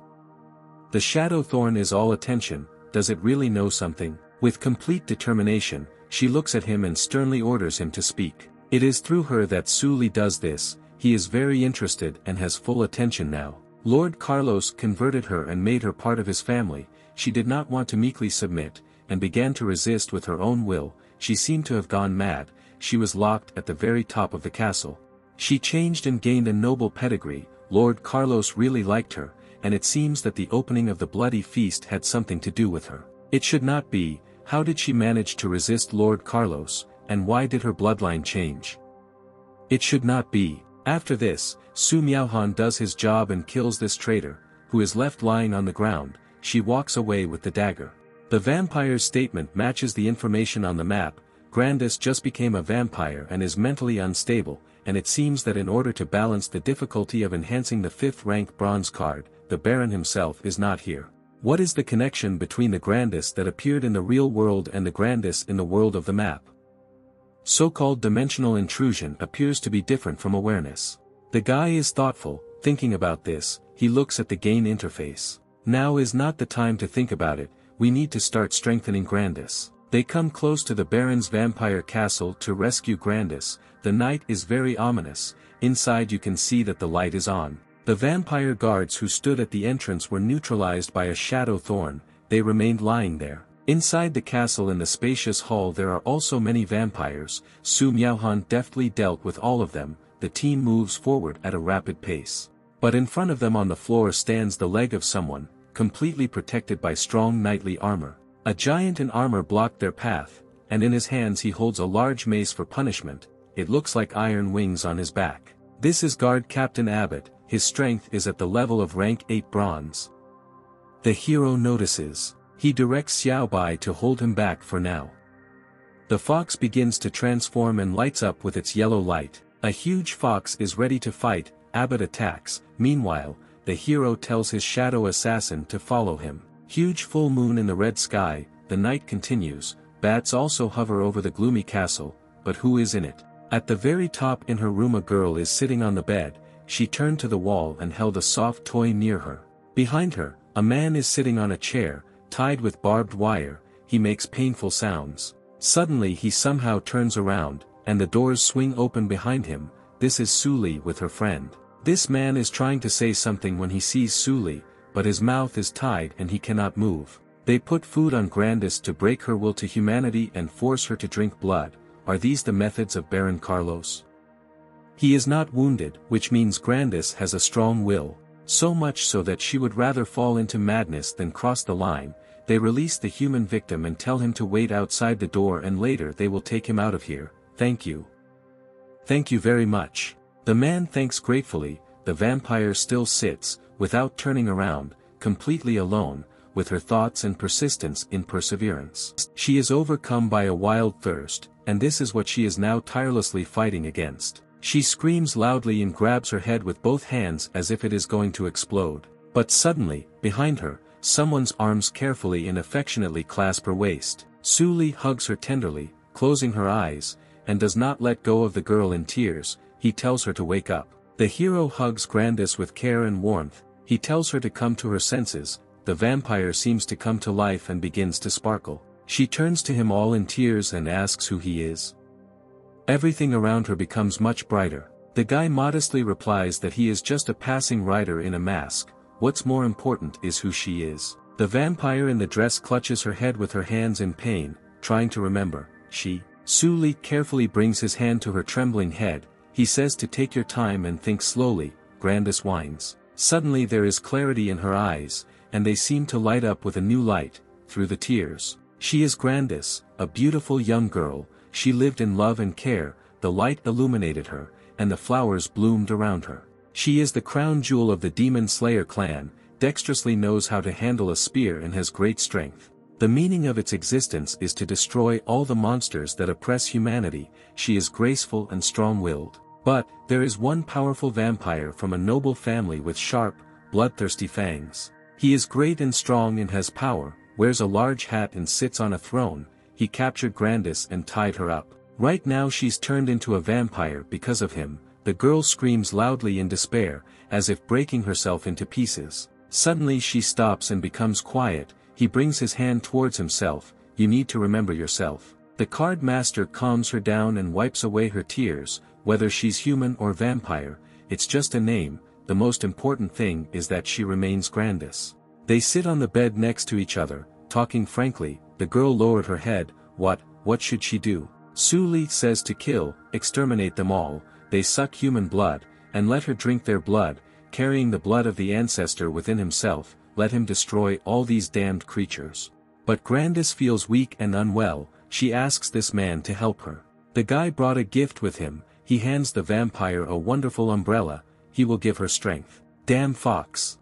The shadow thorn is all attention, does it really know something? With complete determination, she looks at him and sternly orders him to speak. It is through her that Su Li does this, he is very interested and has full attention now. Lord Carlos converted her and made her part of his family, she did not want to meekly submit, and began to resist with her own will, she seemed to have gone mad, she was locked at the very top of the castle. She changed and gained a noble pedigree, Lord Carlos really liked her, and it seems that the opening of the bloody feast had something to do with her. It should not be, how did she manage to resist Lord Carlos? and why did her bloodline change? It should not be. After this, Su Miaohan does his job and kills this traitor, who is left lying on the ground. She walks away with the dagger. The vampire's statement matches the information on the map. Grandis just became a vampire and is mentally unstable, and it seems that in order to balance the difficulty of enhancing the 5th rank bronze card, the Baron himself is not here. What is the connection between the Grandis that appeared in the real world and the Grandis in the world of the map? So-called dimensional intrusion appears to be different from awareness. The guy is thoughtful, thinking about this. He looks at the gain interface. Now is not the time to think about it, we need to start strengthening Grandis. They come close to the Baron's vampire castle to rescue Grandis. The night is very ominous. Inside you can see that the light is on. The vampire guards who stood at the entrance were neutralized by a shadow thorn. They remained lying there. Inside the castle in the spacious hall there are also many vampires. Su Miaohan deftly dealt with all of them. The team moves forward at a rapid pace. But in front of them on the floor stands the leg of someone, completely protected by strong knightly armor. A giant in armor blocked their path, and in his hands he holds a large mace for punishment. It looks like iron wings on his back. This is Guard Captain Abbott. His strength is at the level of rank 8 bronze. The hero notices. He directs Xiaobai to hold him back for now. The fox begins to transform and lights up with its yellow light. A huge fox is ready to fight. Abbott attacks. Meanwhile, the hero tells his shadow assassin to follow him. Huge full moon in the red sky. The night continues. Bats also hover over the gloomy castle, but who is in it? At the very top in her room a girl is sitting on the bed. She turned to the wall and held a soft toy near her. Behind her, a man is sitting on a chair, tied with barbed wire. He makes painful sounds. Suddenly he somehow turns around, and the doors swing open behind him. This is Suli with her friend. This man is trying to say something when he sees Suli, but his mouth is tied and he cannot move. They put food on Grandis to break her will to humanity and force her to drink blood. Are these the methods of Baron Carlos? He is not wounded, which means Grandis has a strong will, so much so that she would rather fall into madness than cross the line. They release the human victim and tell him to wait outside the door and later they will take him out of here. Thank you. Thank you very much. The man thanks gratefully. The vampire still sits, without turning around, completely alone, with her thoughts and persistence in perseverance. She is overcome by a wild thirst, and this is what she is now tirelessly fighting against. She screams loudly and grabs her head with both hands as if it is going to explode. But suddenly, behind her, someone's arms carefully and affectionately clasp her waist. Suli hugs her tenderly, closing her eyes, and does not let go of the girl in tears. He tells her to wake up. The hero hugs Grandis with care and warmth. He tells her to come to her senses. The vampire seems to come to life and begins to sparkle. She turns to him all in tears and asks who he is. Everything around her becomes much brighter. The guy modestly replies that he is just a passing rider in a mask. What's more important is who she is. The vampire in the dress clutches her head with her hands in pain, trying to remember. Suli carefully brings his hand to her trembling head. He says to take your time and think slowly. Grandis whines. Suddenly there is clarity in her eyes, and they seem to light up with a new light, through the tears. She is Grandis, a beautiful young girl. She lived in love and care. The light illuminated her, and the flowers bloomed around her. She is the crown jewel of the Demon Slayer clan, dexterously knows how to handle a spear and has great strength. The meaning of its existence is to destroy all the monsters that oppress humanity. She is graceful and strong-willed. But, there is one powerful vampire from a noble family with sharp, bloodthirsty fangs. He is great and strong and has power, wears a large hat and sits on a throne. He captured Grandis and tied her up. Right now she's turned into a vampire because of him. The girl screams loudly in despair, as if breaking herself into pieces. Suddenly she stops and becomes quiet. He brings his hand towards himself. You need to remember yourself. The card master calms her down and wipes away her tears. Whether she's human or vampire, it's just a name. The most important thing is that she remains Grandis. They sit on the bed next to each other, talking frankly. The girl lowered her head. What should she do? Suli says to kill, exterminate them all. They suck human blood, and let her drink their blood, carrying the blood of the ancestor within himself. Let him destroy all these damned creatures. But Grandis feels weak and unwell. She asks this man to help her. The guy brought a gift with him. He hands the vampire a wonderful umbrella. He will give her strength. Damn fox.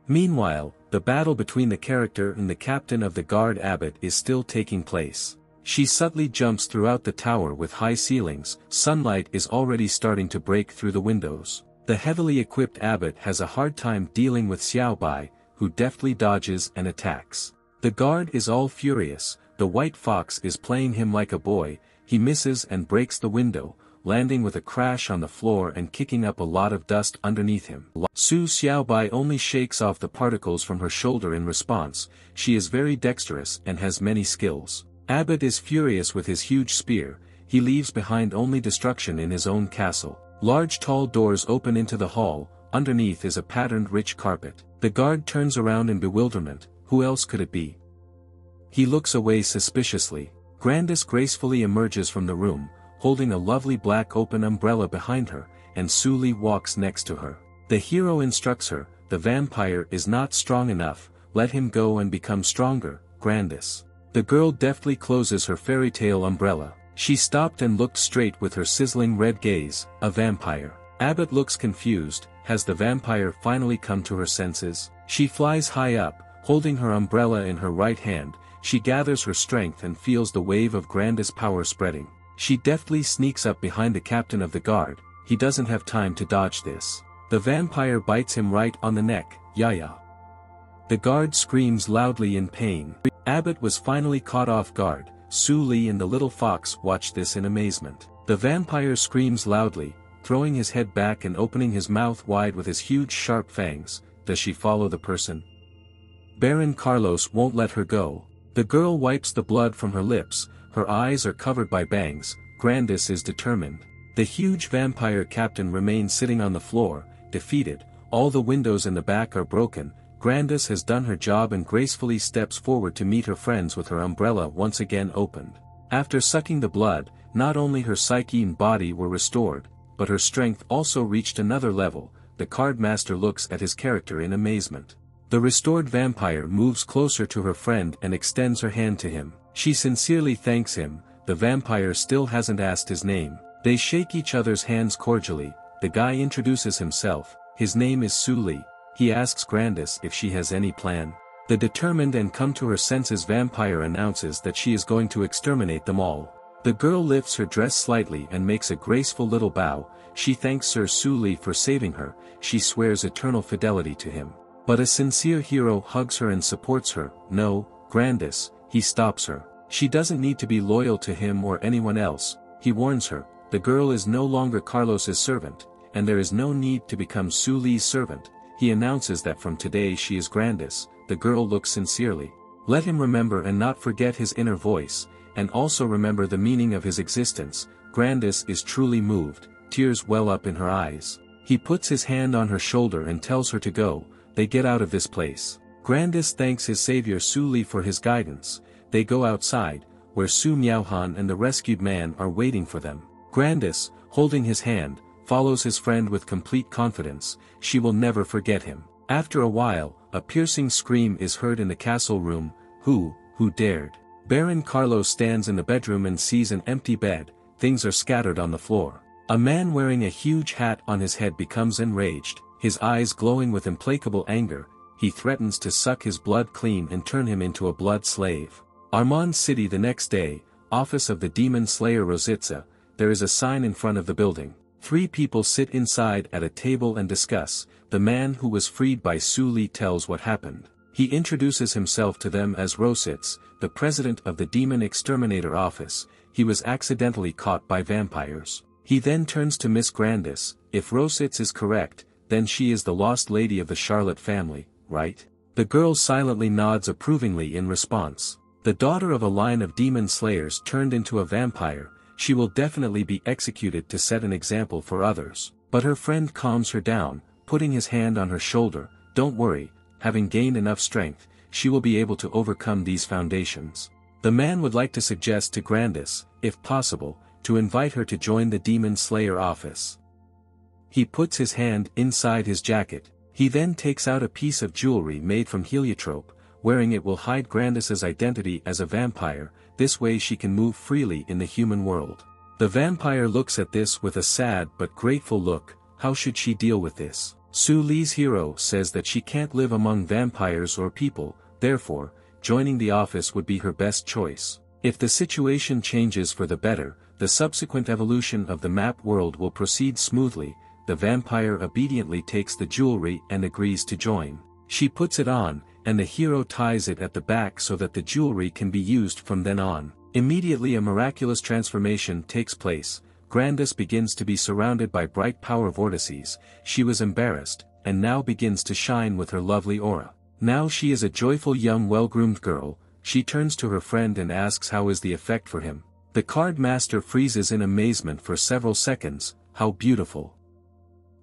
Meanwhile, the battle between the character and the captain of the guard abbot is still taking place. She subtly jumps throughout the tower with high ceilings. Sunlight is already starting to break through the windows. The heavily equipped abbot has a hard time dealing with Xiaobai, who deftly dodges and attacks. The guard is all furious. The white fox is playing him like a boy. He misses and breaks the window, landing with a crash on the floor and kicking up a lot of dust underneath him. Su Xiaobai only shakes off the particles from her shoulder in response. She is very dexterous and has many skills. Abbot is furious with his huge spear. He leaves behind only destruction in his own castle. Large tall doors open into the hall. Underneath is a patterned rich carpet. The guard turns around in bewilderment. Who else could it be? He looks away suspiciously. Grandis gracefully emerges from the room, holding a lovely black open umbrella behind her, and Su Li walks next to her. The hero instructs her, the vampire is not strong enough, let him go and become stronger, Grandis. The girl deftly closes her fairy tale umbrella. She stopped and looked straight with her sizzling red gaze. A vampire. Abbott looks confused. Has the vampire finally come to her senses? She flies high up, holding her umbrella in her right hand. She gathers her strength and feels the wave of Grandis power spreading. She deftly sneaks up behind the captain of the guard. He doesn't have time to dodge this. The vampire bites him right on the neck. Yaya. The guard screams loudly in pain. Abbott was finally caught off guard. Su Li and the little fox watch this in amazement. The vampire screams loudly, throwing his head back and opening his mouth wide with his huge sharp fangs. Does she follow the person? Baron Carlos won't let her go. The girl wipes the blood from her lips. Her eyes are covered by bangs. Grandis is determined. The huge vampire captain remains sitting on the floor, defeated. All the windows in the back are broken. Grandis has done her job and gracefully steps forward to meet her friends with her umbrella once again opened. After sucking the blood, not only her psyche and body were restored, but her strength also reached another level. The card master looks at his character in amazement. The restored vampire moves closer to her friend and extends her hand to him. She sincerely thanks him. The vampire still hasn't asked his name. They shake each other's hands cordially. The guy introduces himself. His name is Su Li. He asks Grandis if she has any plan. The determined and come to her senses vampire announces that she is going to exterminate them all. The girl lifts her dress slightly and makes a graceful little bow. She thanks Sir Su Li for saving her. She swears eternal fidelity to him. But a sincere hero hugs her and supports her. No, Grandis, he stops her. She doesn't need to be loyal to him or anyone else. He warns her, the girl is no longer Carlos's servant, and there is no need to become Su Li's servant. He announces that from today she is Grandis. The girl looks sincerely. Let him remember and not forget his inner voice, and also remember the meaning of his existence. Grandis is truly moved, tears well up in her eyes. He puts his hand on her shoulder and tells her to go. They get out of this place. Grandis thanks his savior Su Li for his guidance. They go outside, where Su Miaohan and the rescued man are waiting for them. Grandis, holding his hand, follows his friend with complete confidence. She will never forget him. After a while, a piercing scream is heard in the castle room. Who dared? Baron Carlos stands in the bedroom and sees an empty bed. Things are scattered on the floor. A man wearing a huge hat on his head becomes enraged, his eyes glowing with implacable anger. He threatens to suck his blood clean and turn him into a blood slave. Armand City the next day, office of the demon slayer Rositza. There is a sign in front of the building. 3 people sit inside at a table and discuss. The man who was freed by Su Li tells what happened. He introduces himself to them as Rositz, the president of the demon exterminator office. He was accidentally caught by vampires. He then turns to Miss Grandis. If Rositz is correct, then she is the lost lady of the Charlotte family, right? The girl silently nods approvingly in response. The daughter of a line of demon slayers turned into a vampire. She will definitely be executed to set an example for others. But her friend calms her down, putting his hand on her shoulder. Don't worry, having gained enough strength, she will be able to overcome these foundations. The man would like to suggest to Grandis, if possible, to invite her to join the demon slayer office. He puts his hand inside his jacket. He then takes out a piece of jewelry made from heliotrope. Wearing it will hide Grandis's identity as a vampire. This way she can move freely in the human world. The vampire looks at this with a sad but grateful look. How should she deal with this? Su Li's hero says that she can't live among vampires or people, therefore, joining the office would be her best choice. If the situation changes for the better, the subsequent evolution of the map world will proceed smoothly. The vampire obediently takes the jewelry and agrees to join. She puts it on, and the hero ties it at the back so that the jewelry can be used from then on. Immediately a miraculous transformation takes place. Grandis begins to be surrounded by bright power vortices. She was embarrassed, and now begins to shine with her lovely aura. Now she is a joyful young well-groomed girl. She turns to her friend and asks how is the effect for him. The card master freezes in amazement for several seconds. How beautiful.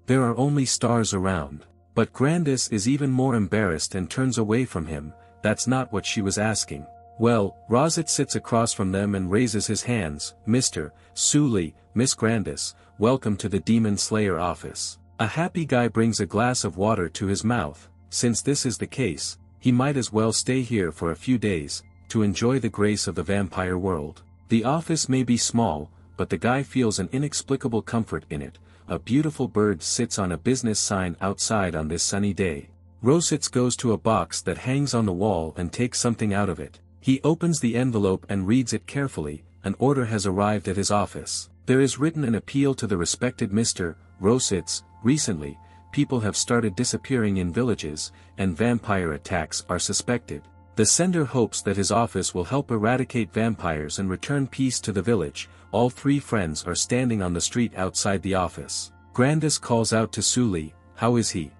There are only stars around. But Grandis is even more embarrassed and turns away from him. That's not what she was asking. Well, Rozit sits across from them and raises his hands. Mr. Su Li, Miss Grandis, welcome to the Demon Slayer office. A happy guy brings a glass of water to his mouth. Since this is the case, he might as well stay here for a few days, to enjoy the grace of the vampire world. The office may be small, but the guy feels an inexplicable comfort in it. A beautiful bird sits on a business sign outside on this sunny day. Rositz goes to a box that hangs on the wall and takes something out of it. He opens the envelope and reads it carefully. An order has arrived at his office. There is written an appeal to the respected Mr. Rositz. Recently, people have started disappearing in villages, and vampire attacks are suspected. The sender hopes that his office will help eradicate vampires and return peace to the village. All three friends are standing on the street outside the office. Grandis calls out to Su Li, how is he?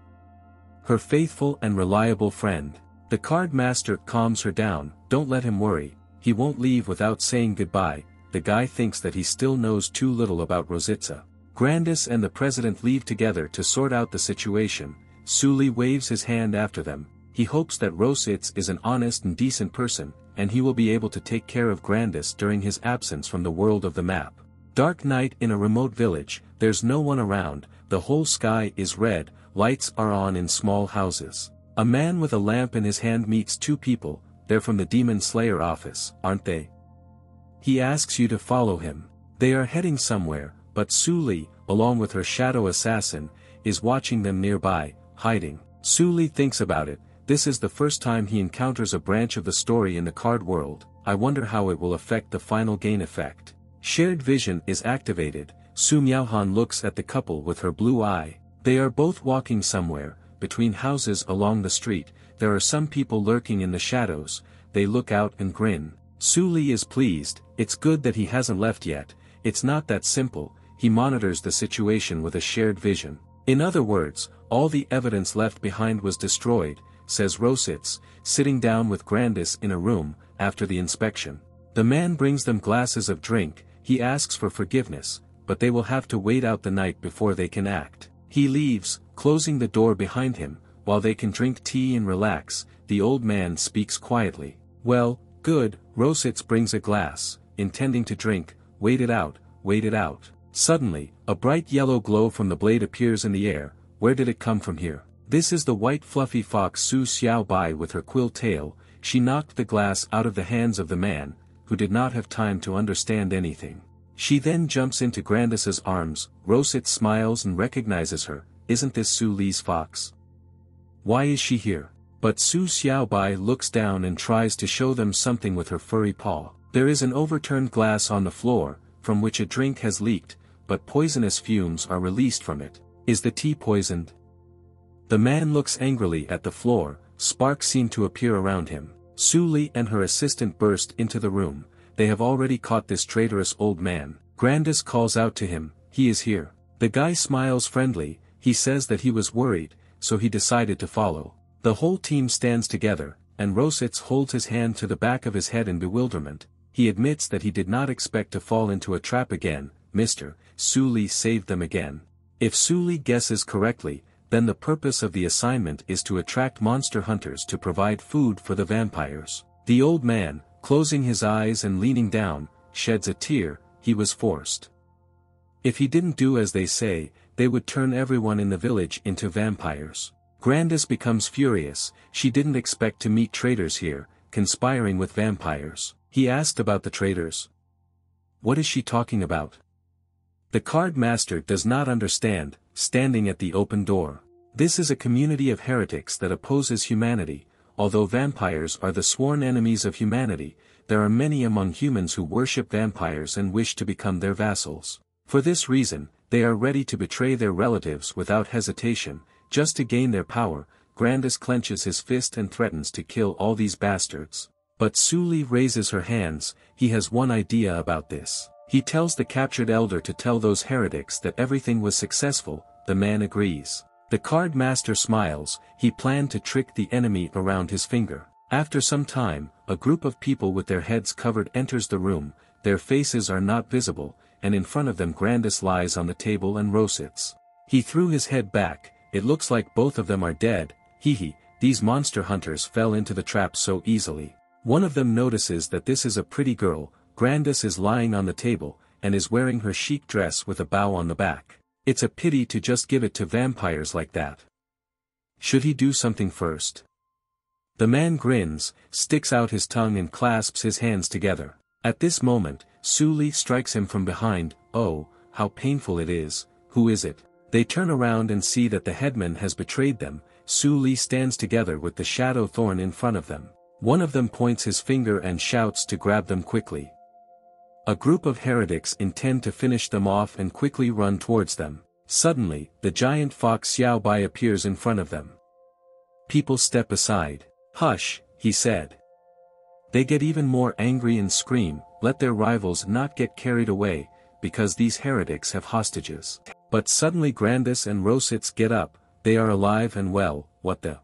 Her faithful and reliable friend. The card master calms her down, don't let him worry, he won't leave without saying goodbye. The guy thinks that he still knows too little about Rositza. Grandis and the president leave together to sort out the situation. Su Li waves his hand after them. He hopes that Rositz is an honest and decent person, and he will be able to take care of Grandis during his absence from the world of the map. Dark night in a remote village, there's no one around, the whole sky is red, lights are on in small houses. A man with a lamp in his hand meets two people. They're from the Demon Slayer office, aren't they? He asks you to follow him. They are heading somewhere, but Su Li, along with her shadow assassin, is watching them nearby, hiding. Su Li thinks about it. This is the first time he encounters a branch of the story in the card world. I wonder how it will affect the final gain effect. Shared vision is activated. Su Miaohan looks at the couple with her blue eye. They are both walking somewhere, between houses along the street. There are some people lurking in the shadows. They look out and grin. Su Li is pleased. It's good that he hasn't left yet. It's not that simple. He monitors the situation with a shared vision. In other words, all the evidence left behind was destroyed, says Rositz, sitting down with Grandis in a room, after the inspection. The man brings them glasses of drink. He asks for forgiveness, but they will have to wait out the night before they can act. He leaves, closing the door behind him. While they can drink tea and relax, the old man speaks quietly. Well, good. Rositz brings a glass, intending to drink. Wait it out, wait it out. Suddenly, a bright yellow glow from the blade appears in the air. Where did it come from here? This is the white fluffy fox Su Xiaobai with her quill tail. She knocked the glass out of the hands of the man, who did not have time to understand anything. She then jumps into Grandis's arms. Rositz smiles and recognizes her. Isn't this Su Li's fox? Why is she here? But Su Xiaobai looks down and tries to show them something with her furry paw. There is an overturned glass on the floor, from which a drink has leaked, but poisonous fumes are released from it. Is the tea poisoned? The man looks angrily at the floor. Sparks seem to appear around him. Su Li and her assistant burst into the room. They have already caught this traitorous old man. Grandis calls out to him, he is here. The guy smiles friendly. He says that he was worried, so he decided to follow. The whole team stands together, and Rositz holds his hand to the back of his head in bewilderment. He admits that he did not expect to fall into a trap again. Mr. Su Li saved them again. If Su Li guesses correctly, then the purpose of the assignment is to attract monster hunters to provide food for the vampires. The old man, closing his eyes and leaning down, sheds a tear. He was forced. If he didn't do as they say, they would turn everyone in the village into vampires. Grandis becomes furious. She didn't expect to meet traitors here, conspiring with vampires. He asked about the traitors. What is she talking about? The card master does not understand, standing at the open door. This is a community of heretics that opposes humanity. Although vampires are the sworn enemies of humanity, there are many among humans who worship vampires and wish to become their vassals. For this reason, they are ready to betray their relatives without hesitation, just to gain their power. Grandis clenches his fist and threatens to kill all these bastards. But Suli raises her hands. He has one idea about this. He tells the captured elder to tell those heretics that everything was successful. The man agrees. The card master smiles. He planned to trick the enemy around his finger. After some time, a group of people with their heads covered enters the room. Their faces are not visible, and in front of them Grandis lies on the table and Rositz. He threw his head back. It looks like both of them are dead. Hee, these monster hunters fell into the trap so easily. One of them notices that this is a pretty girl. Grandis is lying on the table, and is wearing her chic dress with a bow on the back. It's a pity to just give it to vampires like that. Should he do something first? The man grins, sticks out his tongue and clasps his hands together. At this moment, Suli strikes him from behind. Oh, how painful it is. Who is it? They turn around and see that the headman has betrayed them. Suli stands together with the shadow thorn in front of them. One of them points his finger and shouts to grab them quickly. A group of heretics intend to finish them off and quickly run towards them. Suddenly, the giant fox Xiao Bai appears in front of them. People step aside. Hush, he said. They get even more angry and scream, let their rivals not get carried away, because these heretics have hostages. But suddenly Grandis and Rositz get up. They are alive and well. What the?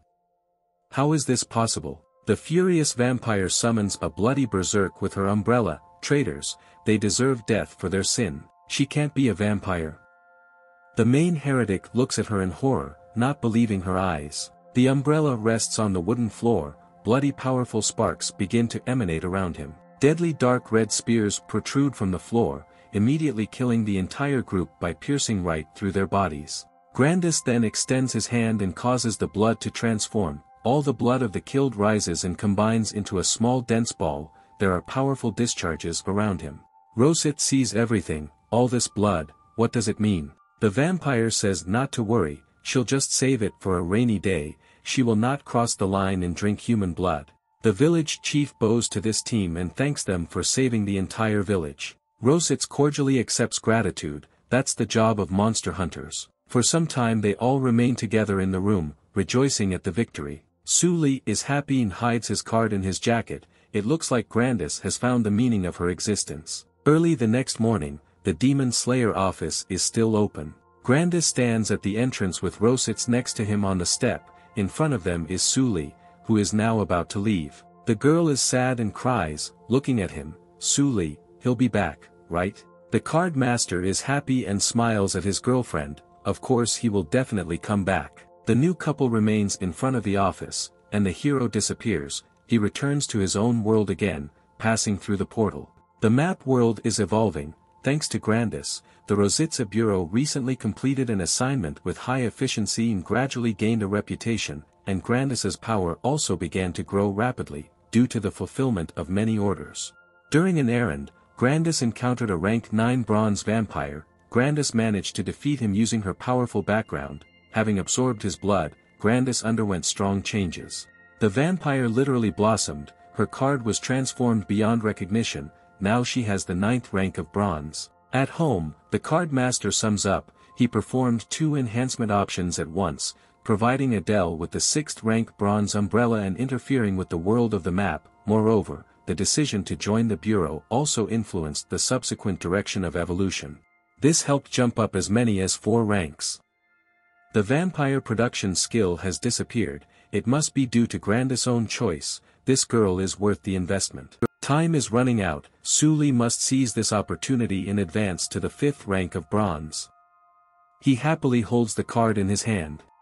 How is this possible? The furious vampire summons a bloody berserk with her umbrella. Traitors, they deserve death for their sin. She can't be a vampire. The main heretic looks at her in horror, not believing her eyes. The umbrella rests on the wooden floor. Bloody powerful sparks begin to emanate around him. Deadly dark red spears protrude from the floor, immediately killing the entire group by piercing right through their bodies. Grandis then extends his hand and causes the blood to transform. All the blood of the killed rises and combines into a small dense ball. There are powerful discharges around him. Rositz sees everything. All this blood, what does it mean? The vampire says not to worry, she'll just save it for a rainy day. She will not cross the line and drink human blood. The village chief bows to this team and thanks them for saving the entire village. Rositz cordially accepts gratitude. That's the job of monster hunters. For some time they all remain together in the room, rejoicing at the victory. Suli is happy and hides his card in his jacket. It looks like Grandis has found the meaning of her existence. Early the next morning, the Demon Slayer office is still open. Grandis stands at the entrance with Rositz next to him on the step. In front of them is Suli, who is now about to leave. The girl is sad and cries, looking at him. Suli, he'll be back, right? The card master is happy and smiles at his girlfriend. Of course he will definitely come back. The new couple remains in front of the office, and the hero disappears. He returns to his own world again, passing through the portal. The map world is evolving. Thanks to Grandis, the Rositza Bureau recently completed an assignment with high efficiency and gradually gained a reputation, and Grandis's power also began to grow rapidly, due to the fulfillment of many orders. During an errand, Grandis encountered a rank 9 bronze vampire. Grandis managed to defeat him using her powerful background. Having absorbed his blood, Grandis underwent strong changes. The vampire literally blossomed. Her card was transformed beyond recognition. Now she has the 9th rank of bronze. At home, the card master sums up. He performed 2 enhancement options at once, providing Adele with the 6th rank bronze umbrella and interfering with the world of the map. Moreover, the decision to join the bureau also influenced the subsequent direction of evolution. This helped jump up as many as 4 ranks. The vampire production skill has disappeared. It must be due to Grandis' own choice. This girl is worth the investment. Time is running out. Suli must seize this opportunity in advance to the 5th rank of bronze. He happily holds the card in his hand.